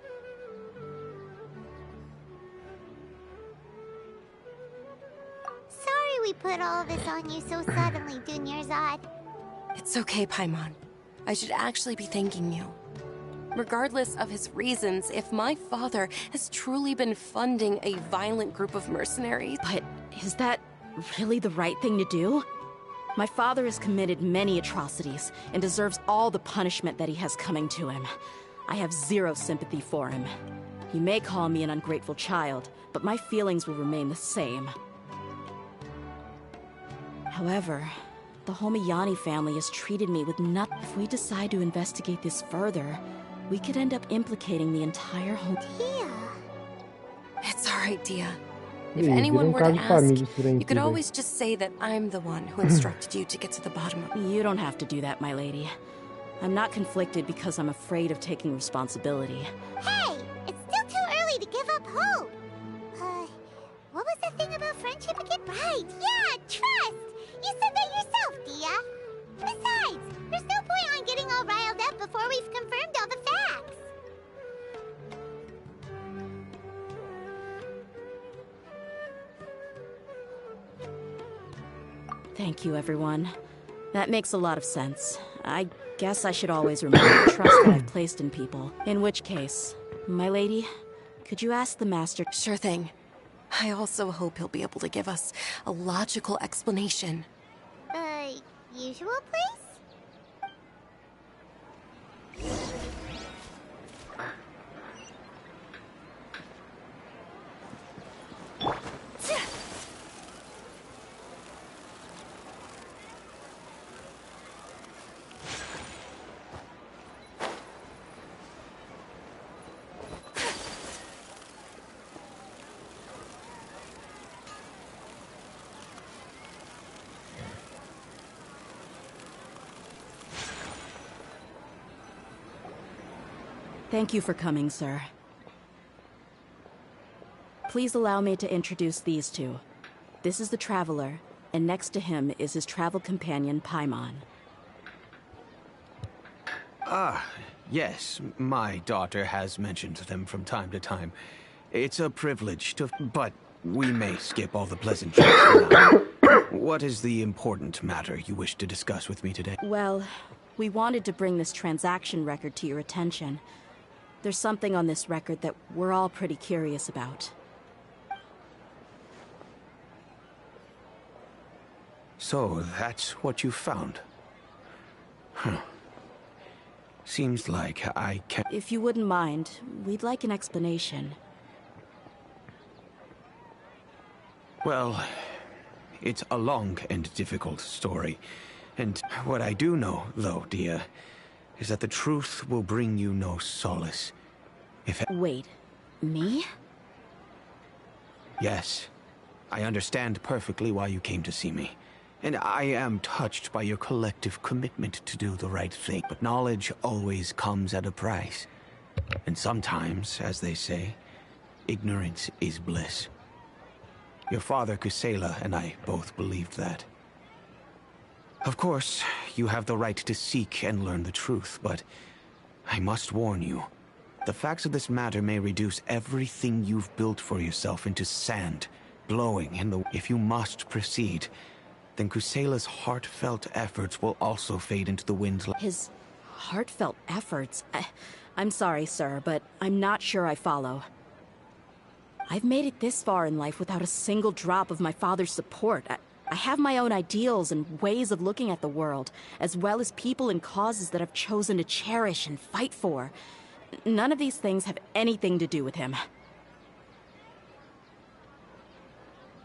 Sorry we put all this on you so suddenly, Dunyarzad. It's okay, Paimon. I should actually be thanking you. Regardless of his reasons, if my father has truly been funding a violent group of mercenaries... But is that really the right thing to do? My father has committed many atrocities and deserves all the punishment that he has coming to him. I have zero sympathy for him. You may call me an ungrateful child, but my feelings will remain the same. However, the Homayani family has treated me with nothing. If we decide to investigate this further, we could end up implicating the entire home. Dia. It's alright, Dia. If anyone were to ask, you could always just say that I'm the one who instructed you to get to the bottom of it. You don't have to do that, my lady. I'm not conflicted because I'm afraid of taking responsibility. Hey, it's still too early to give up hope. What was that thing about friendship again? Right, yeah, trust. You said that yourself, Dia. Besides, there's no point on getting all riled up before we've confirmed all the facts. Thank you, everyone. That makes a lot of sense. I guess I should always remember the trust that I've placed in people. In which case, my lady, could you ask the master? Sure thing. I also hope he'll be able to give us a logical explanation. Usual place? Thank you for coming, sir. Please allow me to introduce these two. This is the Traveler, and next to him is his travel companion, Paimon. Ah, yes. My daughter has mentioned them from time to time. It's a privilege to... but we may skip all the pleasant jokes for now. What is the important matter you wish to discuss with me today? Well, we wanted to bring this transaction record to your attention. There's something on this record that we're all pretty curious about. So, that's what you found? Huh. Seems like I can... If you wouldn't mind, we'd like an explanation. Well, it's a long and difficult story. And what I do know, though, Dia, is that the truth will bring you no solace. Wait, me? Yes. I understand perfectly why you came to see me. And I am touched by your collective commitment to do the right thing. But knowledge always comes at a price. And sometimes, as they say, ignorance is bliss. Your father, Kusela, and I both believed that. Of course, you have the right to seek and learn the truth, but I must warn you. The facts of this matter may reduce everything you've built for yourself into sand, blowing in the... If you must proceed, then Kusela's heartfelt efforts will also fade into the wind. His heartfelt efforts? I'm sorry, sir, but I'm not sure I follow. I've made it this far in life without a single drop of my father's support. I have my own ideals and ways of looking at the world, as well as people and causes that I've chosen to cherish and fight for. None of these things have anything to do with him.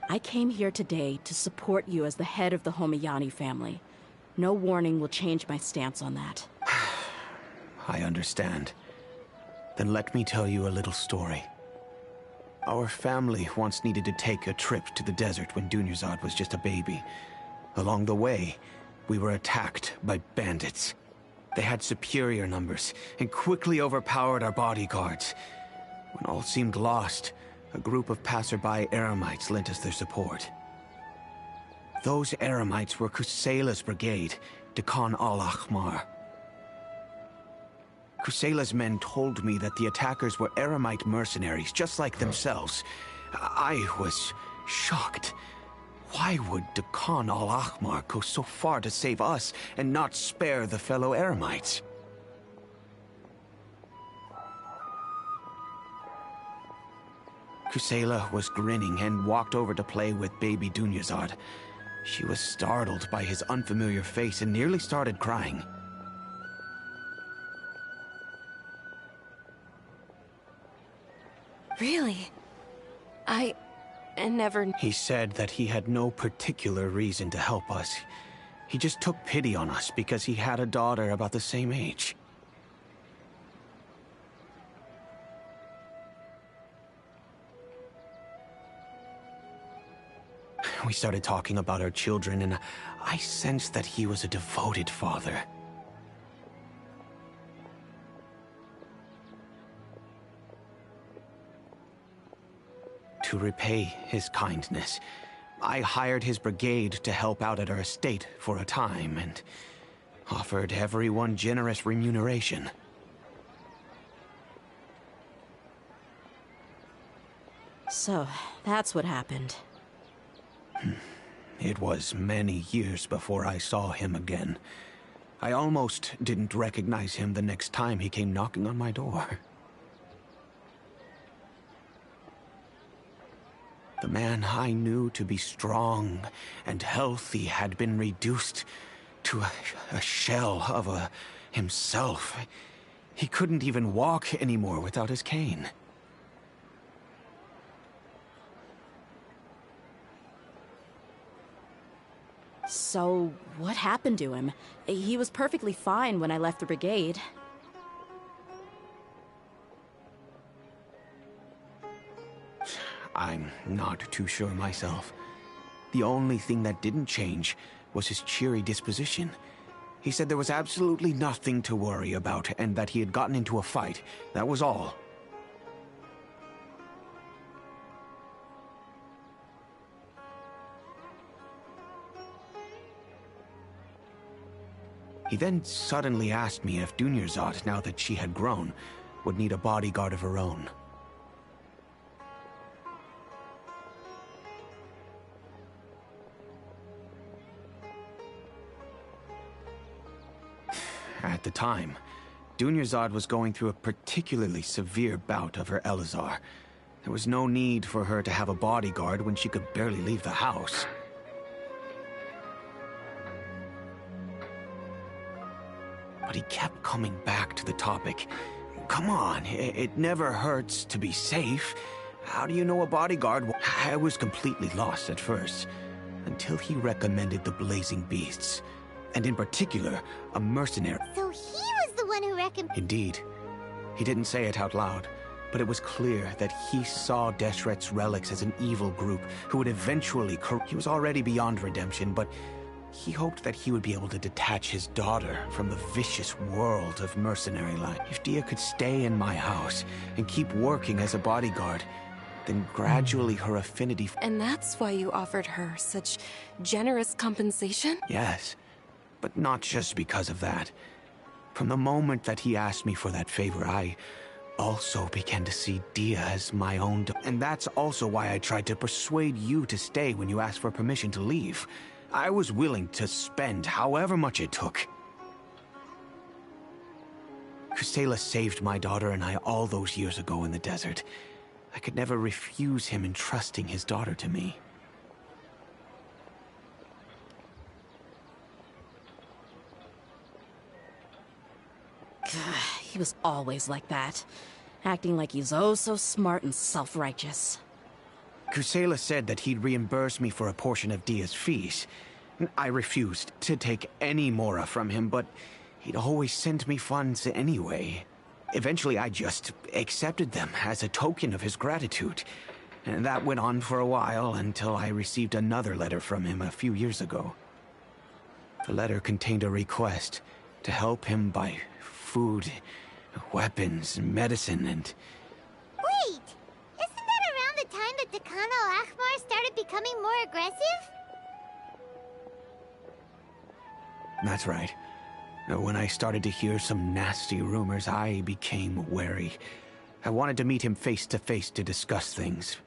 I came here today to support you as the head of the Homayani family. No warning will change my stance on that. I understand. Then let me tell you a little story. Our family once needed to take a trip to the desert when Dunyarzad was just a baby. Along the way, we were attacked by bandits. They had superior numbers and quickly overpowered our bodyguards. When all seemed lost, a group of passerby Eremites lent us their support. Those Eremites were Kusela's brigade, Dekan al-Ahmar. Kusela's men told me that the attackers were Eremite mercenaries, just like themselves. I was shocked. Why would Dekan al-Ahmar go so far to save us and not spare the fellow Eremites? Kusela was grinning and walked over to play with baby Dunyazad. She was startled by his unfamiliar face and nearly started crying. Really? I never... He said that he had no particular reason to help us. He just took pity on us because he had a daughter about the same age. We started talking about our children, and I sensed that he was a devoted father. To repay his kindness, I hired his brigade to help out at our estate for a time, and offered everyone generous remuneration. So, that's what happened. It was many years before I saw him again. I almost didn't recognize him the next time he came knocking on my door. The man I knew to be strong and healthy had been reduced to a shell of himself. He couldn't even walk anymore without his cane. So, what happened to him? He was perfectly fine when I left the brigade. I'm not too sure myself. The only thing that didn't change was his cheery disposition. He said there was absolutely nothing to worry about and that he had gotten into a fight. That was all. He then suddenly asked me if Dunyazad, now that she had grown, would need a bodyguard of her own. At the time, Dunyazad was going through a particularly severe bout of her Elazar. There was no need for her to have a bodyguard when she could barely leave the house. But he kept coming back to the topic. Come on, it never hurts to be safe. How do you know a bodyguard? I was completely lost at first, until he recommended the Blazing Beasts. And in particular, a mercenary. So he was the one who recommended... Indeed. He didn't say it out loud, but it was clear that he saw Deshret's relics as an evil group who would eventually... He was already beyond redemption, but he hoped that he would be able to detach his daughter from the vicious world of mercenary life. If Dia could stay in my house and keep working as a bodyguard, then gradually her affinity... And that's why you offered her such generous compensation? Yes, but not just because of that. From the moment that he asked me for that favor, I also began to see Dia as my own... And that's also why I tried to persuade you to stay when you asked for permission to leave. I was willing to spend however much it took. Kusela saved my daughter and I all those years ago in the desert. I could never refuse him entrusting his daughter to me. He was always like that, acting like he's oh so smart and self-righteous. Kusela said that he'd reimburse me for a portion of Dia's fees. I refused to take any mora from him, but he'd always sent me funds anyway. Eventually, I just accepted them as a token of his gratitude. And that went on for a while until I received another letter from him a few years ago. The letter contained a request to help him buy food, weapons, medicine, and... Wait! Isn't that around the time that Decano Akhmar started becoming more aggressive? That's right. When I started to hear some nasty rumors, I became wary. I wanted to meet him face to face to discuss things.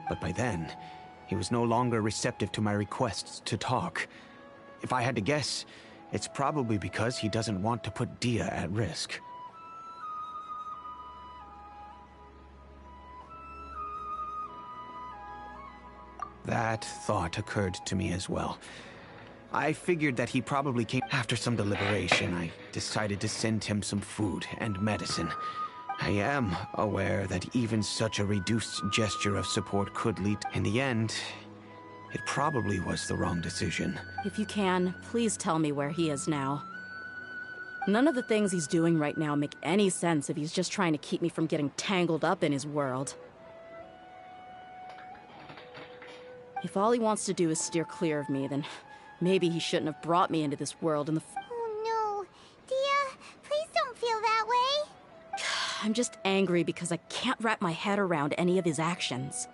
But by then, he was no longer receptive to my requests to talk. If I had to guess, It's probably because he doesn't want to put Dia at risk. That thought occurred to me as well. I figured that he probably came after some deliberation. I decided to send him some food and medicine. I am aware that even such a reduced gesture of support could lead... In the end, it probably was the wrong decision. If you can, please tell me where he is now. None of the things he's doing right now make any sense if he's just trying to keep me from getting tangled up in his world. If all he wants to do is steer clear of me, then maybe he shouldn't have brought me into this world in the Oh no. Dia, please don't feel that way. I'm just angry because I can't wrap my head around any of his actions.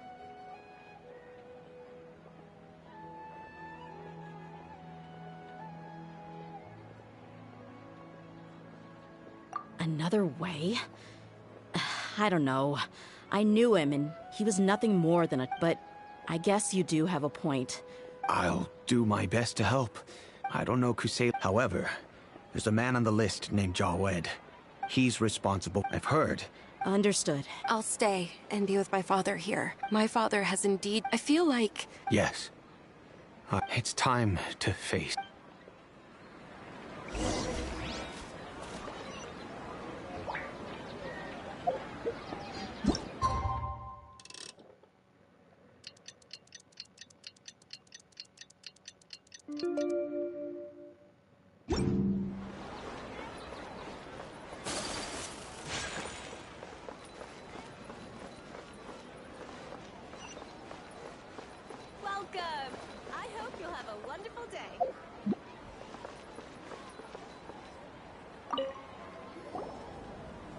Another way? I don't know. I knew him and he was nothing more than a... But I guess you do have a point. I'll do my best to help. I don't know Kusei. However, there's a man on the list named Jawed. He's responsible, I've heard. Understood. I'll stay and be with my father here. My father has indeed... I feel like... Yes. It's time to face... Welcome! I hope you'll have a wonderful day.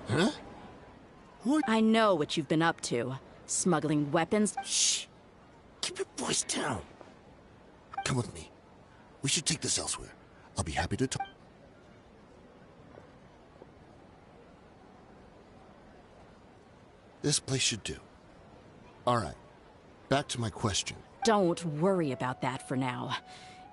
Huh? I know what you've been up to. Smuggling weapons. Shh! Keep your voice down. Come with me. We should take this elsewhere. I'll be happy to talk. This place should do. All right. Back to my question. Don't worry about that for now.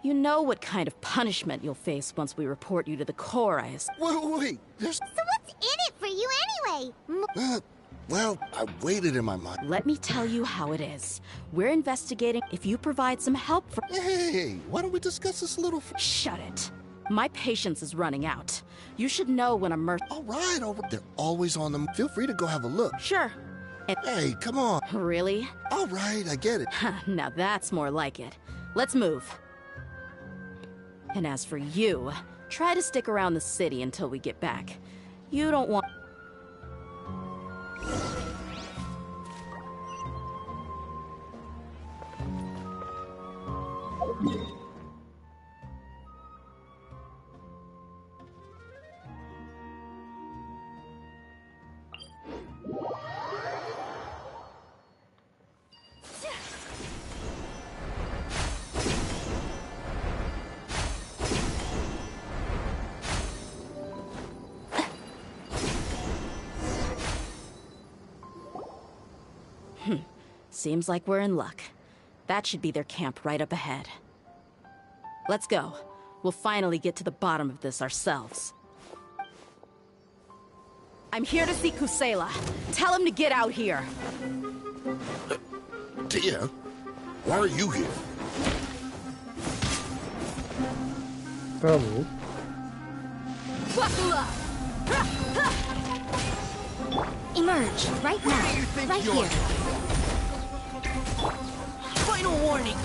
You know what kind of punishment you'll face once we report you to the Korais. Wait, there's... So what's in it for you anyway? Well, I waited in my mind. Let me tell you how it is. We're investigating if you provide some help for... Hey, why don't we discuss this a little... Shut it. My patience is running out. You should know when a All right. They're always on them. Feel free to go have a look. Sure. Hey, come on. Really? All right, I get it. Now that's more like it. Let's move. And as for you, try to stick around the city until we get back. You don't want... Seems like we're in luck. That should be their camp right up ahead. Let's go. We'll finally get to the bottom of this ourselves. I'm here to see Kusela. Tell him to get out here. Dia, why are you here? Tá Buckle up! Emerge, right now, right here. Final warning!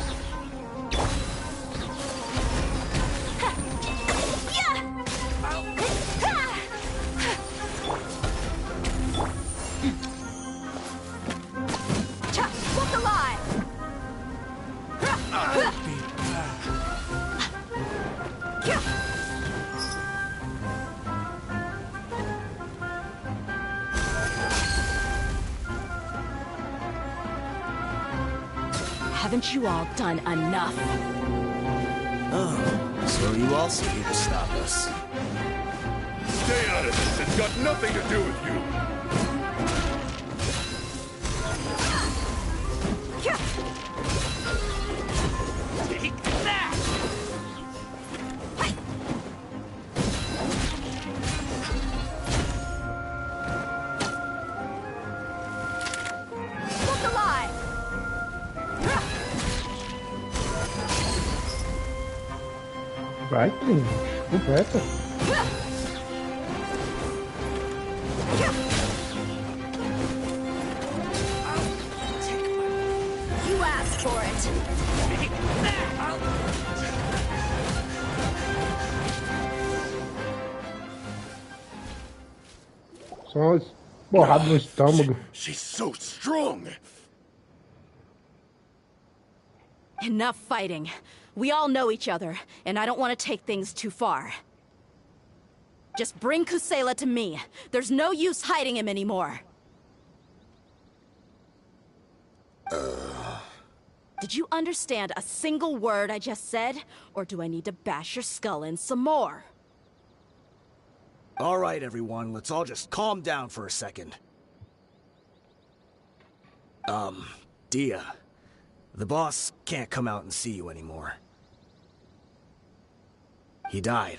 Look alive! Haven't you all done enough? Oh, so you also here to stop us. Stay out of this. It's got nothing to do with you. Take that! Vai, completa. You asked for it. Só umas porradas no estômago. She's so strong. Enough fighting. We all know each other, and I don't want to take things too far. Just bring Kusela to me. There's no use hiding him anymore. Did you understand a single word I just said? Or do I need to bash your skull in some more? All right, everyone, let's all just calm down for a second. Dia, the boss can't come out and see you anymore. He died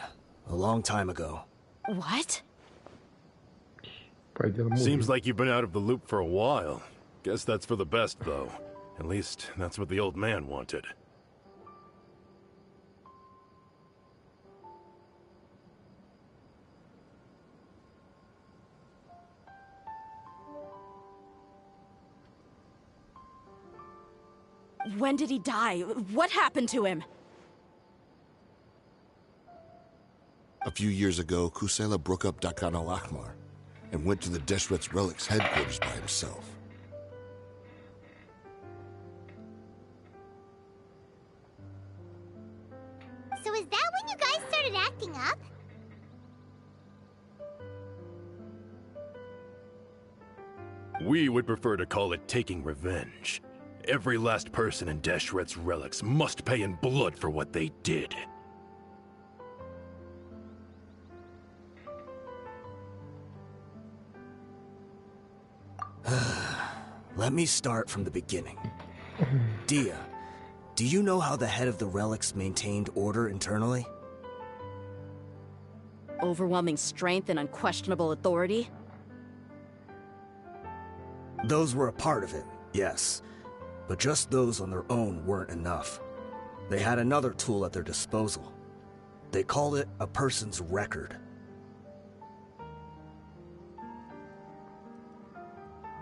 a long time ago. What? Seems like you've been out of the loop for a while. Guess that's for the best, though. At least, that's what the old man wanted. When did he die? What happened to him? A few years ago, Kusela broke up Dakan al-Ahmar and went to the Deshret's Relics headquarters by himself. So is that when you guys started acting up? We would prefer to call it taking revenge. Every last person in Deshret's Relics must pay in blood for what they did. Let me start from the beginning. Dia, do you know how the head of the relics maintained order internally? Overwhelming strength and unquestionable authority? Those were a part of it, yes. But just those on their own weren't enough. They had another tool at their disposal. They called it a person's record.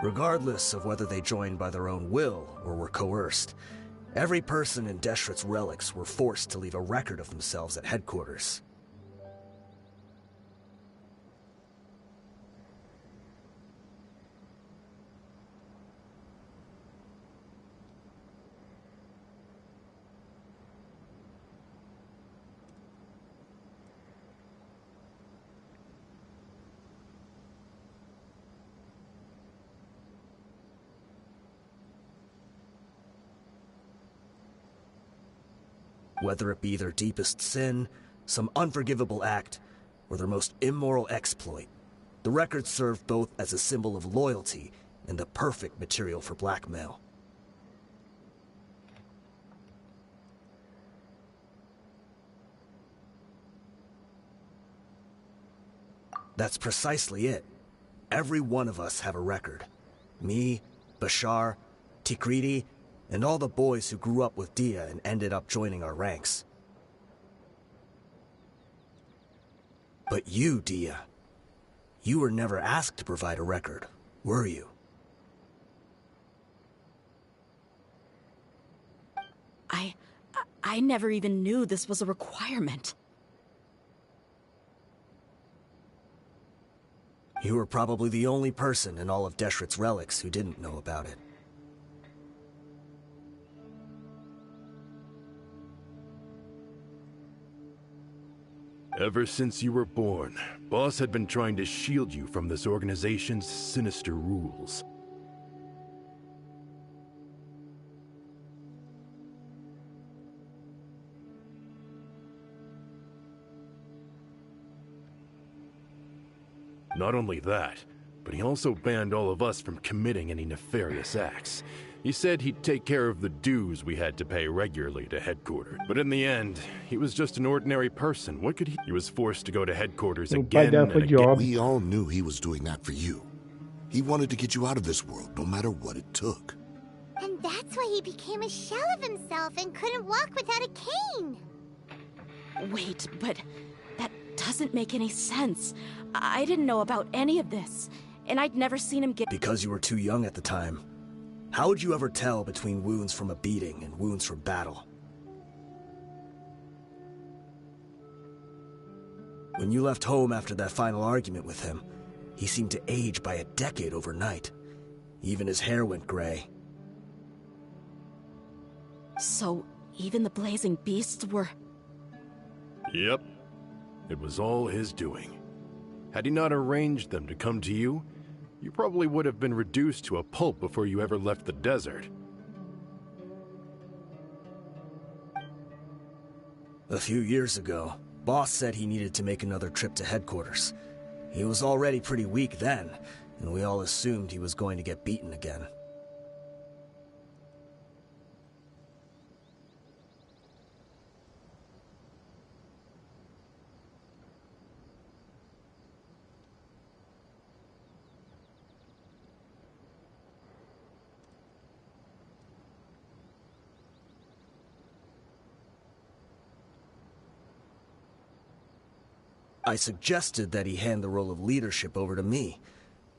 Regardless of whether they joined by their own will or were coerced, every person in Deshret's Relics were forced to leave a record of themselves at headquarters. Whether it be their deepest sin, some unforgivable act, or their most immoral exploit, the records served both as a symbol of loyalty and the perfect material for blackmail. That's precisely it. Every one of us have a record. Me, Bashar, Tikriti, and all the boys who grew up with Dia and ended up joining our ranks. But you, Dia, you were never asked to provide a record, were you? I never even knew this was a requirement. You were probably the only person in all of Deshret's Relics who didn't know about it. Ever since you were born, Boss had been trying to shield you from this organization's sinister rules. Not only that, but he also banned all of us from committing any nefarious acts. He said he'd take care of the dues we had to pay regularly to headquarters. But in the end, he was just an ordinary person. What could he? He was forced to go to headquarters again and again. We all knew he was doing that for you. He wanted to get you out of this world, no matter what it took. And that's why he became a shell of himself and couldn't walk without a cane. Wait, but that doesn't make any sense. I didn't know about any of this, and I'd never seen him get— Because you were too young at the time. How would you ever tell between wounds from a beating and wounds from battle? When you left home after that final argument with him, he seemed to age by a decade overnight. Even his hair went gray. So, even the blazing beasts were— Yep. It was all his doing. Had he not arranged them to come to you, you probably would have been reduced to a pulp before you ever left the desert. A few years ago, Boss said he needed to make another trip to headquarters. He was already pretty weak then, and we all assumed he was going to get beaten again. I suggested that he hand the role of leadership over to me,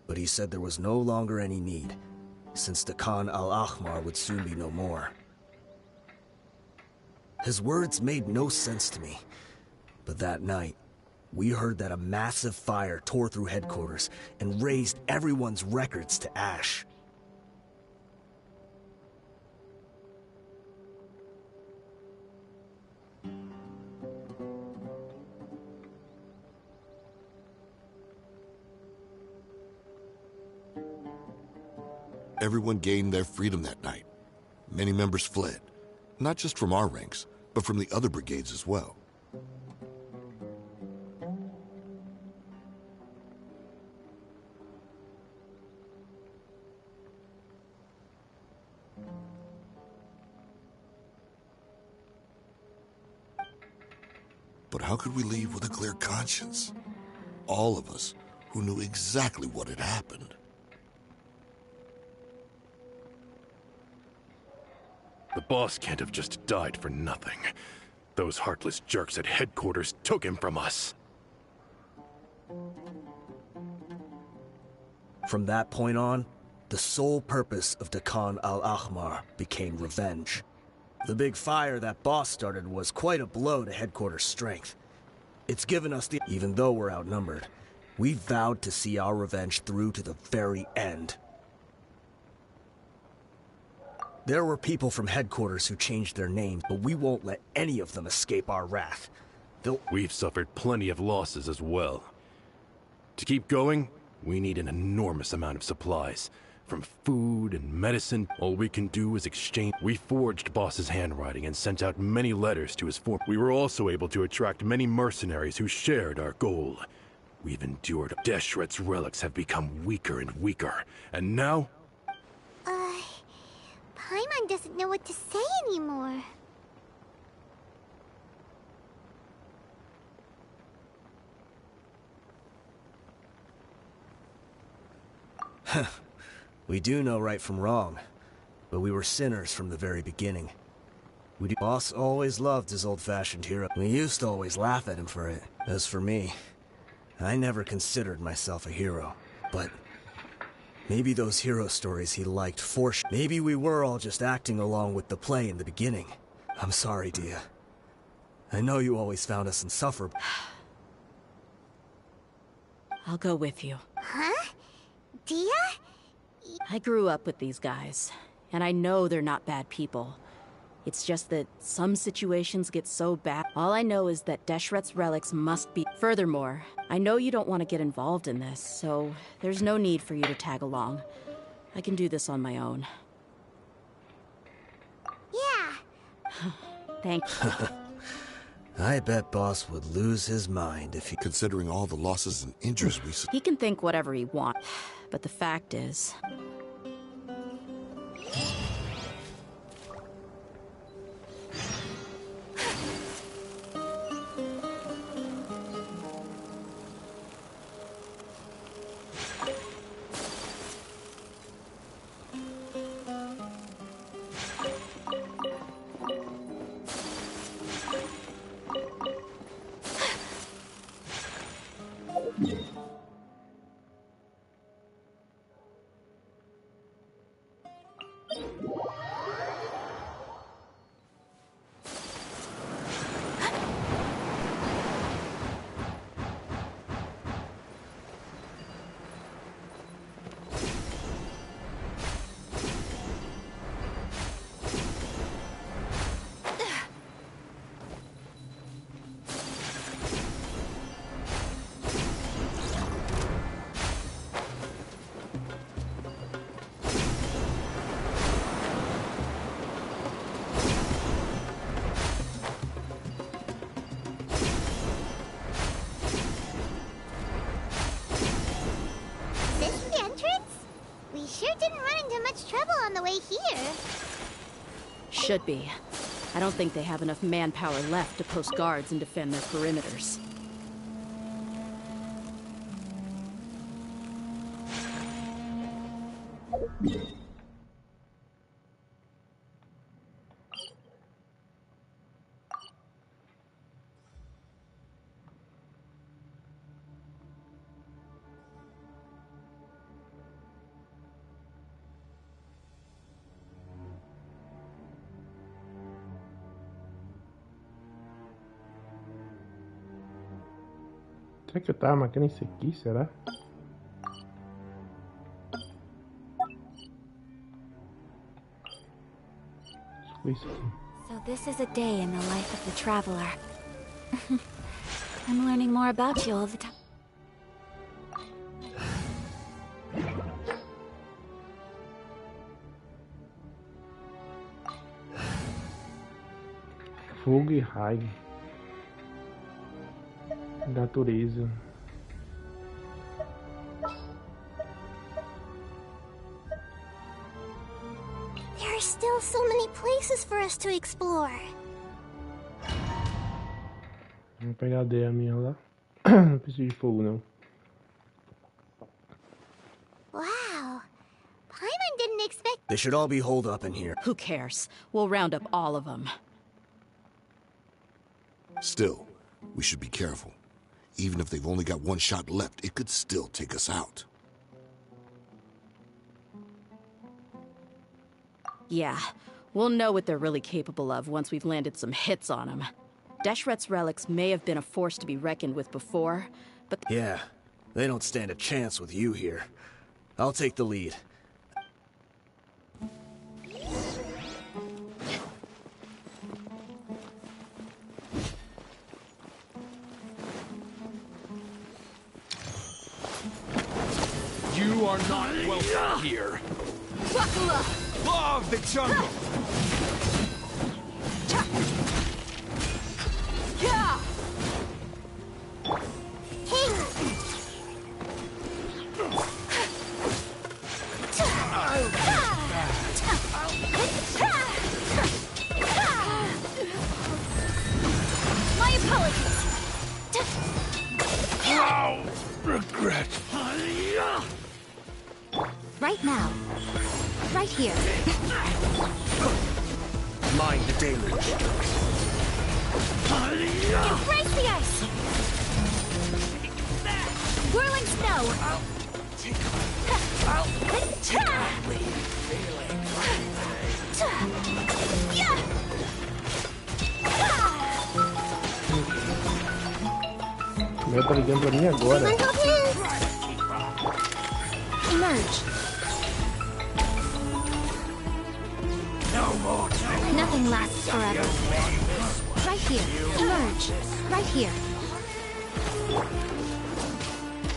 but he said there was no longer any need, since the Khan al-Ahmar would soon be no more. His words made no sense to me, but that night, we heard that a massive fire tore through headquarters and razed everyone's records to ash. Everyone gained their freedom that night. Many members fled, not just from our ranks, but from the other brigades as well. But how could we leave with a clear conscience? All of us who knew exactly what had happened. The boss can't have just died for nothing. Those heartless jerks at headquarters took him from us. From that point on, the sole purpose of the Khan al-Ahmar became revenge. The big fire that boss started was quite a blow to headquarters' strength. It's given us the— Even though we're outnumbered, we vowed to see our revenge through to the very end. There were people from headquarters who changed their names, but we won't let any of them escape our wrath. We've suffered plenty of losses as well. To keep going, we need an enormous amount of supplies. From food and medicine, all we can do is exchange. We forged Boss's handwriting and sent out many letters to his form. We were also able to attract many mercenaries who shared our goal. We've endured. Deshret's relics have become weaker and weaker, and now— Paimon doesn't know what to say anymore. We do know right from wrong, but we were sinners from the very beginning. Boss always loved his old-fashioned hero. We used to always laugh at him for it. As for me, I never considered myself a hero, but maybe those hero stories he liked forced. Maybe we were all just acting along with the play in the beginning. I'm sorry, Dia. I know you always found us insufferable. I'll go with you. Huh? Dia? I grew up with these guys, and I know they're not bad people. It's just that some situations get so bad. All I know is that Deshret's relics must be— Furthermore, I know you don't want to get involved in this, so there's no need for you to tag along. I can do this on my own. Yeah. Thank you. I bet Boss would lose his mind if he— Considering all the losses and injuries we— He can think whatever he wants, but the fact is— should be. I don't think they have enough manpower left to post guards and defend their perimeters. Será que eu tava marcando isso aqui, será? So this is a day in the life of the traveler. I'm learning more about you all the time. Fogo e raio. Natureza. There are still so many places for us to explore. Vou pegar a ideia minha lá. Não preciso de fogo, não. Wow. Paimon didn't expect... They should all be holed up in here. Who cares? We'll round up all of them. Still, we should be careful. Even if they've only got one shot left, it could still take us out. Yeah, we'll know what they're really capable of once we've landed some hits on them. Deshret's relics may have been a force to be reckoned with before, but... Yeah, they don't stand a chance with you here. I'll take the lead. You are not welcome here. Law of the jungle. My apologies. Oh, regret. Right now. Right here. Mind the deluge. Embrace the ice. Whirling snow. O meu tá ligando pra mim agora. Emerge. Nothing lasts forever. Right here. Emerge. Right here.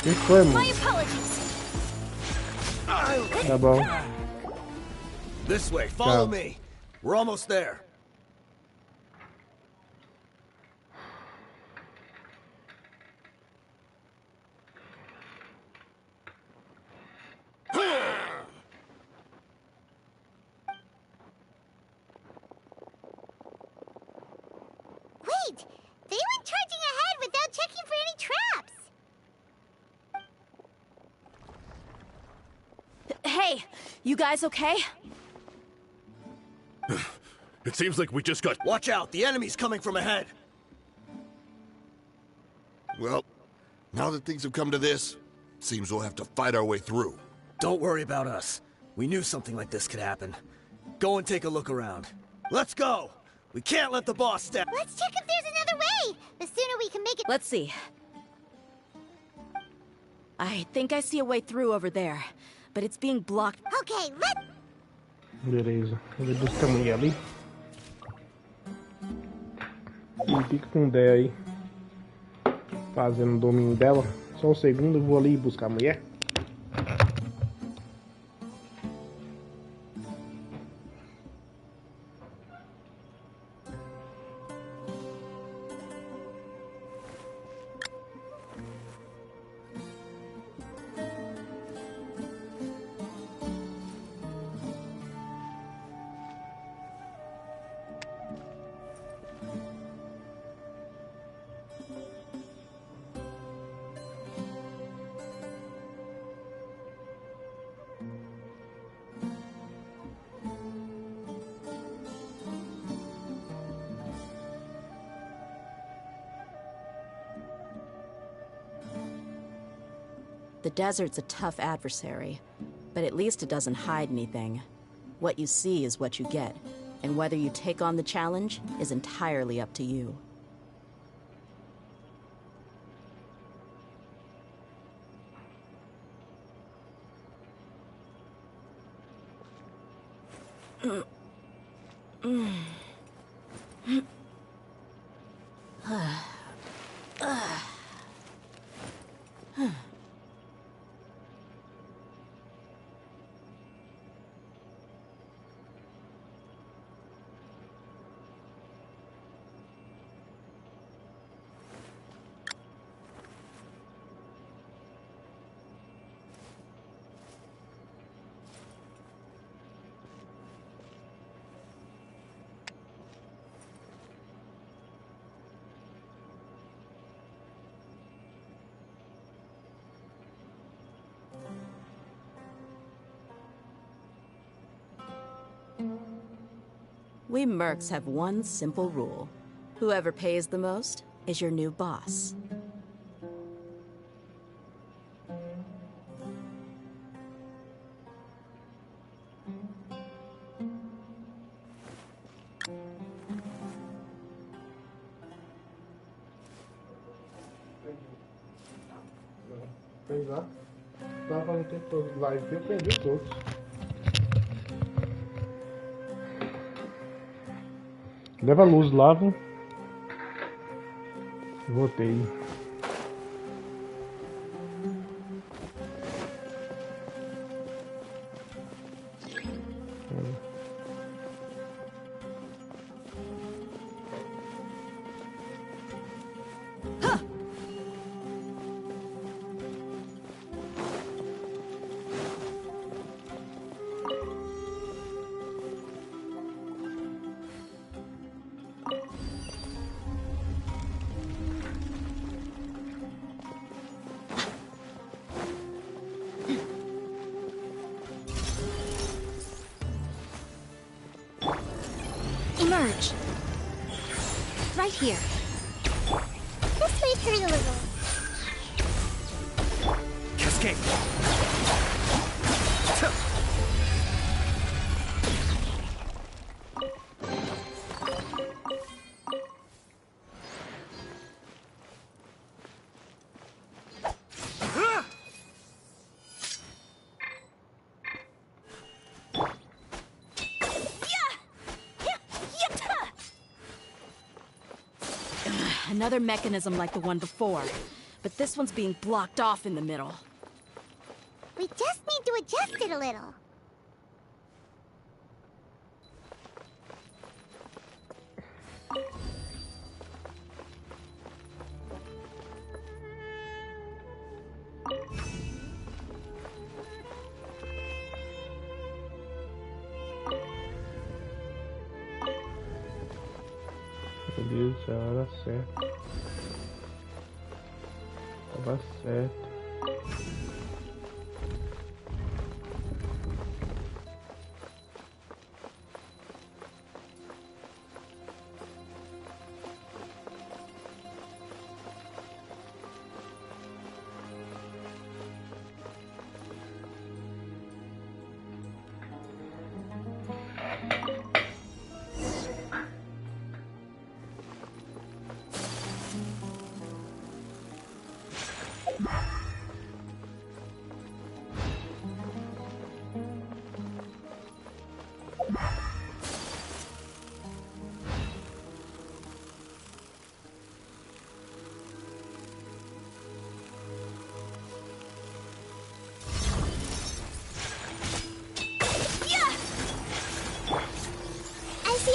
Que foi, mano? My apologies. Tá bom. This way, follow me. We're almost there. Wait, they went charging ahead without checking for any traps. Hey, you guys okay? It seems like we just got... Watch out, the enemy's coming from ahead. Well, now that things have come to this, seems we'll have to fight our way through. Don't worry about us. We knew something like this could happen. Go and take a look around. Let's go! We can't let the boss step. Let's check if there's another way. The sooner we can make it... Let's see. I think I see a way through over there, but it's being blocked. Okay, let's... Beleza. Eu vou buscar a mulher ali. E fica com ideia aí. Fazendo o domínio dela. Só um segundo, eu vou ali buscar a mulher. The desert's a tough adversary, but at least it doesn't hide anything. What you see is what you get, and whether you take on the challenge is entirely up to you. We mercs have one simple rule. Whoever pays the most is your new boss. Fez lá. Tava falando o tempo todo. Live, eu perdi todos. Leva a luz lá, viu? Voltei. Emerge. Right here. This may hurt a little. Cascade. Another mechanism like the one before, but this one's being blocked off in the middle. We just need to adjust it a little. Beleza, a hora certa. Tava certo.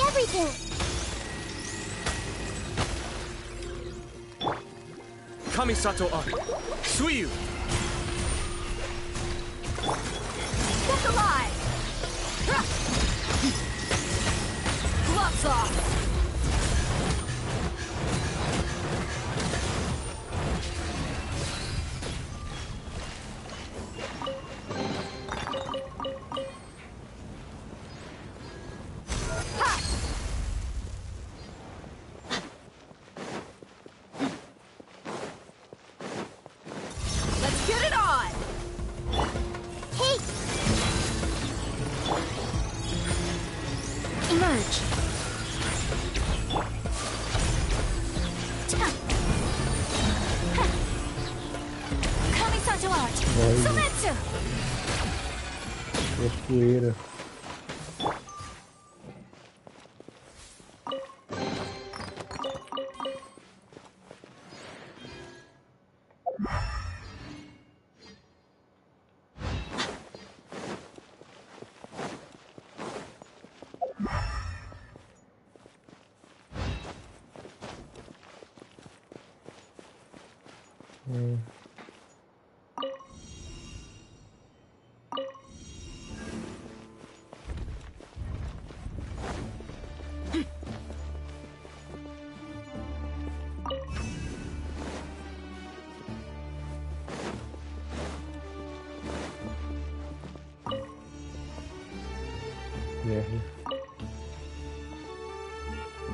Everything. Kamisato up. Suiyu. Step alive. Gloves off. Let's get it on! Sumetsu! Poeira.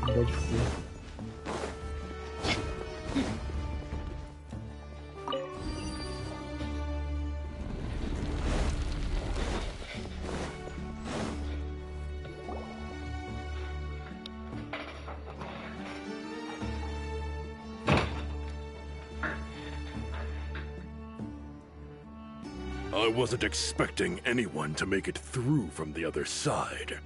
Pode ser. I wasn't expecting anyone to make it through from the other side.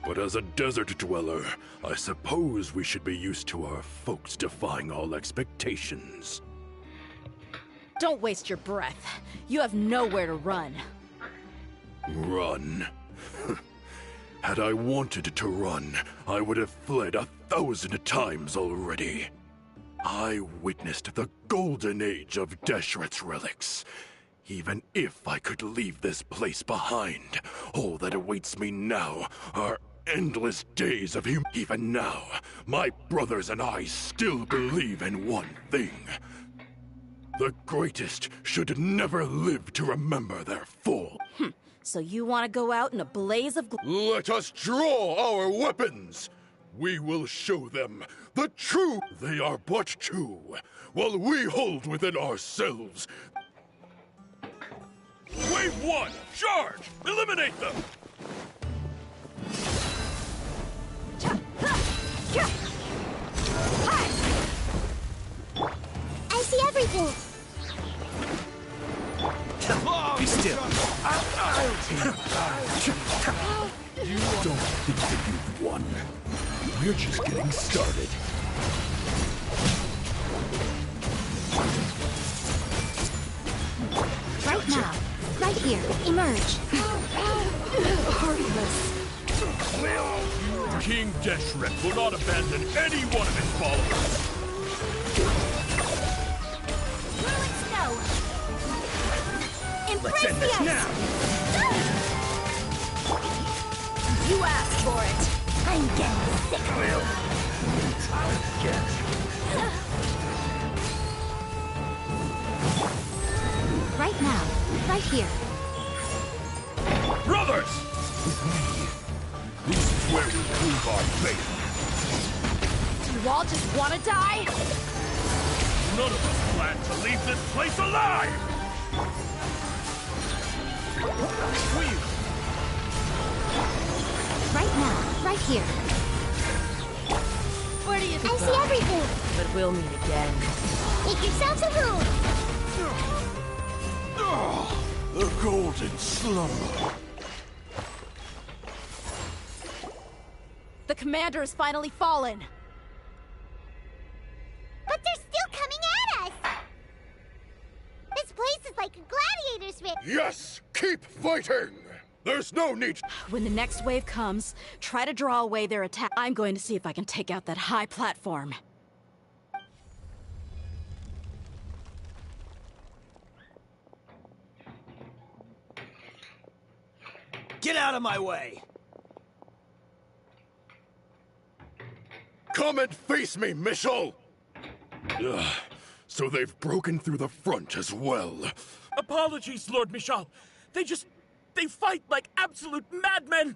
But as a desert dweller, I suppose we should be used to our folks defying all expectations. Don't waste your breath. You have nowhere to run. Run? Had I wanted to run, I would have fled 1,000 times already. I witnessed the golden age of Deshret's relics. Even if I could leave this place behind, all that awaits me now are endless days of Even now, my brothers and I still believe in one thing. The greatest should never live to remember their fall. So you want to go out in a blaze of Let us draw our weapons! We will show them the true. They are but two, while we hold within ourselves. Wave 1, charge! Eliminate them! I see everything! Be still. You don't think that you've won. We're just getting started. Right now. Right here. Emerge. Heartless. King Deshret will not abandon any one of his followers. Ruin snow. Let's end this now. You asked for it. I'm getting sick. Right now. Right here. Brothers! This is where we prove our faith. Do you all just want to die? None of us plan to leave this place alive! Right now. Right here. Where do you I see everything! But we'll meet again. Make yourselves at home! The golden slumber. The commander has finally fallen. But they're still coming at us! This place is like a gladiator's ring. Yes! Keep fighting! There's no need. When the next wave comes, try to draw away their attack. I'm going to see if I can take out that high platform. Get out of my way! Come and face me, Michel! So they've broken through the front as well. Apologies, Lord Michal. They fight like absolute madmen!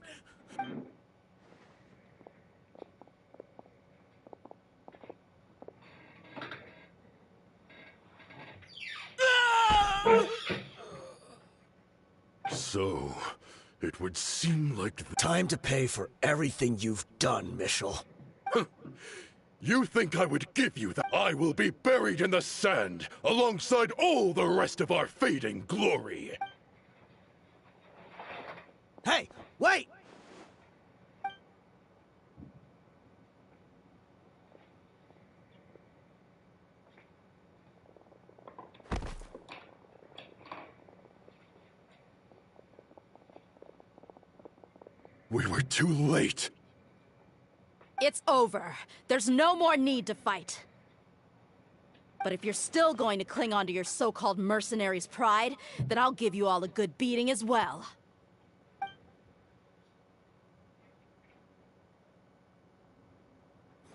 So, it would seem like Time to pay for everything you've done, Michel. You think I would give you that? I will be buried in the sand, alongside all the rest of our fading glory. Hey, wait! We were too late. It's over. There's no more need to fight. But if you're still going to cling on to your so-called mercenary's pride, then I'll give you all a good beating as well.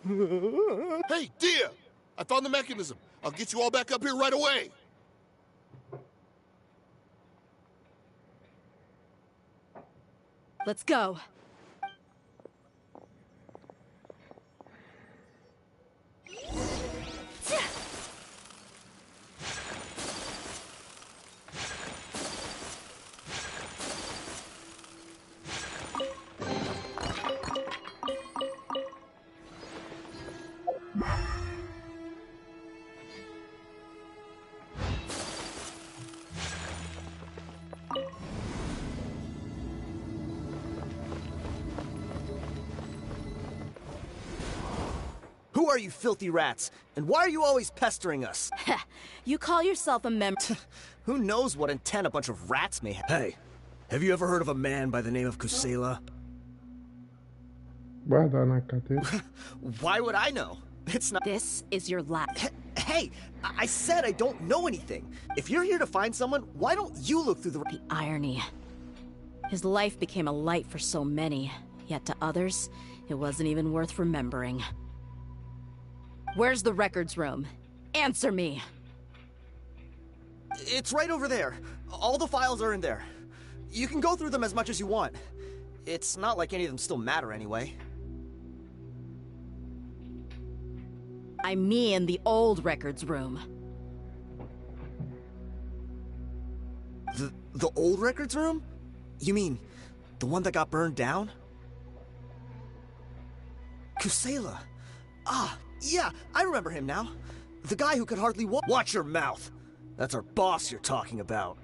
Hey, Dia! I found the mechanism. I'll get you all back up here right away. Let's go. Who are you filthy rats? And why are you always pestering us? You call yourself a member? Who knows what intent a bunch of rats may have? Hey, have you ever heard of a man by the name of Kusela? Why would I know? It's not. This is your last. Hey, I said I don't know anything. If you're here to find someone, why don't you look through The irony. His life became a light for so many, yet to others, it wasn't even worth remembering. Where's the records room? Answer me! It's right over there. All the files are in there. You can go through them as much as you want. It's not like any of them still matter anyway. I mean the old records room. The old records room? You mean the one that got burned down? Kusela. Ah, yeah, I remember him now. The guy who could hardly walk. Watch your mouth. That's our boss you're talking about.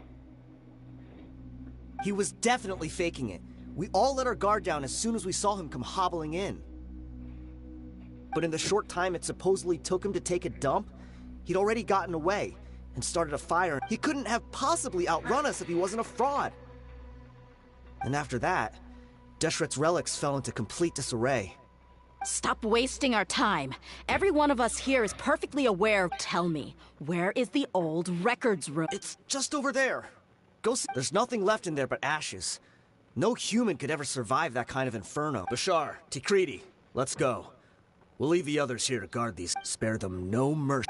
He was definitely faking it. We all let our guard down as soon as we saw him come hobbling in. But in the short time it supposedly took him to take a dump, he'd already gotten away and started a fire. He couldn't have possibly outrun us if he wasn't a fraud. And after that, Deshret's relics fell into complete disarray. Stop wasting our time. Every one of us here is perfectly aware. Tell me, where is the old records room? It's just over there. Go see. There's nothing left in there but ashes. No human could ever survive that kind of inferno. Bashar, Tikriti, let's go. We'll leave the others here to guard these. Spare them no mercy.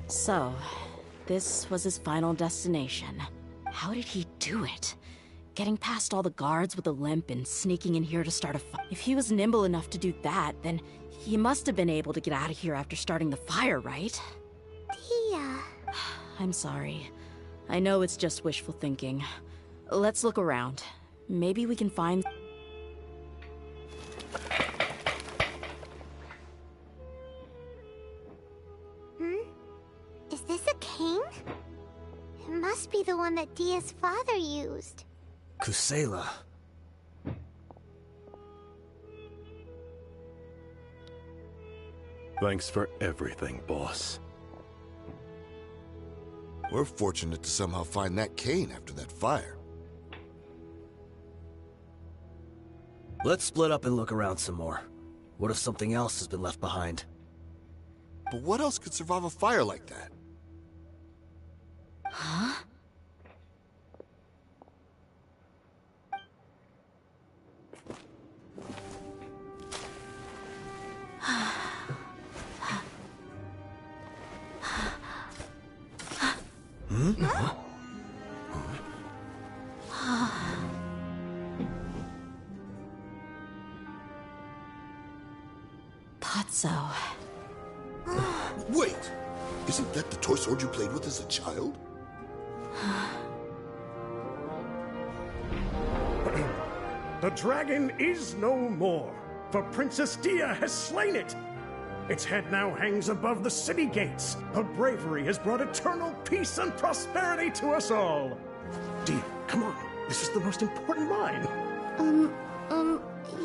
So, this was his final destination. How did he do it? Getting past all the guards with a limp and sneaking in here to start a fire. If he was nimble enough to do that, then he must have been able to get out of here after starting the fire, right? Tia. I'm sorry. I know it's just wishful thinking. Let's look around. Maybe we can find... Is this a cane? It must be the one that Dia's father used. Kusela. Thanks for everything, boss. We're fortunate to somehow find that cane after that fire. Let's split up and look around some more. What if something else has been left behind? But what else could survive a fire like that? Huh? Thought so. Wait! Isn't that the toy sword you played with as a child? The dragon is no more, for Princess Dia has slain it. Its head now hangs above the city gates. Her bravery has brought eternal peace and prosperity to us all. Dia, come on. This is the most important line.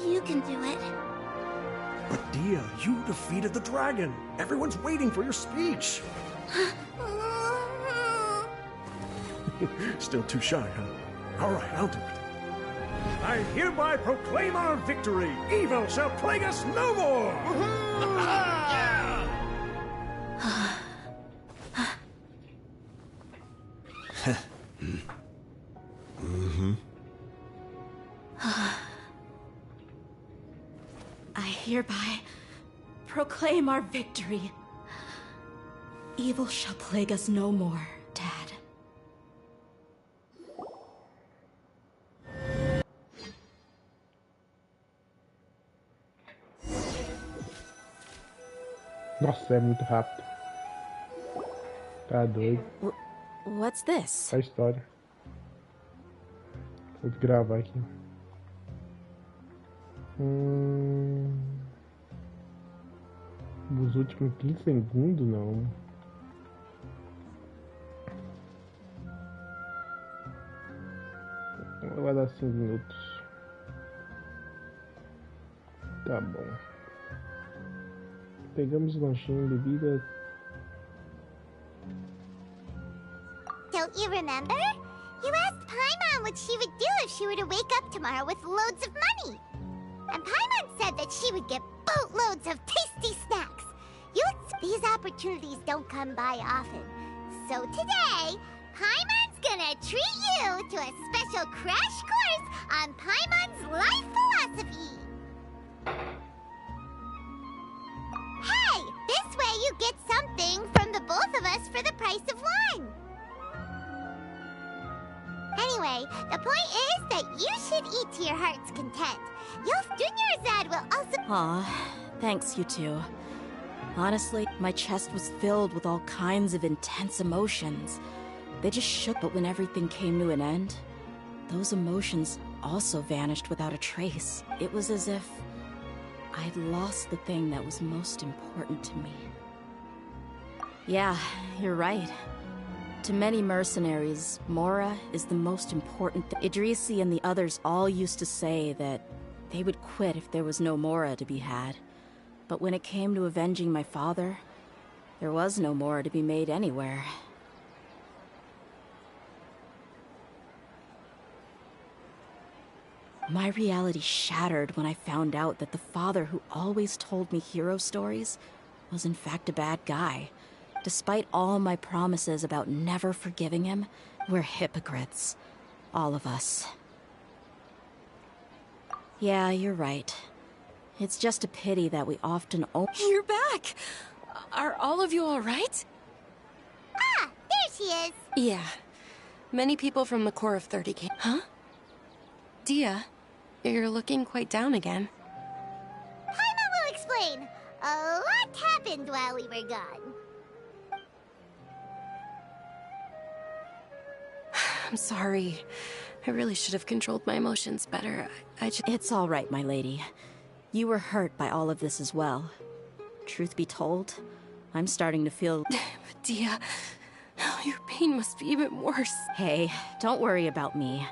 You can do it. But Dia, you defeated the dragon. Everyone's waiting for your speech. Still too shy, huh? All right, I'll do it. I hereby proclaim our victory. Evil shall plague us no more. I hereby proclaim our victory. Evil shall plague us no more, Dad. Nossa, é muito rápido. Tá doido. What's this? A história. Vou gravar aqui. Os últimos 15 segundos, não. Vai dar 5 minutos. Tá bom. Pegamos lanchinho, bebida. Don't you remember? You asked Paimon what she would do if she were to wake up tomorrow with loads of money. And Paimon said that she would get boatloads of tasty snacks. These opportunities don't come by often. So today, Paimon's gonna treat you to a special crash course on Paimon's life philosophy. Hey, this way you get something from the both of us for the price of one. Anyway, the point is that you should eat to your heart's content. Your Dunyarzad will also— Aw, thanks you two. Honestly, my chest was filled with all kinds of intense emotions. They just shook, but when everything came to an end, those emotions also vanished without a trace. It was as if I'd lost the thing that was most important to me. Yeah, you're right. To many mercenaries, Mora is the most important thing. Idrisi and the others all used to say that they would quit if there was no Mora to be had. But when it came to avenging my father, there was no Mora to be made anywhere. My reality shattered when I found out that the father who always told me hero stories was in fact a bad guy. Despite all my promises about never forgiving him, we're hypocrites. All of us. Yeah, you're right. It's just a pity that we often— You're back! Are all of you alright? Ah, there she is. Yeah. Many people from the Corps of 30 came. Huh? Dia, you're looking quite down again. Paimon will explain. A lot happened while we were gone. I'm sorry. I really should have controlled my emotions better. It's all right, my lady. You were hurt by all of this as well. Truth be told, I'm starting to feel— Dia, your pain must be even worse. Hey, don't worry about me.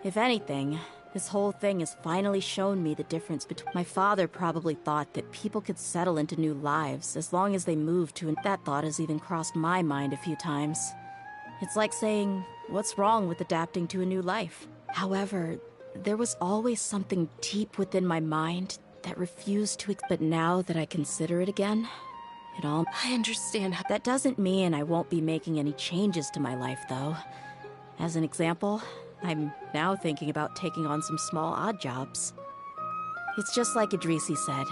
If anything, this whole thing has finally shown me the difference between— My father probably thought that people could settle into new lives as long as they moved to— That thought has even crossed my mind a few times. It's like saying, what's wrong with adapting to a new life? However, there was always something deep within my mind that refused to, but now that I consider it again, it all... I understand. That doesn't mean I won't be making any changes to my life, though. As an example, I'm now thinking about taking on some small odd jobs. It's just like Idrisi said.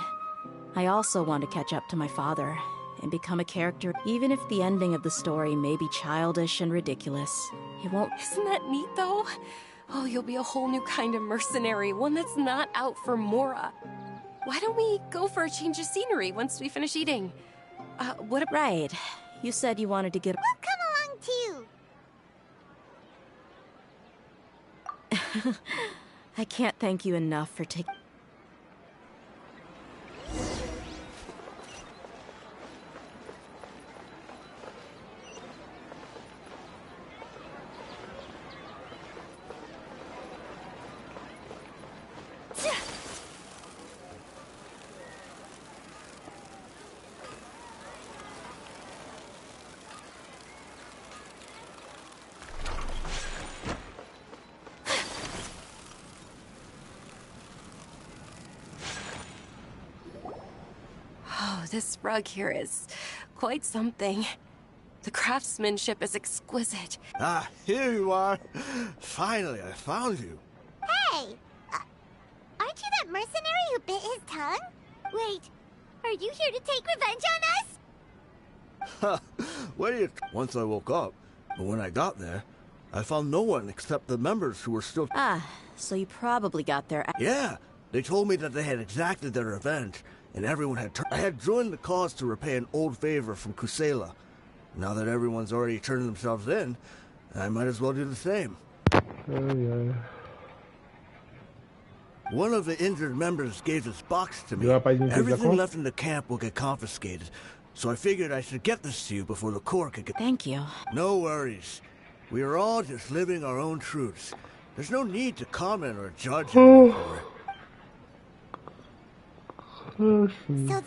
I also want to catch up to my father and become a character, even if the ending of the story may be childish and ridiculous. It won't... Isn't that neat, though? Oh, you'll be a whole new kind of mercenary, one that's not out for Mora. Why don't we go for a change of scenery once we finish eating? Right. You said you wanted to get... We'll come along, too. I can't thank you enough for taking... This rug here is quite something. The craftsmanship is exquisite. Ah, here you are. Finally, I found you. Hey! Aren't you that mercenary who bit his tongue? Wait, are you here to take revenge on us? What do you... Once I woke up, but when I got there, I found no one except the members who were still... Ah, so you probably got there... Yeah, they told me that they had exacted their revenge, and everyone had I had joined the cause to repay an old favor from Kusela. Now that everyone's already turned themselves in, I might as well do the same. One of the injured members gave this box to me. Everything left in the camp will get confiscated, so I figured I should get this to you before the court could get... Thank you. No worries. We are all just living our own truths. There's no need to comment or judge anyone for it. So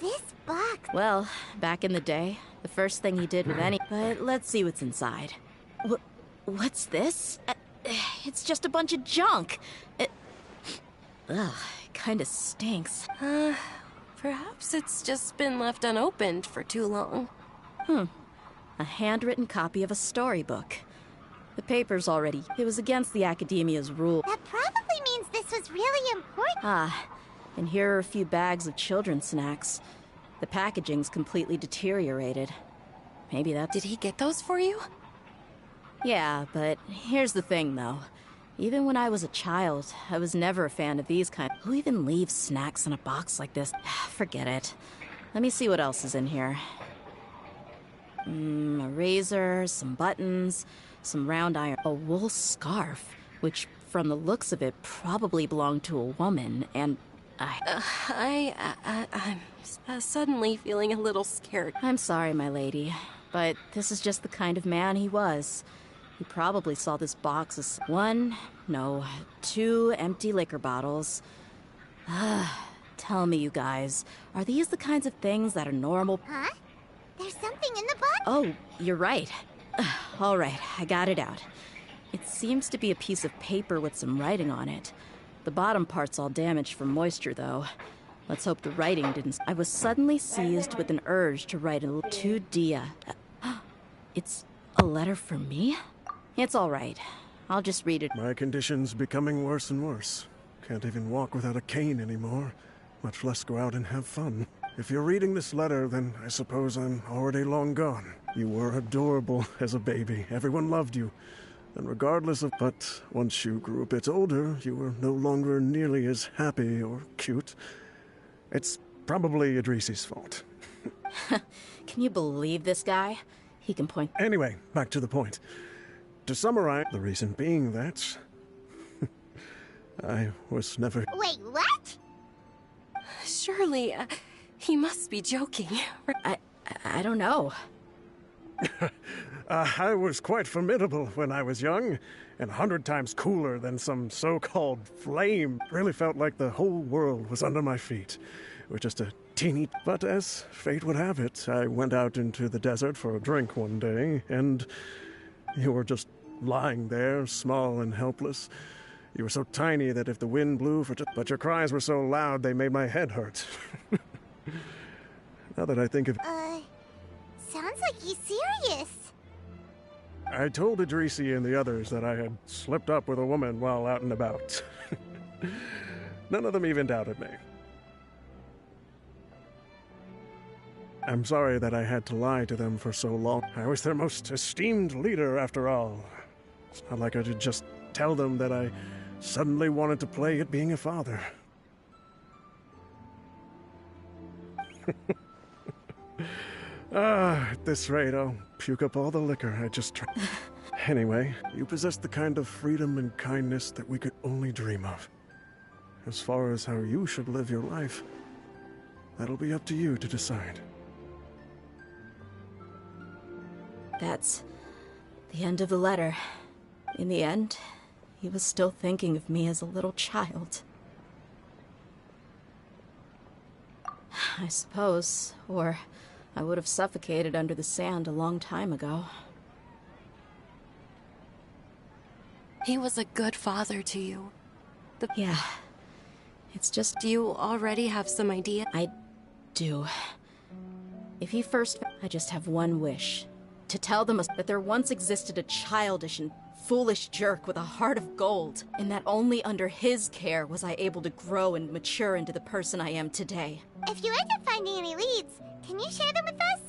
this box... Well, back in the day, the first thing he did with any... But let's see what's inside. What's this? It's just a bunch of junk. Ugh, it kinda stinks. Perhaps it's just been left unopened for too long. A handwritten copy of a storybook. The paper's already... It was against the Academia's rule. That probably means this was really important. And here are a few bags of children's snacks. The packaging's completely deteriorated. Maybe that's... Did he get those for you? Yeah, but here's the thing, though. Even when I was a child, I was never a fan of these kind. Who even leaves snacks in a box like this? Forget it. Let me see what else is in here. A razor, some buttons, some round iron, a wool scarf, which, from the looks of it, probably belonged to a woman, and... I'm suddenly feeling a little scared. I'm sorry, my lady, but this is just the kind of man he was. He probably saw this box as 2 empty liquor bottles. Tell me, you guys, are these the kinds of things that are normal? Huh? There's something in the box? Oh, you're right. All right, I got it out. It seems to be a piece of paper with some writing on it. The bottom part's all damaged from moisture, though. Let's hope the writing didn't... I was suddenly seized with an urge to write to Dia. It's a letter for me? It's all right. I'll just read it. My condition's becoming worse and worse. Can't even walk without a cane anymore, much less go out and have fun. If you're reading this letter, then I suppose I'm already long gone. You were adorable as a baby. Everyone loved you. And regardless of... But once you grew a bit older, you were no longer nearly as happy or cute. It's probably Idrisi's fault. Can you believe this guy? He can point... Anyway, back to the point. To summarize, the reason being that... I was never... Wait, what? Surely, he must be joking. I don't know. I was quite formidable when I was young, and 100 times cooler than some so-called flame. Really felt like the whole world was under my feet, with just a teeny... But as fate would have it, I went out into the desert for a drink one day, and You were just lying there, small and helpless. You were so tiny that if the wind blew but your cries were so loud they made my head hurt. Now that I think of... Sounds like he's serious. I told Idrisi and the others that I had slipped up with a woman while out and about. None of them even doubted me. I'm sorry that I had to lie to them for so long. I was their most esteemed leader, after all. It's not like I could just tell them that I suddenly wanted to play at being a father. At this rate, I'll puke up all the liquor I just drank. Anyway, you possess the kind of freedom and kindness that we could only dream of. As far as how you should live your life, that'll be up to you to decide. That's the end of the letter. In the end, he was still thinking of me as a little child. I suppose, or I would have suffocated under the sand a long time ago. He was a good father to you. Yeah. It's just... Do you already have some idea? I do. If he first... I just have one wish. To tell them that there once existed a childish and foolish jerk with a heart of gold, and that only under his care was I able to grow and mature into the person I am today. If you end up finding any leads, can you share them with us?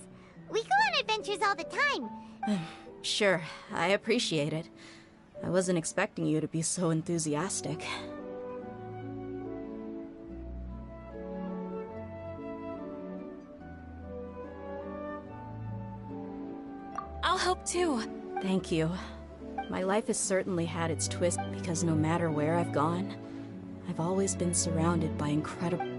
We go on adventures all the time. Sure, I appreciate it. I wasn't expecting you to be so enthusiastic. I'll help too. Thank you. My life has certainly had its twist because no matter where I've gone, I've always been surrounded by incredible...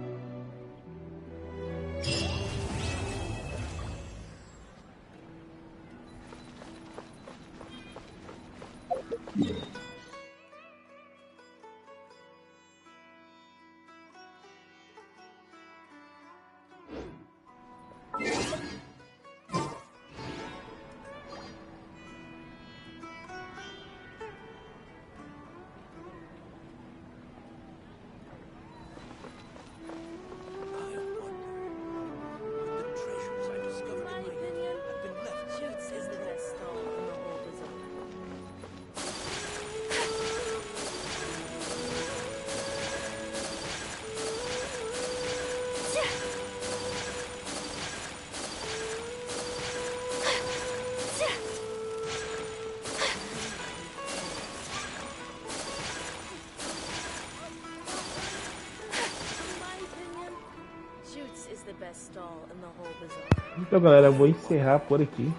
Então, galera, eu vou encerrar por aqui.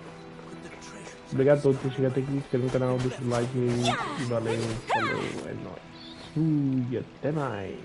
Obrigado a todos por chegar até aqui. Se inscreva no canal, deixa o like e valeu, falou, é nóis. E até mais.